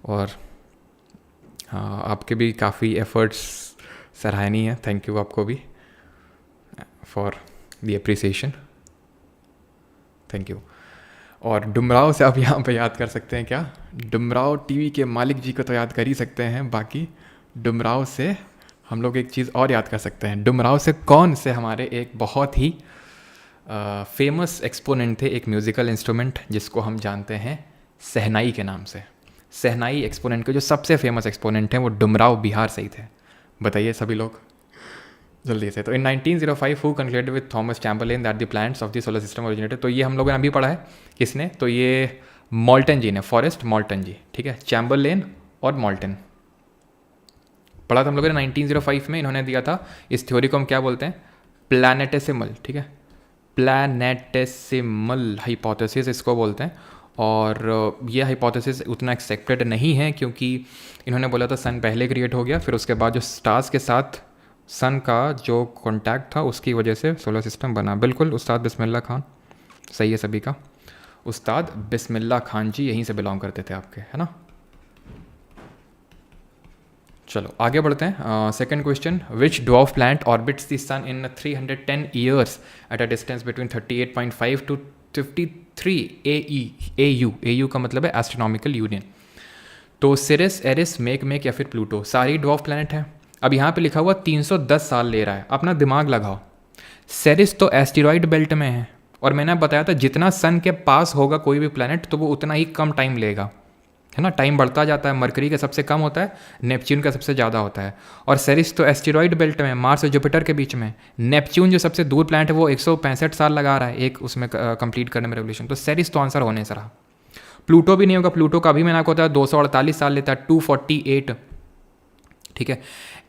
और आपके भी काफ़ी एफर्ट्स सराहनीय है, थैंक यू आपको भी for the appreciation, thank you. और डुमराव से आप यहाँ पे याद कर सकते हैं क्या, डुमराव टीवी के मालिक जी को तो याद कर ही सकते हैं, बाकी डुमराव से हम लोग एक चीज़ और याद कर सकते हैं। डुमराव से कौन से हमारे एक बहुत ही फेमस एक्सपोनेंट थे, एक म्यूज़िकल इंस्ट्रूमेंट जिसको हम जानते हैं शहनाई के नाम से। शहनाई एक्सपोनेंट के जो सबसे फेमस एक्सपोनेंट हैं वो डुमराव बिहार से ही थे। बताइए सभी लोग जल्दी से। तो इन 1905 who concluded with Thomas Chamberlin that the planets of the solar system originated. तो ये हम लोगों ने अभी पढ़ा है, किसने, तो ये मॉल्टन जी ने, फॉरेस्ट मॉल्टन जी, ठीक है, चैम्बरलेन और मॉल्टन पढ़ा था हम लोगों ने 1905 में। इन्होंने दिया था इस थ्योरी को हम क्या बोलते हैं, प्लैनेटेसिमल, ठीक है, प्लैनेटेसिमल हाइपोथेसिस इसको बोलते हैं। और ये हाइपोथेसिस उतना एक्सेप्टेड नहीं है क्योंकि इन्होंने बोला था सन पहले क्रिएट हो गया, फिर उसके बाद जो स्टार्स के साथ सन का जो कांटेक्ट था उसकी वजह से सोलर सिस्टम बना। बिल्कुल उस्ताद बिस्मिल्लाह खान, सही है सभी का, उस्ताद बिस्मिल्लाह खान जी यहीं से बिलोंग करते थे आपके, है ना। चलो आगे बढ़ते हैं। Second question, which dwarf planet orbits the sun in 310 years at a distance between 38.5 to 53 AU। AU का मतलब है एस्ट्रोनॉमिकल यूनियन। तो सिरिस, एरिस, मेक या फिर प्लूटो, सारी ड्वार्फ प्लैनेट है। अब यहाँ पे लिखा हुआ 310 साल ले रहा है, अपना दिमाग लगाओ। सेरिस तो एस्टेरॉइड बेल्ट में है, और मैंने बताया था जितना सन के पास होगा कोई भी प्लैनेट तो वो उतना ही कम टाइम लेगा, है ना, टाइम बढ़ता जाता है। मरकरी का सबसे कम होता है, नेपच्यून का सबसे ज़्यादा होता है। और सेरिस तो एस्टेरॉइड बेल्ट में, मार्स और जुपिटर के बीच में। नेपच्यून जो सबसे दूर प्लैनेट है वो 165 साल लगा रहा है एक उसमें कंप्लीट करने में रेवोल्यूशन। तो सेरिस तो आंसर होने से रहा। प्लूटो भी नहीं होगा, प्लूटो का भी मैंने आपको होता है 248 साल लेता है, 248, ठीक है।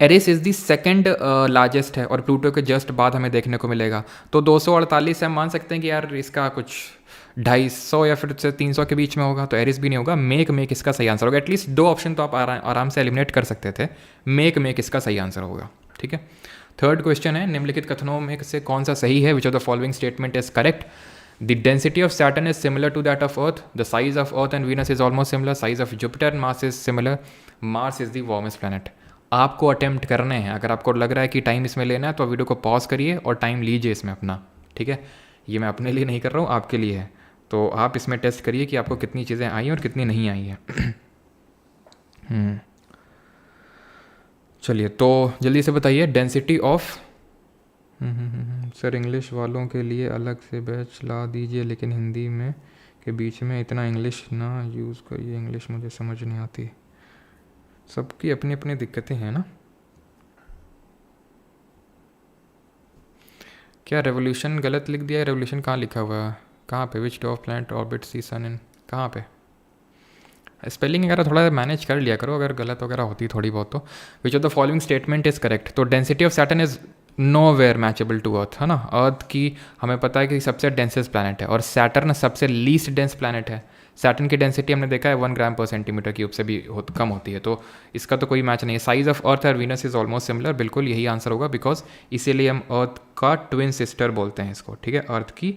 Eris is the second largest है और प्लूटो के जस्ट बाद हमें देखने को मिलेगा। तो 248 से हम मान सकते हैं कि यार इसका कुछ 250 या फिर 300 के बीच में होगा, तो एरिस भी नहीं होगा। मेक इसका सही आंसर होगा। एटलीस्ट 2 ऑप्शन तो आप आराम से एलिमिनेट कर सकते थे। मेक इसका सही आंसर होगा, ठीक है। थर्ड क्वेश्चन है, निम्नलिखित कथनों में से कौन सा सही है, which of the following statement is correct. The density of Saturn is similar to that of Earth. The size of Earth and Venus is almost similar. Size of Jupiter and Mars is similar. Mars is the warmest planet. आपको अटेम्प्ट करने हैं, अगर आपको लग रहा है कि टाइम इसमें लेना है तो वीडियो को पॉज करिए और टाइम लीजिए इसमें अपना, ठीक है। ये मैं अपने लिए नहीं कर रहा हूँ, आपके लिए है। तो आप इसमें टेस्ट करिए कि आपको कितनी चीज़ें आई हैं और कितनी नहीं आई हैं। चलिए तो जल्दी से बताइए, डेंसिटी ऑफ सर इंग्लिश वालों के लिए अलग से बैच ला दीजिए, लेकिन हिंदी में के बीच में इतना इंग्लिश ना यूज़ करिए, इंग्लिश मुझे समझ नहीं आती। सबकी अपनी अपनी दिक्कतें हैं ना। क्या रेवोल्यूशन गलत लिख दिया है? रेवोल्यूशन कहाँ लिखा हुआ है, कहाँ पे, विच dwarf planet orbits the sun इन, कहाँ पे? स्पेलिंग वगैरह थोड़ा मैनेज कर लिया करो अगर गलत वगैरह होती थोड़ी बहुत तो। Which of the following statement is correct. तो density of Saturn is nowhere matchable to Earth, है ना। अर्थ की हमें पता है कि सबसे डेंसेस्ट प्लैनेट है और सैटर्न सबसे लीस्ट डेंस प्लैनेट है। सैटर्न की डेंसिटी हमने देखा है 1 ग्राम पर सेंटीमीटर क्यूब से भी कम होती है, तो इसका तो कोई मैच नहीं है। साइज ऑफ अर्थ और वीनस इज ऑलमोस्ट सिमिलर, बिल्कुल यही आंसर होगा, बिकॉज इसीलिए हम अर्थ का ट्विन सिस्टर बोलते हैं इसको, ठीक है। अर्थ की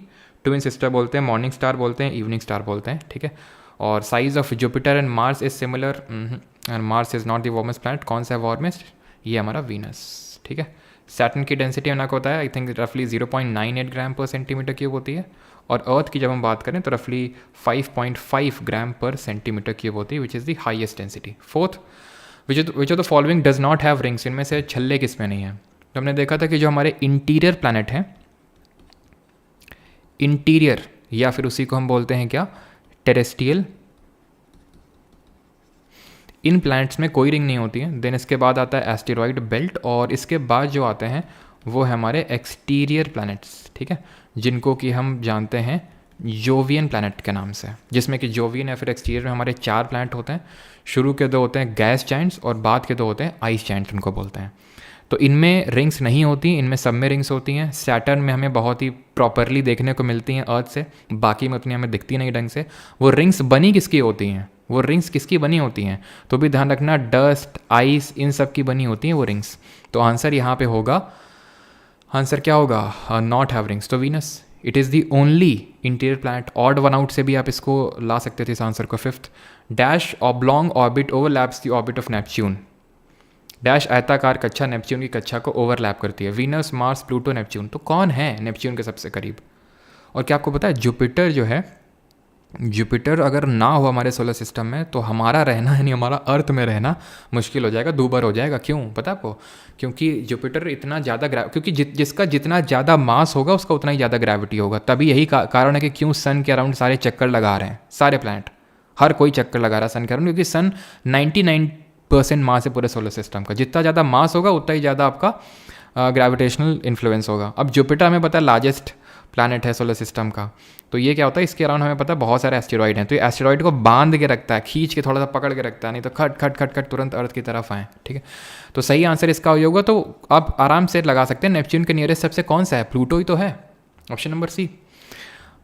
ट्विन सिस्टर बोलते हैं, मॉर्निंग स्टार बोलते हैं, इवनिंग स्टार बोलते हैं, ठीक है। और size of Jupiter and Mars is similar and Mars is not the warmest planet. कौन सा है वार्मेस्ट? ये हमारा वीनस, ठीक है। सैटर्न की डेंसिटी हमने आपको बताया आई थिंक रफली 0.98 ग्राम पर सेंटीमीटर क्यूब होती है, और अर्थ की जब हम बात करें तो रफली 5.5 ग्राम पर सेंटीमीटर क्यूब होती है, which is the highest density. Fourth, which of the following does not have rings, इनमें से छल्ले किस में नहीं है। तो हमने देखा था कि जो हमारे इंटीरियर प्लैनेट हैं, इंटीरियर या फिर उसी को हम बोलते हैं क्या, टेरेस्ट्रियल, इन प्लैनेट्स में कोई रिंग नहीं होती है। देन इसके बाद आता है एस्टेरॉइड बेल्ट, और इसके बाद जो आते हैं वो है हमारे एक्सटीरियर प्लैनेट्स, ठीक है, जिनको कि हम जानते हैं जोवियन प्लैनेट के नाम से, जिसमें कि जोवियन या फिर एक्सटीरियर में हमारे 4 प्लैनेट होते हैं। शुरू के 2 होते हैं गैस जायंट्स और बाद के 2 होते हैं आइस जायंट्स, उनको बोलते हैं। तो इनमें रिंग्स नहीं होती, इनमें सब में रिंग्स होती हैं। सैटर्न में हमें बहुत ही प्रॉपरली देखने को मिलती हैं अर्थ से, बाकी में उतनी हमें दिखती नहीं ढंग से। वो रिंग्स बनी किसकी होती हैं, वो रिंग्स किसकी बनी होती हैं, तो भी ध्यान रखना, डस्ट, आइस, इन सब की बनी होती हैं वो रिंग्स। तो आंसर यहाँ पे होगा, आंसर क्या होगा, नॉट हैव रिंग्स, तो Venus. It is the only interior planet, odd one out से भी आप इसको ला सकते थे इस आंसर को। Fifth, dash oblong orbit overlaps the orbit of Neptune. Dash आयताकार कक्षा नेपच्यून की कक्षा को ओवरलैप करती है। Venus, Mars, Pluto, Neptune. तो कौन है नेपच्यून के सबसे करीब? और क्या आपको पता है जुपिटर जो है, जुपिटर अगर ना हो हमारे सोलर सिस्टम में तो हमारा रहना यानी हमारा अर्थ में रहना मुश्किल हो जाएगा, दूभर हो जाएगा। क्यों पता है आपको? क्योंकि जुपिटर इतना ज़्यादा क्योंकि जिसका जितना ज़्यादा मास होगा उसका उतना ही ज़्यादा ग्रेविटी होगा। तभी यही कारण है कि क्यों सन के अराउंड सारे चक्कर लगा रहे हैं, सारे प्लैनेट, हर कोई चक्कर लगा रहा है सन के अराउंड, क्योंकि सन 99% मास है पूरे सोलर सिस्टम का। जितना ज़्यादा मास होगा उतना ही ज़्यादा आपका ग्रेविटेशनल इन्फ्लुएंस होगा। अब जुपिटर हमें पता है लार्जेस्ट प्लैनेट है सोलर सिस्टम का, तो ये क्या होता है, इसके अराउंड हमें पता है बहुत सारे एस्टेरॉइड हैं, तो ये एस्टेरॉइड को बांध के रखता है, खींच के थोड़ा सा पकड़ के रखता है, नहीं तो खट खट खट खट तुरंत अर्थ की तरफ आए। ठीक है, तो सही आंसर इसका हो होगा। तो आप आराम से लगा सकते हैं नेपच्यून के नियरेस्ट सबसे कौन सा है? प्लूटो ही तो है। Option number C.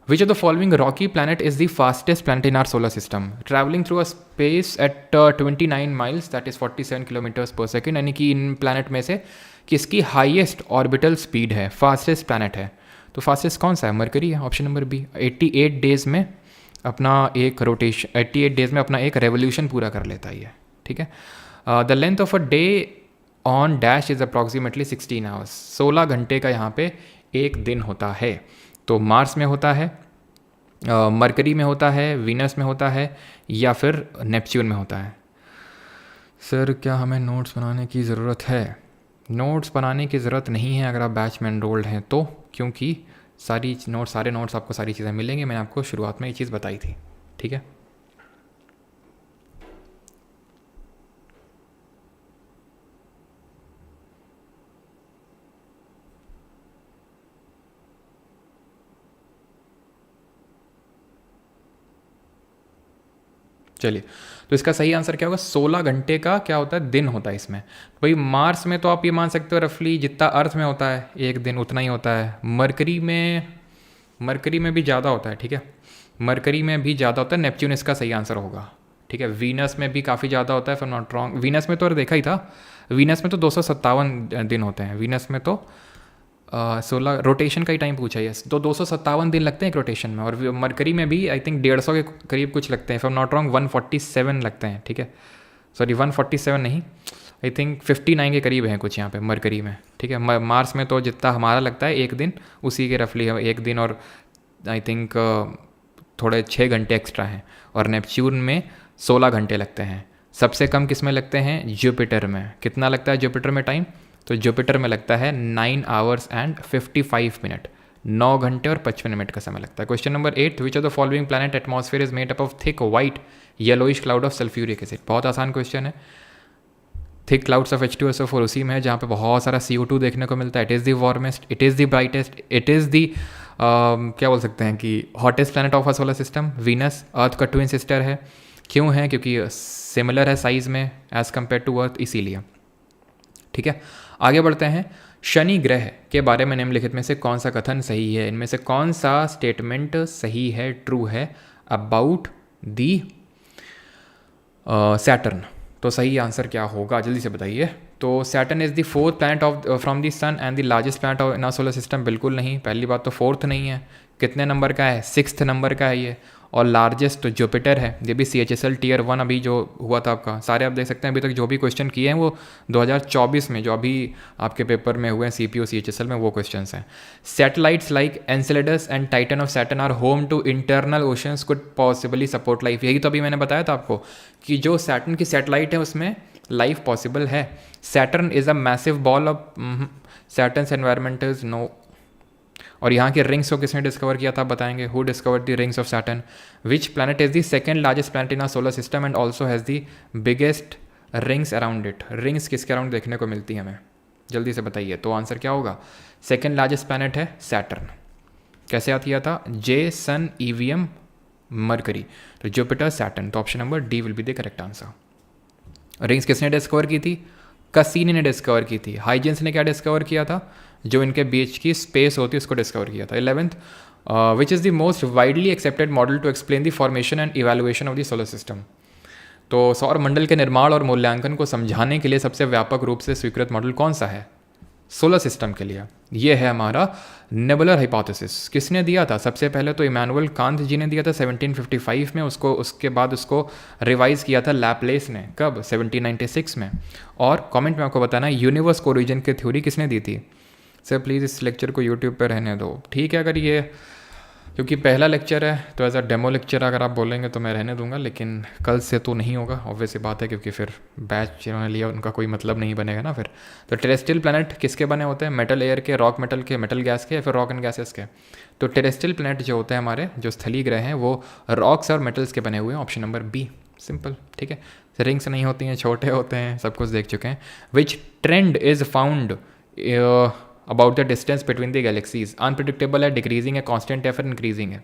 Which of the following rocky planet is the fastest planet in our solar system? Travelling through a space at 29 miles, that is 47 kilometres per second. यानी कि इन प्लैनेट में से किसकी हाइएस्ट ऑर्बिटल स्पीड है, फास्टेस्ट प्लैनेट है? तो फास्टेस्ट कौन सा है? मरकरी है, ऑप्शन नंबर बी। 88 डेज में अपना एक रोटेशन, 88 डेज में अपना एक रेवोल्यूशन पूरा कर लेता है ये। ठीक है, the length of a day on dash is approximately 16 hours. 16 घंटे का यहाँ पे एक दिन होता है। तो मार्स में होता है, मरकरी में होता है, वीनस में होता है, या फिर नेपच्यून में होता है? सर क्या हमें नोट्स बनाने की ज़रूरत है? नोट्स बनाने की ज़रूरत नहीं है अगर आप बैच में एनरोल्ड हैं तो, क्योंकि सारे नोट्स आपको सारी चीज़ें मिलेंगी। मैंने आपको शुरुआत में ये चीज़ बताई थी। ठीक है, चलिए, तो इसका सही आंसर क्या होगा? 16 घंटे का क्या होता है, दिन होता है इसमें। भाई मार्स में तो आप ये मान सकते हो रफली जितना अर्थ में होता है एक दिन उतना ही होता है। मरकरी में भी ज़्यादा होता है। ठीक है, मरकरी में भी ज़्यादा होता है। नेपच्यून इसका सही आंसर होगा। ठीक है, वीनस में भी काफ़ी ज़्यादा होता है, फॉर नॉट रॉन्ग। वीनस में तो देखा ही था, वीनस में तो 257 दिन होते हैं। वीनस में तो 16 रोटेशन का ही टाइम पूछा है, तो 257 दिन लगते हैं एक रोटेशन में। और मरकरी में भी आई थिंक 150 के करीब कुछ लगते हैं, फॉर नॉट रॉन्ग 147 लगते हैं। ठीक है, सॉरी 147 नहीं, आई थिंक 59 के करीब हैं कुछ यहाँ पे मरकरी में। ठीक है, मार्स में तो जितना हमारा लगता है एक दिन, उसी के रफली है एक दिन, और आई थिंक थोड़े 6 घंटे एक्स्ट्रा हैं। और नेपच्यून में 16 घंटे लगते हैं। सबसे कम किस में लगते हैं? जुपिटर में। कितना लगता है जुपिटर में टाइम? तो जुपिटर में लगता है 9 आवर्स एंड 55 मिनट, 9 घंटे और 55 मिनट का समय लगता है। Question number 8, which of the following planet atmosphere is made up of thick white yellowish cloud of sulphuric acid? बहुत आसान क्वेश्चन है। थिक क्लाउड्स ऑफ H2SO4 उसी में है जहाँ पे बहुत सारा CO2 देखने को मिलता है। It is the warmest, it is the brightest, it is the क्या बोल सकते हैं कि hottest planet of a solar system. Venus Earth का ट्विन सिस्टर है। क्यों है? क्योंकि सिमिलर है साइज़ में एज़ कम्पेयर टू अर्थ, इसीलिए। ठीक है, आगे बढ़ते हैं। शनि ग्रह के बारे में निम्नलिखित में से कौन सा कथन सही है? इनमें से कौन सा स्टेटमेंट सही है, ट्रू है अबाउट दी सैटर्न? तो सही आंसर क्या होगा, जल्दी से बताइए। तो Saturn is the 4th planet of from the sun and the largest planet of in our solar system? बिल्कुल नहीं। पहली बात तो 4th नहीं है। कितने नंबर का है? 6th नंबर का है ये। और लार्जेस्ट जुपिटर है, ये भी CHSL Tier 1 अभी जो हुआ था आपका। सारे आप देख सकते हैं अभी तक जो भी क्वेश्चन किए हैं वो 2024 में जो अभी आपके पेपर में हुए हैं CPO CHSL में, वो क्वेश्चन हैं। Satellites like Enceladus and Titan of Saturn are home to internal oceans could possibly support life. यही तो अभी मैंने बताया था आपको कि जो सैटर्न की सैटेलाइट है उसमें लाइफ पॉसिबल है। Saturn is a massive ball of Saturn's environment is no. और यहाँ के रिंग्स को किसने डिस्कवर किया था, बताएंगे। Who discovered the rings of Saturn? Which planet is the second largest planet in our solar system and also has the biggest rings around it? Rings किसके अराउंड देखने को मिलती है हमें, जल्दी से बताइए। तो आंसर क्या होगा? सेकंड लार्जेस्ट प्लैनेट है सैटर्न। कैसे याद किया था? J सन EVM मरकरी, तो जुपिटर सैटर्न। तो option number D will be the correct answer. Rings किसने डिस्कवर की थी? कसीनी ने डिस्कवर की थी। हाइजेंस ने क्या डिस्कवर किया था? जो इनके बीच की स्पेस होती है उसको डिस्कवर किया था। 11th, which is the most widely accepted model to explain the formation and evaluation of the solar system? तो सौर मंडल के निर्माण और मूल्यांकन को समझाने के लिए सबसे व्यापक रूप से स्वीकृत मॉडल कौन सा है? सोलर सिस्टम के लिए। ये है हमारा नेबुलर हाइपोथेसिस। किसने दिया था? सबसे पहले तो इमैनुअल कांत जी ने दिया था 1755 में, उसके बाद उसको रिवाइज किया था लैपलेस ने। कब? 1796 में। और कमेंट में आपको बताना यूनिवर्स को ओरिजिन की थ्योरी किसने दी थी। सर प्लीज़ इस लेक्चर को यूट्यूब पर रहने दो। ठीक है, अगर ये क्योंकि पहला लेक्चर है तो एज अ डेमो लेक्चर अगर आप बोलेंगे तो मैं रहने दूंगा, लेकिन कल से तो नहीं होगा, ऑब्वियस बात है, क्योंकि फिर बैच जिन्होंने लिया उनका कोई मतलब नहीं बनेगा ना फिर। तो टेरेस्ट्रियल प्लैनेट किसके बने होते हैं? मेटल एयर के, रॉक मेटल के, मेटल गैस के, या फिर रॉक एंड गैसेस के। तो टेरेस्ट्रियल प्लैनेट जो होते हैं हमारे, जो स्थलीय ग्रह हैं, वो रॉक्स और मेटल्स के बने हुए हैं। Option number B, simple. ठीक है, रिंग्स नहीं होती हैं, छोटे होते हैं, सब कुछ देख चुके हैं। Which trend is found about the distance between the galaxies? Unpredictable है, डिक्रीजिंग है, कांस्टेंट है, फिर इंक्रीजिंग है?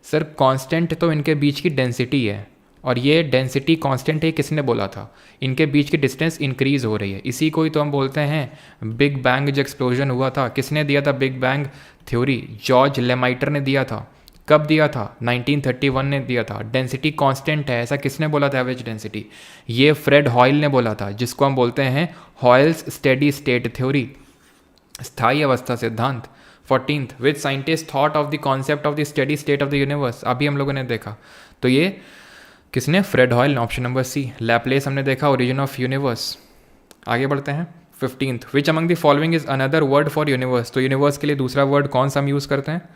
सर कांस्टेंट तो इनके बीच की डेंसिटी है, और ये डेंसिटी कांस्टेंट है किसने बोला था? इनके बीच की डिस्टेंस इंक्रीज हो रही है। इसी को ही तो हम बोलते हैं बिग बैंग जो एक्सप्लोजन हुआ था। किसने दिया था बिग बैंग थ्योरी? जॉर्ज लेमाइटर ने दिया था। कब दिया था? 1931 ने दिया था। डेंसिटी कांस्टेंट है, ऐसा किसने बोला था? एवरेज डेंसिटी, ये फ्रेड हॉयल ने बोला था, जिसको हम बोलते हैं हॉयल्स स्टेडी स्टेट थ्योरी, स्थायी अवस्था सिद्धांत। 14th, which scientist thought of the concept of the steady state of the universe? अभी हम लोगों ने देखा, तो ये किसने? Fred Hoyle. Option number C. Laplace हमने देखा, ओरिजिन ऑफ यूनिवर्स। आगे बढ़ते हैं। 15th, which among the following is another word for universe? तो यूनिवर्स के लिए दूसरा वर्ड कौन सा हम यूज़ करते हैं?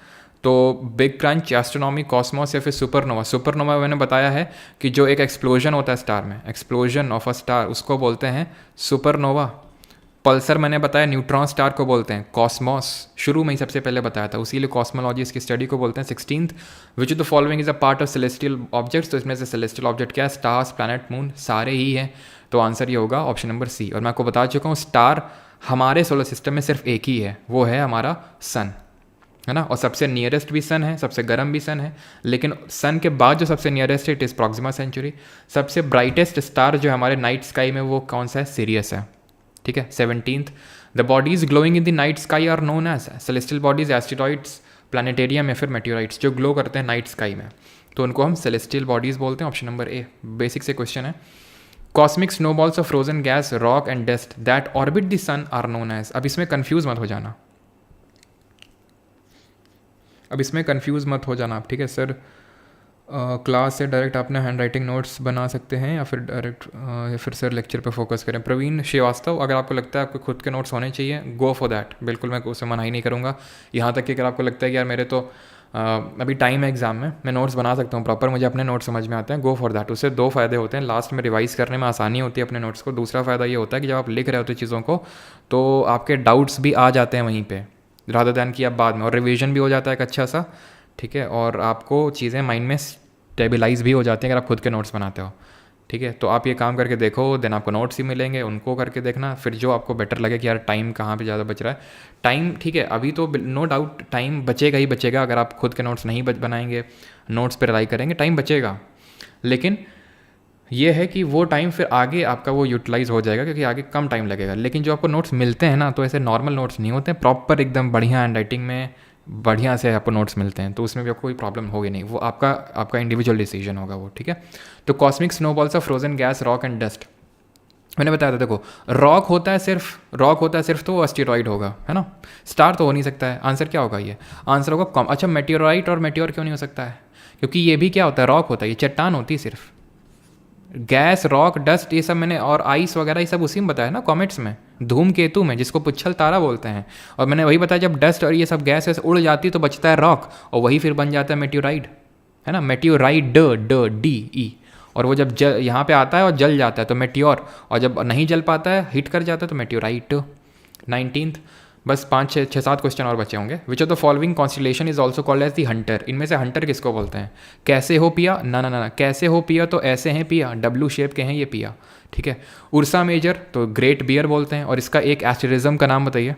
तो बिग क्रंच, एस्ट्रोनॉमी, कॉस्मोस, या फिर सुपरनोवा? सुपरनोवा मैंने बताया है कि जो एक एक्सप्लोजन होता है स्टार में, एक्सप्लोजन ऑफ अ स्टार, उसको बोलते हैं सुपरनोवा। पल्सर मैंने बताया न्यूट्रॉन स्टार को बोलते हैं कॉस्मॉस, शुरू में ही सबसे पहले बताया था, उसी लिए कॉस्मोलॉजी इसकी स्टडी को बोलते हैं। 16th, which of the following is a part of celestial objects? तो इसमें से सेलेस्टियल ऑब्जेक्ट क्या है? स्टार्स, प्लैनेट, मून, सारे ही हैं। तो आंसर ये होगा ऑप्शन नंबर सी। और मैं आपको बता चुका हूँ स्टार हमारे सोलर सिस्टम में सिर्फ एक ही है, वो है हमारा सन, है ना। और सबसे नियरेस्ट भी सन है, सबसे गर्म भी सन है, लेकिन सन के बाद जो सबसे नियरेस्ट है इट इज़ प्रॉक्सिमा सेंचुरी। सबसे ब्राइटेस्ट स्टार जो हमारे नाइट स्काई में वो कौन सा है? सीरियस है। ठीक है। 17th, the bodies glowing in the night sky are known as celestial bodies, asteroids, planetarium, या फिर मेटेओराइट्स। जो ग्लो करते हैं नाइट स्काई में तो उनको हम सेलेस्टियल बॉडीज बोलते हैं। ऑप्शन नंबर ए, बेसिक से क्वेश्चन है। Cosmic snowballs of frozen gas, rock and dust that orbit the sun are known as? अब इसमें कंफ्यूज मत हो जाना, आप। ठीक है सर, क्लास से डायरेक्ट अपने हैंड राइटिंग नोट्स बना सकते हैं या फिर डायरेक्ट या फिर सर लेक्चर पे फोकस करें। प्रवीण श्रीवास्तव, अगर आपको लगता है आपको खुद के नोट्स होने चाहिए, गो फॉर दैट, बिल्कुल मैं उसे मना ही नहीं करूँगा। यहाँ तक कि अगर आपको लगता है कि यार मेरे तो अभी टाइम है एग्जाम में, मैं नोट्स बना सकता हूँ प्रॉपर, मुझे अपने नोट्स समझ में आते हैं, गो फॉर दैट। उससे दो फ़ायदे होते हैं, लास्ट में रिवाइज़ करने में आसानी होती है अपने नोट्स को। दूसरा फ़ायदा ये होता है कि जब आप लिख रहे होते चीज़ों को तो आपके डाउट्स भी आ जाते हैं वहीं पर, रादर दैन कि आप बाद में, और रिविजन भी हो जाता है एक अच्छा सा। ठीक है, और आपको चीज़ें माइंड में स्टेबलाइज भी हो जाती हैं अगर आप खुद के नोट्स बनाते हो। ठीक है, तो आप ये काम करके देखो, देन आपको नोट्स ही मिलेंगे, उनको करके देखना, फिर जो आपको बेटर लगे कि यार टाइम कहाँ पे ज़्यादा बच रहा है। टाइम ठीक है, अभी तो नो डाउट टाइम बचेगा ही बचेगा, अगर आप खुद के नोट्स नहीं बनाएंगे, नोट्स पर रिलाई करेंगे, टाइम बचेगा। लेकिन ये है कि वो टाइम फिर आगे आपका वो यूटिलाइज़ हो जाएगा, क्योंकि आगे कम टाइम लगेगा। लेकिन जो आपको नोट्स मिलते हैं ना, तो ऐसे नॉर्मल नोट्स नहीं होते, प्रॉपर एकदम बढ़िया हैंड राइटिंग में बढ़िया से आपको नोट्स मिलते हैं, तो उसमें भी आपको कोई प्रॉब्लम होगी नहीं, वो आपका इंडिविजुअल डिसीजन होगा वो। ठीक है, तो cosmic snowballs of frozen gas, rock and dust, मैंने बताया था। देखो रॉक होता है सिर्फ तो वो एस्टेरॉइड होगा, है ना, स्टार तो हो नहीं सकता है। आंसर क्या होगा? ये आंसर होगा कम। अच्छा, मेटेओराइट और मेटेओर क्यों नहीं हो सकता है? क्योंकि ये भी क्या होता है? रॉक होता है, ये चट्टान होती है सिर्फ। गैस, रॉक, डस्ट, ये सब मैंने, और आइस वगैरह ये सब उसी में बताया ना, कॉमेट्स में, धूमकेतु में, जिसको पुच्छल तारा बोलते हैं। और मैंने वही बताया, जब डस्ट और ये सब गैस वैसे उड़ जाती है तो बचता है रॉक, और वही फिर बन जाता है मेटेओराइड, है ना, मेटेओराइड, D। और वो जब यहाँ पे आता है और जल जाता है तो मेटेओर, और जब नहीं जल पाता है, हिट कर जाता है तो मेटेओराइट। 19th, बस 5-6-7 क्वेश्चन और बचे होंगे। Which of the following constellation is also called as the hunter? इनमें से हंटर किसको बोलते हैं? कैसे हो पिया? ना, कैसे हो पिया तो ऐसे हैं पिया, W शेप के हैं ये पिया। ठीक है, उर्सा मेजर तो ग्रेट बियर बोलते हैं। और इसका एक एस्टेरिज्म का नाम बताइए,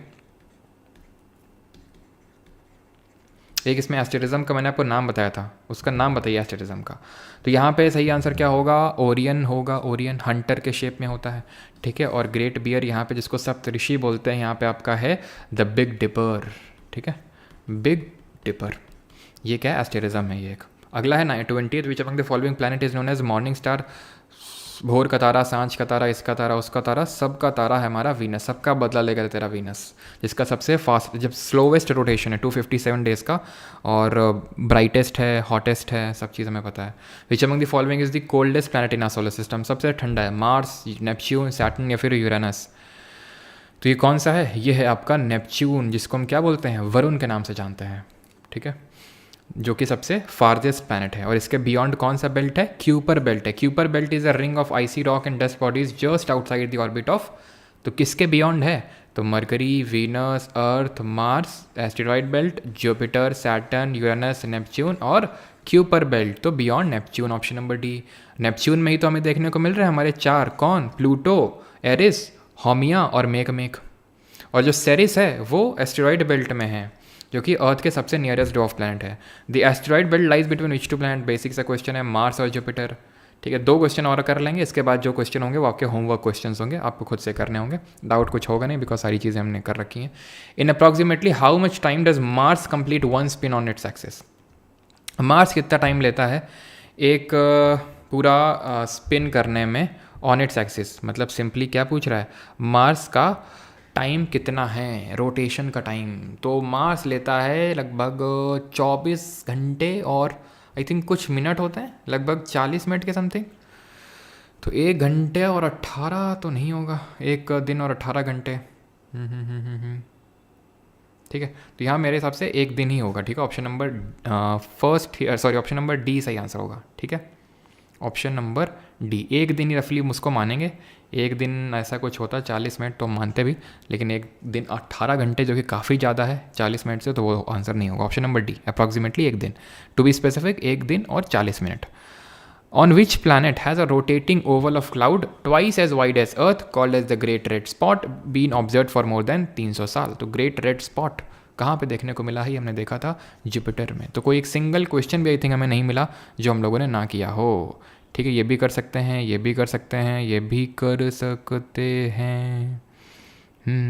एक इसमें एस्टेरिज्म का मैंने आपको नाम बताया था, उसका नाम बताइए एस्टेरिज्म का। तो यहाँ पे सही आंसर क्या होगा? ओरियन होगा, ओरियन हंटर के शेप में होता है। ठीक है, और ग्रेट बियर यहाँ पे जिसको सप्तऋषि बोलते हैं, यहाँ पे आपका है द बिग डिपर। ठीक है, बिग डिपर, ये क्या है? एस्टेरिज्म है ये एक। अगला है 20th, which among the following planet is known as morning star? भोर का तारा, सांझ का तारा, इसका तारा, उसका तारा, सबका तारा है हमारा वीनस, सबका बदला लेगा तेरा वीनस, जिसका सबसे फास्ट, जब स्लोवेस्ट रोटेशन है 257 डेज़ का, और ब्राइटेस्ट है, हॉटेस्ट है, सब चीज़ हमें पता है। Which among the following is the coldest planet in our solar system, सबसे ठंडा है, मार्स, नेपच्यून, सैटर्न या फिर यूरेनस। तो ये कौन सा है? ये है आपका नेपच्यून, जिसको हम क्या बोलते हैं? वरुण के नाम से जानते हैं, ठीक है, जो कि सबसे फारदेस्ट प्लैनेट है। और इसके बियॉन्ड कौन सा बेल्ट है? क्यूपर बेल्ट है। Kuiper belt is a ring of icy rock and dust bodies just outside the orbit of, तो किसके बियॉन्ड है? तो Mercury, Venus, Earth, Mars, asteroid belt, Jupiter, Saturn, Uranus, Neptune और क्यूपर बेल्ट, तो beyond Neptune, option number D. Neptune में ही तो हमें देखने को मिल रहे हैं हमारे चार, कौन? प्लूटो, एरिस, हामिया और मेकमेक। और जो सेरिस है वो एस्टेरॉइड बेल्ट में है, जो कि अर्थ के सबसे नियरेस्ट ड्वार्फ प्लैनेट है। The asteroid belt lies between which two planet? Basic सा क्वेश्चन है, मार्स और जुपिटर, ठीक है। 2 क्वेश्चन और कर लेंगे, इसके बाद जो क्वेश्चन होंगे वो आपके होमवर्क क्वेश्चंस होंगे, आपको खुद से करने होंगे, डाउट कुछ होगा नहीं, बिकॉज सारी चीज़ें हमने कर रखी हैं। In approximately how much time does Mars complete one spin on its axis? Mars कितना टाइम लेता है एक पूरा स्पिन करने में ऑन इट्स एक्सिस? मतलब सिंपली क्या पूछ रहा है, मार्स का टाइम कितना है, रोटेशन का टाइम? तो मार्स लेता है लगभग 24 घंटे और आई थिंक कुछ मिनट होते हैं, लगभग 40 मिनट के समथिंग। तो 1 घंटे और 18 तो नहीं होगा, 1 दिन और 18 घंटे, ठीक है। तो यहाँ मेरे हिसाब से 1 दिन ही होगा, ठीक है। Option number option number D सही आंसर होगा, ठीक है। ऑप्शन नंबर डी, 1 दिन ही रफली उसको मानेंगे। 1 दिन ऐसा कुछ होता है, 40 मिनट तो मानते भी, लेकिन 1 दिन 18 घंटे जो कि काफ़ी ज़्यादा है 40 मिनट से, तो वो आंसर नहीं होगा। ऑप्शन नंबर डी, अप्रॉक्सीमेटली 1 दिन, टू बी स्पेसिफिक 1 दिन और 40 minute. On which planet has a rotating oval of cloud twice as wide as earth called as the Great Red Spot been observe for more than 300 साल? तो ग्रेट रेड स्पॉट कहाँ पे देखने को मिला है? हमने देखा था जुपिटर में। तो कोई एक सिंगल क्वेश्चन भी आई थिंक हमें नहीं मिला जो हम लोगों ने ना किया हो, ठीक है। ये भी कर सकते हैं, ये भी कर सकते हैं, ये भी कर सकते हैं।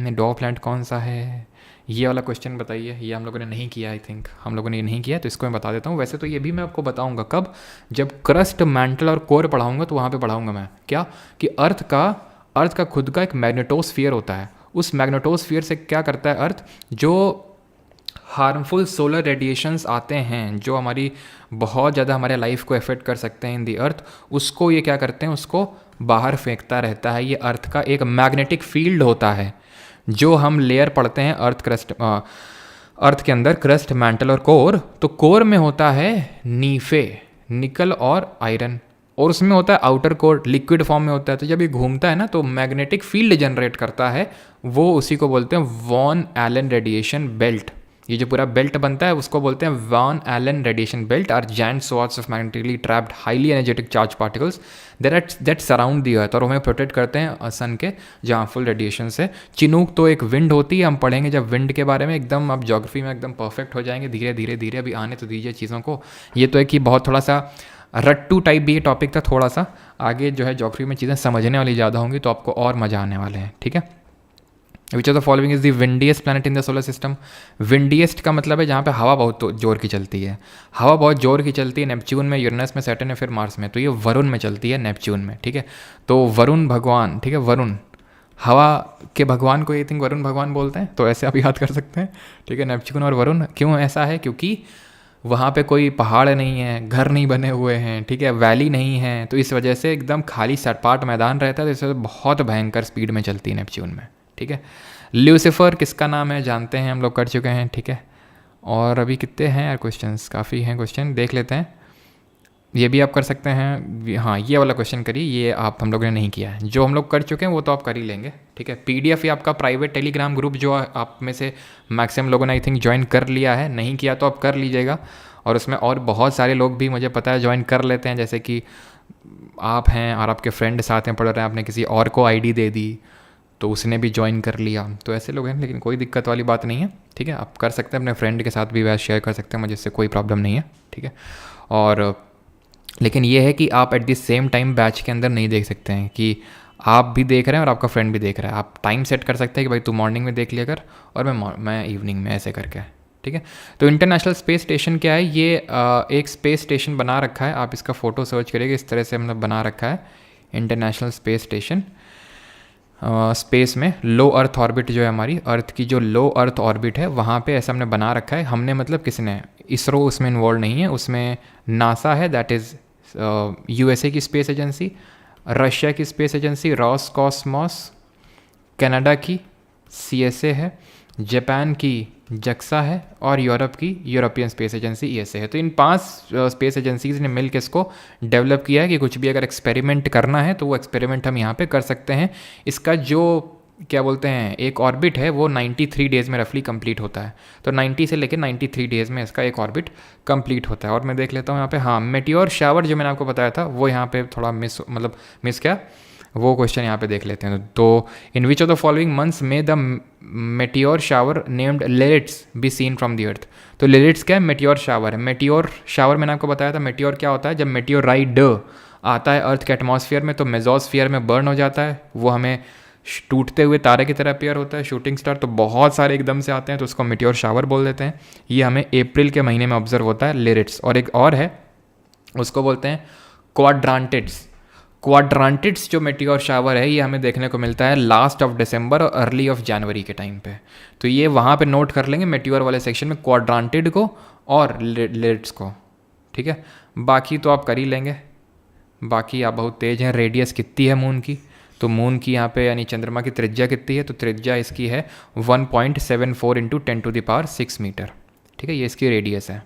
डॉ प्लैनेट कौन सा है? ये वाला क्वेश्चन बताइए, ये हम लोगों ने नहीं किया, आई थिंक हम लोगों ने ये नहीं किया, तो इसको मैं बता देता हूँ। वैसे तो ये भी मैं आपको बताऊँगा कब, जब क्रस्ट, मैंटल और कोर पढ़ाऊँगा, तो वहाँ पे पढ़ाऊँगा मैं क्या, कि अर्थ का खुद का एक मैग्नेटोस्फीयर होता है। उस मैग्नेटोस्फीयर से क्या करता है अर्थ, जो हार्मफुल सोलर रेडिएशंस आते हैं जो हमारी बहुत ज़्यादा हमारे लाइफ को अफेक्ट कर सकते हैं इन दी अर्थ, उसको ये क्या करते हैं, उसको बाहर फेंकता रहता है। ये अर्थ का एक मैग्नेटिक फील्ड होता है। जो हम लेयर पढ़ते हैं अर्थ के अंदर, क्रस्ट, मैंटल और कोर, तो कोर में होता है नीफे, निकल और आयरन, और उसमें होता है आउटर कोर, लिक्विड फॉर्म में होता है। तो जब ये घूमता है ना, तो मैग्नेटिक फील्ड जनरेट करता है, वो उसी को बोलते हैं वॉन एलन रेडिएशन बेल्ट। ये जो पूरा बेल्ट बनता है उसको बोलते हैं Van Allen radiation belt, are giant swaths of magnetically trapped highly energetic charge particles that surround the Earth, और हमें प्रोटेक्ट करते हैं सन के हार्मफुल रेडिएशन से। चिनूक तो एक विंड होती है, हम पढ़ेंगे जब विंड के बारे में, एकदम आप ज्योग्राफी में एकदम परफेक्ट हो जाएंगे धीरे धीरे धीरे। अभी आने तो दीजिए चीज़ों को। ये तो है कि बहुत थोड़ा सा रट्टू टाइप भी ये टॉपिक था थोड़ा सा, आगे जो है ज्योग्राफी में चीज़ें समझने वाली ज़्यादा होंगी, तो आपको और मज़ा आने वाले हैं, ठीक है। Which of the following is the windiest planet in the solar system? Windiest का मतलब है जहाँ पे हवा बहुत जोर की चलती है। हवा बहुत जोर की चलती है नेपच्यून में, यूरेनस में, सैटर्न में, फिर मार्स में। तो ये वरुण में चलती है, नेपच्यून में, ठीक है। तो वरुण भगवान, ठीक है, वरुण हवा के भगवान को आई थिंक वरुण भगवान बोलते हैं, तो ऐसे आप याद कर सकते हैं, ठीक है। नेपच्यून और वरुण क्यों ऐसा है? क्योंकि वहाँ पे कोई पहाड़ नहीं है, घर नहीं बने हुए हैं, ठीक है, वैली नहीं है, तो इस वजह से एकदम खाली सपाट मैदान रहता है, तो इससे बहुत भयंकर स्पीड में चलती है नेपच्यून में, ठीक है। ल्यूसीफर किसका नाम है जानते हैं, हम लोग कर चुके हैं, ठीक है। और अभी कितने हैं यार क्वेश्चंस, काफ़ी हैं क्वेश्चन, देख लेते हैं। ये भी आप कर सकते हैं, हाँ ये वाला क्वेश्चन करिए, ये आप हम लोगों ने नहीं किया है। जो हम लोग कर चुके हैं वो तो आप कर ही लेंगे, ठीक है। PDF या आपका प्राइवेट टेलीग्राम ग्रुप जो आप में से मैक्सिमम लोगों ने आई थिंक ज्वाइन कर लिया है, नहीं किया तो आप कर लीजिएगा। और उसमें और बहुत सारे लोग भी मुझे पता है ज्वाइन कर लेते हैं, जैसे कि आप हैं और आपके फ्रेंड साथ में पढ़ रहे हैं, आपने किसी और को ID दे दी तो उसने भी ज्वाइन कर लिया, तो ऐसे लोग हैं। लेकिन कोई दिक्कत वाली बात नहीं है, ठीक है। आप कर सकते हैं, अपने फ्रेंड के साथ भी वैसे शेयर कर सकते हैं, मुझे इससे कोई प्रॉब्लम नहीं है, ठीक है। और लेकिन ये है कि आप at the same time batch के अंदर नहीं देख सकते हैं कि आप भी देख रहे हैं और आपका फ्रेंड भी देख रहा है। आप टाइम सेट कर सकते हैं कि भाई तू मॉर्निंग में देख लिया कर और मैं इवनिंग में, ऐसे करके, ठीक है। तो इंटरनेशनल स्पेस स्टेशन क्या है? ये एक स्पेस स्टेशन बना रखा है, आप इसका फ़ोटो सर्च करिएगा, इस तरह से मतलब बना रखा है। International space station. स्पेस में लो अर्थ ऑर्बिट जो है हमारी अर्थ की जो लो अर्थ ऑर्बिट है वहाँ पे ऐसा हमने बना रखा है। हमने मतलब किसने, इसरो उसमें इन्वॉल्व नहीं है, उसमें नासा है, दैट इज़ यूएसए की स्पेस एजेंसी, रशिया की स्पेस एजेंसी रॉसकॉस्मॉस, कनाडा की सीएसए है, जापान की जक्सा है और यूरोप की यूरोपियन स्पेस एजेंसी ईएसए है। तो इन 5 स्पेस एजेंसीज ने मिलकर इसको डेवलप किया है कि कुछ भी अगर एक्सपेरिमेंट करना है तो वो एक्सपेरिमेंट हम यहाँ पे कर सकते हैं। इसका जो क्या बोलते हैं एक ऑर्बिट है वो 93 डेज़ में रफली कंप्लीट होता है। तो 90 से लेकर 93 डेज़ में इसका एक ऑर्बिट कंप्लीट होता है। और मैं देख लेता हूँ यहाँ पे, हाँ मेटियोर शावर जो मैंने आपको बताया था वो यहाँ पे थोड़ा मिस क्या, वो क्वेश्चन यहाँ पे देख लेते हैं। तो in which of the following months में the meteor shower named Lyrids be seen from the Earth. तो लेरिट्स क्या है, मेटियोर शावर है। मेटियोर शावर मैंने आपको बताया था, मेटियोर क्या होता है, जब मेटियोराइड आता है अर्थ के एटमॉस्फेयर में तो मेजोस्फीयर में बर्न हो जाता है, वो हमें टूटते हुए तारे की तरह अपीयर होता है, शूटिंग स्टार, तो बहुत सारे एकदम से आते हैं तो उसको मेटियोर शावर बोल देते हैं। ये हमें अप्रैल के महीने में ऑब्जर्व होता है लेरिट्स। और एक और है उसको बोलते हैं क्वाड्रांटिड्स। क्वाड्रांटिड्स जो मेटियोर शावर है ये हमें देखने को मिलता है लास्ट ऑफ दिसंबर और अर्ली ऑफ जनवरी के टाइम पे। तो ये वहाँ पे नोट कर लेंगे मेटियोर वाले सेक्शन में क्वाड्रांटिड को और लेरिट्स को, ठीक है। बाकी तो आप कर ही लेंगे, बाकी आप बहुत तेज़ हैं। रेडियस कितनी है मून की, तो मून की यहाँ पे यानी चंद्रमा की त्रिज्या कितनी है, तो त्रिज्या इसकी है 1.74 इंटू 10⁶ मीटर, ठीक है, ये इसकी रेडियस है।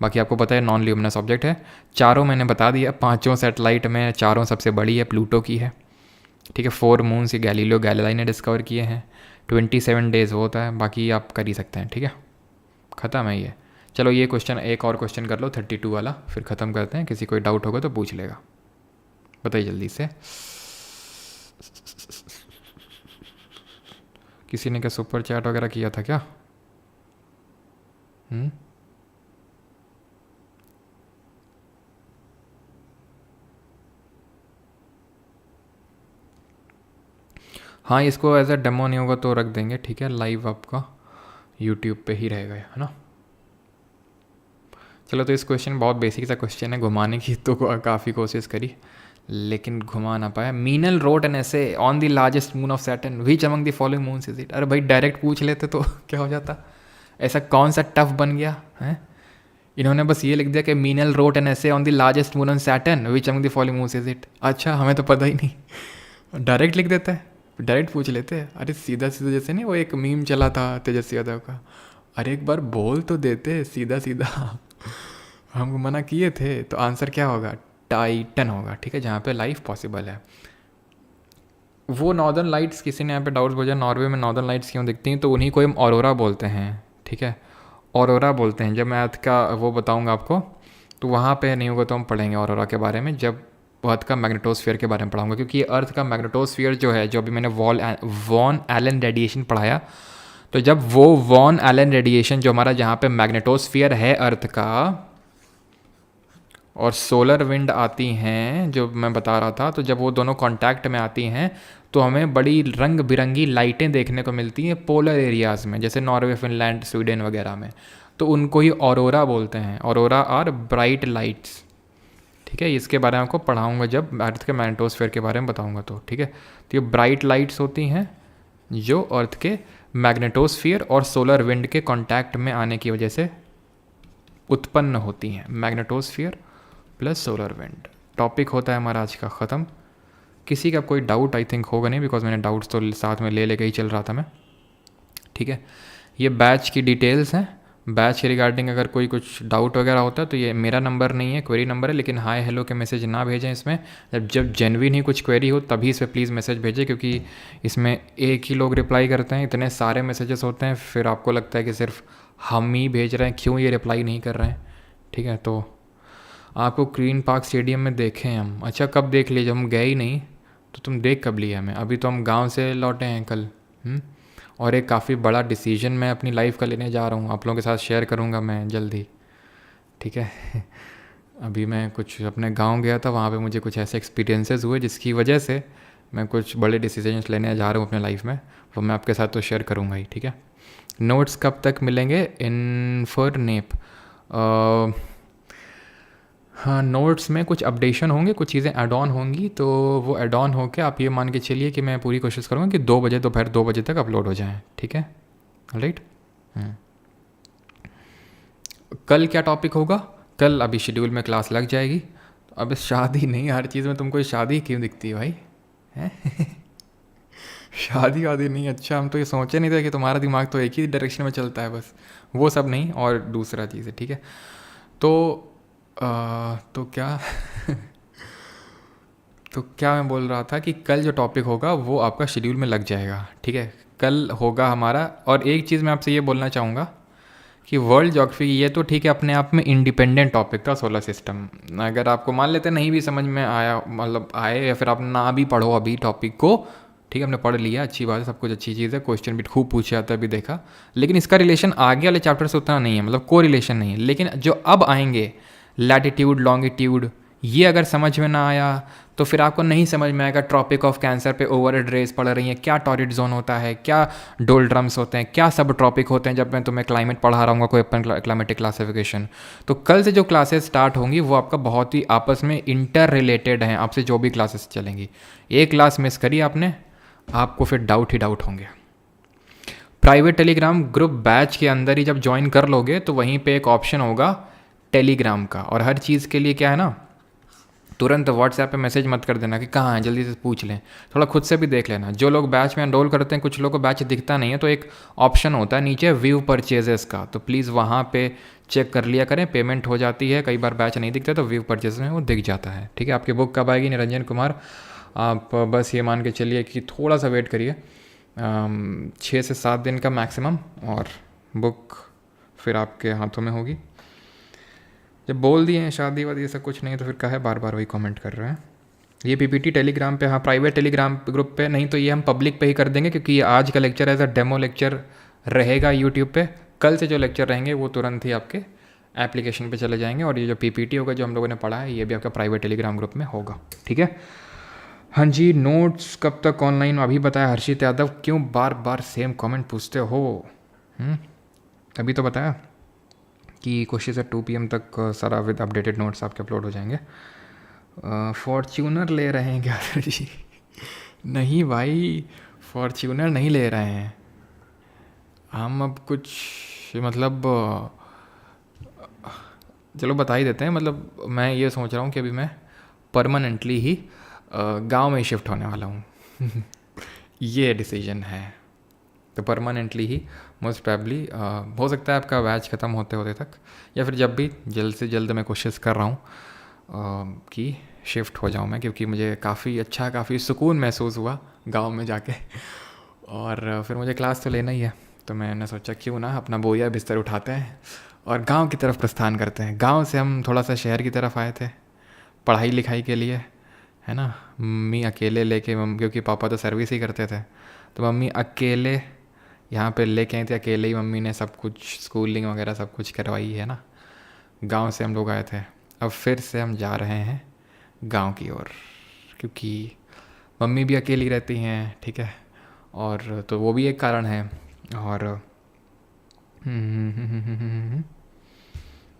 बाकी आपको पता है नॉन ल्यूमिनस ऑब्जेक्ट है। चारों मैंने बता दिया, 5 सैटेलाइट में 4 सबसे बड़ी है प्लूटो की है, ठीक है। 4 मून्स गैलीलियो गैलीलाई ने डिस्कवर किए हैं। 27 डेज़ होता है, बाकी आप कर ही सकते हैं, ठीक है। ख़त्म है ये। चलो ये क्वेश्चन, एक और क्वेश्चन कर लो 32 वाला, फिर ख़त्म करते हैं। किसी कोई डाउट होगा तो पूछ लेगा, बताइए जल्दी से। किसी ने क्या सुपर चैट वगैरह किया था क्या? हाँ, इसको एज अ डेमो नहीं होगा तो रख देंगे, ठीक है, लाइव आपका यूट्यूब पे ही रहेगा, है ना। चलो, तो इस क्वेश्चन बहुत बेसिक सा क्वेश्चन है, घुमाने की तो काफ़ी कोशिश करी लेकिन घुमा ना पाया। मीनल रोट एन ऐसे on the largest moon of Saturn, which among the following moons is it. अरे भाई डायरेक्ट पूछ लेते तो क्या हो जाता, ऐसा कौन सा टफ बन गया है। इन्होंने बस ये लिख दिया कि मीनल रोट एन ऐसे on the largest moon on Saturn, which among the following moons is it. अच्छा, हमें तो पता ही नहीं, डायरेक्ट लिख देता है, डायरेक्ट पूछ लेते हैं। अरे सीधा सीधा, जैसे नहीं वो एक मीम चला था तेजस्वी यादव का, अरे एक बार बोल तो देते सीधा सीधा। हमको मना किए थे, तो आंसर क्या होगा, टाइटन होगा, ठीक है, जहाँ पे लाइफ पॉसिबल है। वो नॉर्दर्न लाइट्स, किसी ने यहाँ पे डाउट्स पूछा नॉर्वे में नॉर्दर्न लाइट्स क्यों दिखती हैं, तो उन्हीं को हम ऑरोरा बोलते हैं, ठीक है, ऑरोरा बोलते हैं। जब मैं अर्थ का वो बताऊँगा आपको तो वहाँ पे नहीं होगा तो हम पढ़ेंगे ऑरोरा के बारे में, जब अर्थ का मैग्नेटोस्फीयर के बारे में पढ़ाऊंगा, क्योंकि ये अर्थ का मैग्नेटोस्फीयर जो है, जो अभी मैंने वॉन एलन रेडिएशन पढ़ाया, तो जब वो वॉन एलन रेडिएशन जो हमारा जहाँ पे मैग्नेटोस्फीयर है अर्थ का और सोलर विंड आती हैं जो मैं बता रहा था, तो जब वो दोनों कांटेक्ट में आती हैं तो हमें बड़ी रंग बिरंगी लाइटें देखने को मिलती हैं पोलर एरियाज़ में, जैसे नॉर्वे, फिनलैंड, स्वीडन वगैरह में, तो उनको ही ऑरोरा बोलते हैं। ऑरोरा आर ब्राइट लाइट्स, ठीक है, इसके बारे में आपको पढ़ाऊंगा जब अर्थ के मैग्नेटोस्फीयर के बारे में बताऊंगा तो, ठीक है। तो ये ब्राइट लाइट्स होती हैं जो अर्थ के मैग्नेटोस्फीयर और सोलर विंड के कांटेक्ट में आने की वजह से उत्पन्न होती हैं। Magnetosphere plus solar wind topic होता है हमारा आज का ख़त्म। किसी का कोई डाउट आई थिंक होगा नहीं, बिकॉज मैंने डाउट्स तो साथ में ले लेके ही चल रहा था मैं, ठीक है। ये बैच की डिटेल्स हैं, बैच के रिगार्डिंग अगर कोई कुछ डाउट वगैरह होता है तो ये मेरा नंबर नहीं है, क्वेरी नंबर है, लेकिन हाय हेलो के मैसेज ना भेजें इसमें। जब जेन्युइन ही कुछ क्वेरी हो तभी इस पर प्लीज़ मैसेज भेजें, क्योंकि इसमें एक ही लोग रिप्लाई करते हैं, इतने सारे मैसेजेस होते हैं, फिर आपको लगता है कि सिर्फ हम ही भेज रहे हैं, क्यों ये रिप्लाई नहीं कर रहे हैं, ठीक है। तो आपको ग्रीन पार्क स्टेडियम में देखें हम, अच्छा कब देख लिए, जब हम गए ही नहीं तो तुम देख कब लिया हमें, अभी तो हम गाँव से लौटे हैं कल। और एक काफ़ी बड़ा डिसीजन मैं अपनी लाइफ का लेने जा रहा हूँ, आप लोगों के साथ शेयर करूँगा मैं जल्दी, ठीक है। अभी मैं कुछ अपने गांव गया था, वहाँ पे मुझे कुछ ऐसे एक्सपीरियंसेस हुए जिसकी वजह से मैं कुछ बड़े डिसीजंस लेने जा रहा हूँ अपने लाइफ में, वो मैं आपके साथ तो शेयर करूँगा ही, ठीक है। नोट्स कब तक मिलेंगे, इन्फोरनेप हाँ, नोट्स में कुछ अपडेशन होंगे, कुछ चीज़ें ऐड ऑन होंगी, तो वो ऐड ऑन होके आप ये मान के चलिए कि मैं पूरी कोशिश करूँगा कि 2 बजे, दोपहर 2 बजे तक अपलोड हो जाएँ, ठीक है? राइट। कल क्या टॉपिक होगा? कल अभी शेड्यूल में क्लास लग जाएगी। अब शादी नहीं, हर चीज़ में तुमको शादी क्यों दिखती है भाई? हैं? शादी वादी नहीं, अच्छा हम तो ये सोचे नहीं थे कि तुम्हारा दिमाग तो एक ही डायरेक्शन में चलता है बस। वो सब नहीं, और दूसरा चीज़ है, ठीक है? तो तो क्या तो क्या मैं बोल रहा था कि कल जो टॉपिक होगा वो आपका शेड्यूल में लग जाएगा, ठीक है? कल होगा हमारा। और एक चीज़ मैं आपसे ये बोलना चाहूँगा कि वर्ल्ड ज्योग्राफी ये तो ठीक है, अपने आप में इंडिपेंडेंट टॉपिक था सोलर सिस्टम। अगर आपको मान लेते नहीं भी समझ में आया, मतलब आए, या फिर आप ना भी पढ़ो अभी टॉपिक को, ठीक है, हमने पढ़ लिया, अच्छी बात है, सब कुछ अच्छी चीज़ है, क्वेश्चन भी खूब पूछे जाता है, अभी देखा। लेकिन इसका रिलेशन आगे वाले चैप्टर से उतना नहीं है, मतलब को रिलेशन नहीं है। लेकिन जो अब आएंगे, लैटिट्यूड, लॉन्गिट्यूड, ये अगर समझ में ना आया तो फिर आपको नहीं समझ में आएगा ट्रॉपिक ऑफ कैंसर पे ओवर हेड रेस पढ़ रही हैं, क्या टॉरिड जोन होता है, क्या डोलड्रम्स होते हैं, क्या सब ट्रॉपिक होते हैं, जब मैं तुम्हें क्लाइमेट पढ़ा रहा हूँ, कोई अपन क्लाइमेटिक क्लासिफिकेशन। तो कल से जो क्लासेस स्टार्ट होंगी वो आपका बहुत ही आपस में इंटर रिलेटेड हैं, आपसे जो भी क्लासेस चलेंगी। एक क्लास मिस करी आपने, आपको फिर डाउट ही डाउट होंगे। प्राइवेट टेलीग्राम ग्रुप बैच के अंदर ही जब ज्वाइन कर लोगे तो वहीं पे एक ऑप्शन होगा टेलीग्राम का, और हर चीज़ के लिए क्या है ना, तुरंत व्हाट्सएप पे मैसेज मत कर देना कि कहाँ है, जल्दी से पूछ लें, थोड़ा खुद से भी देख लेना। जो लोग बैच में एनरोल करते हैं, कुछ लोगों को बैच दिखता नहीं है, तो एक ऑप्शन होता है नीचे व्यू परचेजेस का, तो प्लीज़ वहाँ पे चेक कर लिया करें, पेमेंट हो जाती है, कई बार बैच नहीं दिखता तो व्यू परचेज में वो दिख जाता है, ठीक है? आपकी बुक कब आएगी निरंजन कुमार? आप बस ये मान के चलिए कि थोड़ा सा वेट करिए, 6 से 7 दिन का मैक्सिमम, और बुक फिर आपके हाथों में होगी। जब बोल दिए हैं शादी वादी ऐसा कुछ नहीं, तो फिर काहे बार बार वही कमेंट कर रहे हैं? ये पीपीटी टेलीग्राम पे, हाँ प्राइवेट टेलीग्राम ग्रुप पे नहीं, तो ये हम पब्लिक पे ही कर देंगे, क्योंकि ये आज का lecture as a demo lecture रहेगा यूट्यूब पे। कल से जो लेक्चर रहेंगे वो तुरंत ही आपके एप्लीकेशन पे चले जाएंगे, और ये जो पीपीटी होगा जो हम लोगों ने पढ़ा है ये भी आपका प्राइवेट टेलीग्राम ग्रुप में होगा, ठीक है? हाँ जी, नोट्स कब तक ऑनलाइन अभी बताया हर्षित यादव। क्यों बार बार सेम कमेंट पूछते हो? अभी तो बताया कि कोशिश है 2 PM तक सारा विद अपडेटेड नोट्स आपके अपलोड हो जाएंगे। फॉर्च्यूनर ले रहे हैं क्या जी? नहीं भाई, फॉर्च्यूनर नहीं ले रहे हैं हम। अब कुछ मतलब चलो बता ही देते हैं, मतलब मैं ये सोच रहा हूँ कि अभी मैं परमानेंटली ही गांव में ही शिफ्ट होने वाला हूँ। ये डिसीजन है, तो परमानेंटली ही मोस्ट प्रॉब्ली हो सकता है आपका बैच ख़त्म होते होते तक, या फिर जब भी जल्द से जल्द मैं कोशिश कर रहा हूँ कि शिफ्ट हो जाऊँ मैं, क्योंकि मुझे काफ़ी अच्छा, काफ़ी सुकून महसूस हुआ गांव में जाके। और फिर मुझे क्लास तो लेना ही है, तो मैंने सोचा क्यों ना अपना बोरिया बिस्तर उठाते हैं और गांव की तरफ प्रस्थान करते हैं। गांव से हम थोड़ा सा शहर की तरफ आए थे पढ़ाई लिखाई के लिए, है ना? मम्मी अकेले लेके, क्योंकि पापा तो सर्विस ही करते थे, तो मम्मी अकेले यहाँ पे लेके आई थी, अकेले ही मम्मी ने सब कुछ स्कूलिंग वगैरह सब कुछ करवाई है ना। गांव से हम लोग आए थे, अब फिर से हम जा रहे हैं गांव की ओर, क्योंकि मम्मी भी अकेली रहती हैं, ठीक है? और तो वो भी एक कारण है। और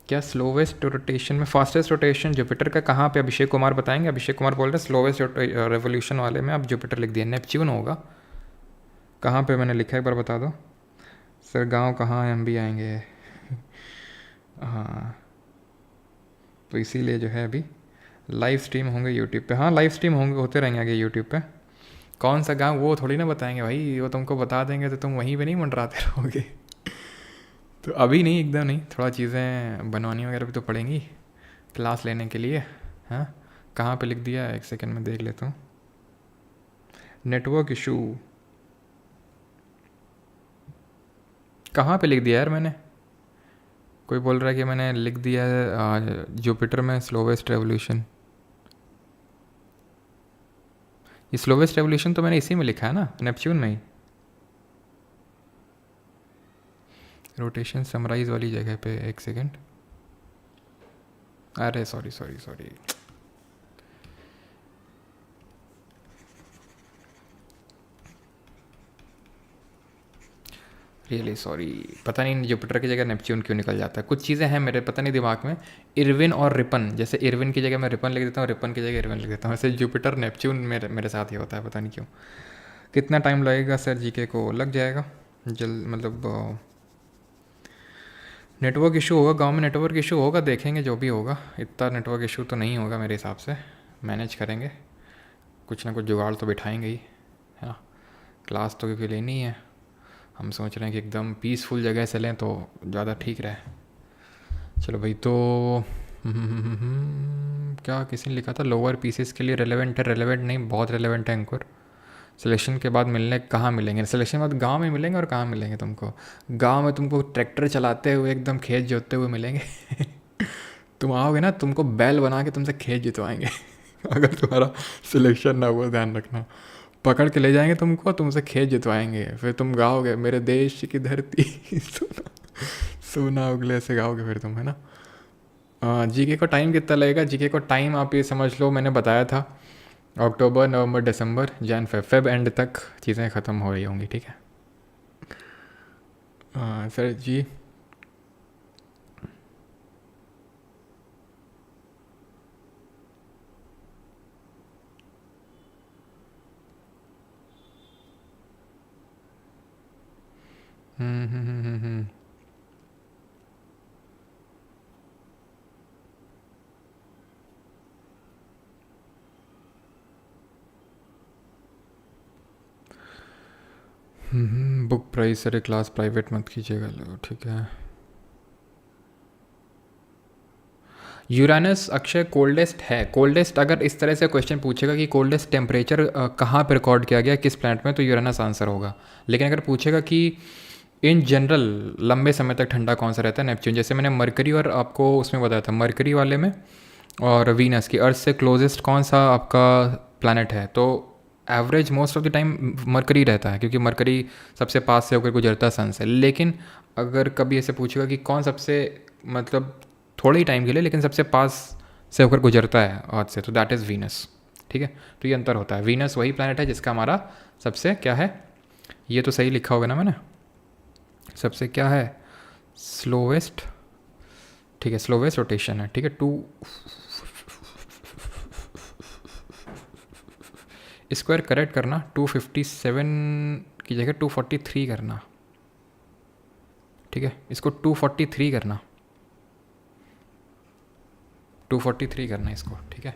क्या स्लोवेस्ट रोटेशन में फास्टेस्ट रोटेशन जुपिटर का कहाँ पे? अभिषेक कुमार बताएंगे। अभिषेक कुमार बोल रहे हैं स्लोवेस्ट रेवोल्यूशन वाले में आप जुपिटर लिख दिए, नेपच्यून होगा। कहाँ पे मैंने लिखा है एक बार बता दो सर। गांव कहाँ है, हम भी आएंगे। हाँ, तो इसीलिए जो है अभी लाइव स्ट्रीम होंगे यूट्यूब पे। हाँ लाइव स्ट्रीम होंगे, होते रहेंगे आगे यूट्यूब पे। कौन सा गांव वो थोड़ी ना बताएंगे भाई, वो तुमको बता देंगे तो तुम वहीं पे नहीं मंडराते रहोगे। तो अभी नहीं, एकदम नहीं, थोड़ा चीज़ें बनवानी वगैरह भी तो पड़ेंगी क्लास लेने के लिए। हाँ कहाँ पे लिख दिया, एक सेकंड में देख लेता हूँ। नेटवर्क इशू कहाँ पे लिख दिया यार मैंने? कोई बोल रहा है कि मैंने लिख दिया है जुपिटर में स्लोवेस्ट रेवोल्यूशन। ये स्लोवेस्ट रेवोल्यूशन तो मैंने इसी में लिखा है ना, नेपच्यून में ही। रोटेशन समराइज वाली जगह पे, एक सेकंड। अरे sorry sorry sorry, really sorry, पता नहीं जुपिटर की जगह नेपच्यून क्यों निकल जाता है। कुछ चीज़ें हैं मेरे पता नहीं दिमाग में, इरविन और रिपन, जैसे इरविन की जगह मैं रिपन लिख देता हूँ, रिपन की जगह इरविन लिख देता हूँ, ऐसे जुपिटर नेपच्यून मेरे साथ ही होता है, पता नहीं क्यों। कितना टाइम लगेगा सर जीके को? लग जाएगा जल्द, मतलब नेटवर्क इशू होगा गांव में, नेटवर्क इशू होगा, देखेंगे जो भी होगा। इतना नेटवर्क इशू तो नहीं होगा मेरे हिसाब से, मैनेज करेंगे, कुछ ना कुछ जुगाड़ तो बिठाएंगे ही, है ना। क्लास तो क्योंकि लेनी है, हम सोच रहे हैं कि एकदम पीसफुल जगह से लें तो ज़्यादा ठीक रहे। चलो भाई, तो क्या किसी ने लिखा था लोअर पीसेस के लिए रेलेवेंट है? रेलेवेंट नहीं, बहुत रेलेवेंट है अंकुर। सिलेक्शन के बाद मिलने कहाँ मिलेंगे? सिलेक्शन के बाद गांव में मिलेंगे, और कहाँ मिलेंगे तुमको? गांव में तुमको ट्रैक्टर चलाते हुए एकदम खेत जोतते हुए मिलेंगे। तुम आओगे ना, तुमको बैल बना के तुमसे खेत जितवाएंगे। अगर तुम्हारा सिलेक्शन ना हुआ, ध्यान रखना, पकड़ के ले जाएंगे तुमको, तुमसे खेत जितवाएंगे, फिर तुम गाओगे मेरे देश की धरती सोना सोना उगले से गाओगे फिर तुम, है ना। जीके को टाइम कितना लगेगा? जीके को टाइम आप ये समझ लो, मैंने बताया था October November December Jan Feb end तक चीज़ें ख़त्म हो रही होंगी, ठीक है। सर जी, हम्म। Book price sir class private मत कीजिएगा, लो ठीक है। यूरानस अक्षय कोल्डेस्ट है? कोल्डेस्ट अगर इस तरह से क्वेश्चन पूछेगा कि कोल्डेस्ट टेम्परेचर कहाँ पर रिकॉर्ड किया गया, किस प्लैनेट में, तो यूरानस आंसर होगा। लेकिन अगर पूछेगा कि इन जनरल लंबे समय तक ठंडा कौन सा रहता है, नेपच्यून। जैसे मैंने मरकरी और आपको उसमें बताया था, मरकरी वाले में और वीनस की अर्थ से क्लोजेस्ट कौन सा आपका प्लैनेट है, तो average most of the time mercury रहता है, क्योंकि मरकरी सबसे पास से होकर गुजरता है सन से। लेकिन अगर कभी ऐसे पूछेगा कि कौन सबसे, मतलब थोड़े ही टाइम के लिए लेकिन सबसे पास से होकर गुजरता है अर्थ से, तो दैट इज़ वीनस, ठीक है। तो ये अंतर होता है, वीनस वही प्लैनेट है जिसका हमारा सबसे क्या है, ये तो सही लिखा होगा ना मैंने, सबसे क्या है, स्लोवेस्ट, ठीक है, स्लोवेस्ट रोटेशन है, ठीक है। स्क्वायर करेक्ट करना, 257 की जगह 243 करना, ठीक है। इसको 243 करना, 243 करना इसको, ठीक है।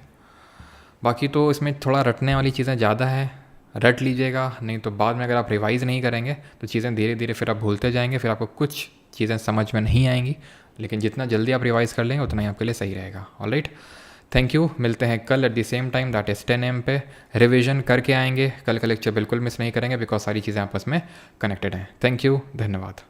बाकी तो इसमें थोड़ा रटने वाली चीज़ें ज़्यादा है, रट लीजिएगा, नहीं तो बाद में अगर आप रिवाइज़ नहीं करेंगे तो चीज़ें धीरे धीरे फिर आप भूलते जाएंगे, फिर आपको कुछ चीज़ें समझ में नहीं आएंगी। लेकिन जितना जल्दी आप रिवाइज़ कर लेंगे उतना ही आपके लिए सही रहेगा। ऑलराइट, थैंक यू, मिलते हैं कल at the same time, that is 10 AM पे। रिविजन करके आएंगे, कल का लेक्चर बिल्कुल मिस नहीं करेंगे, बिकॉज सारी चीज़ें आपस में कनेक्टेड हैं। थैंक यू, धन्यवाद।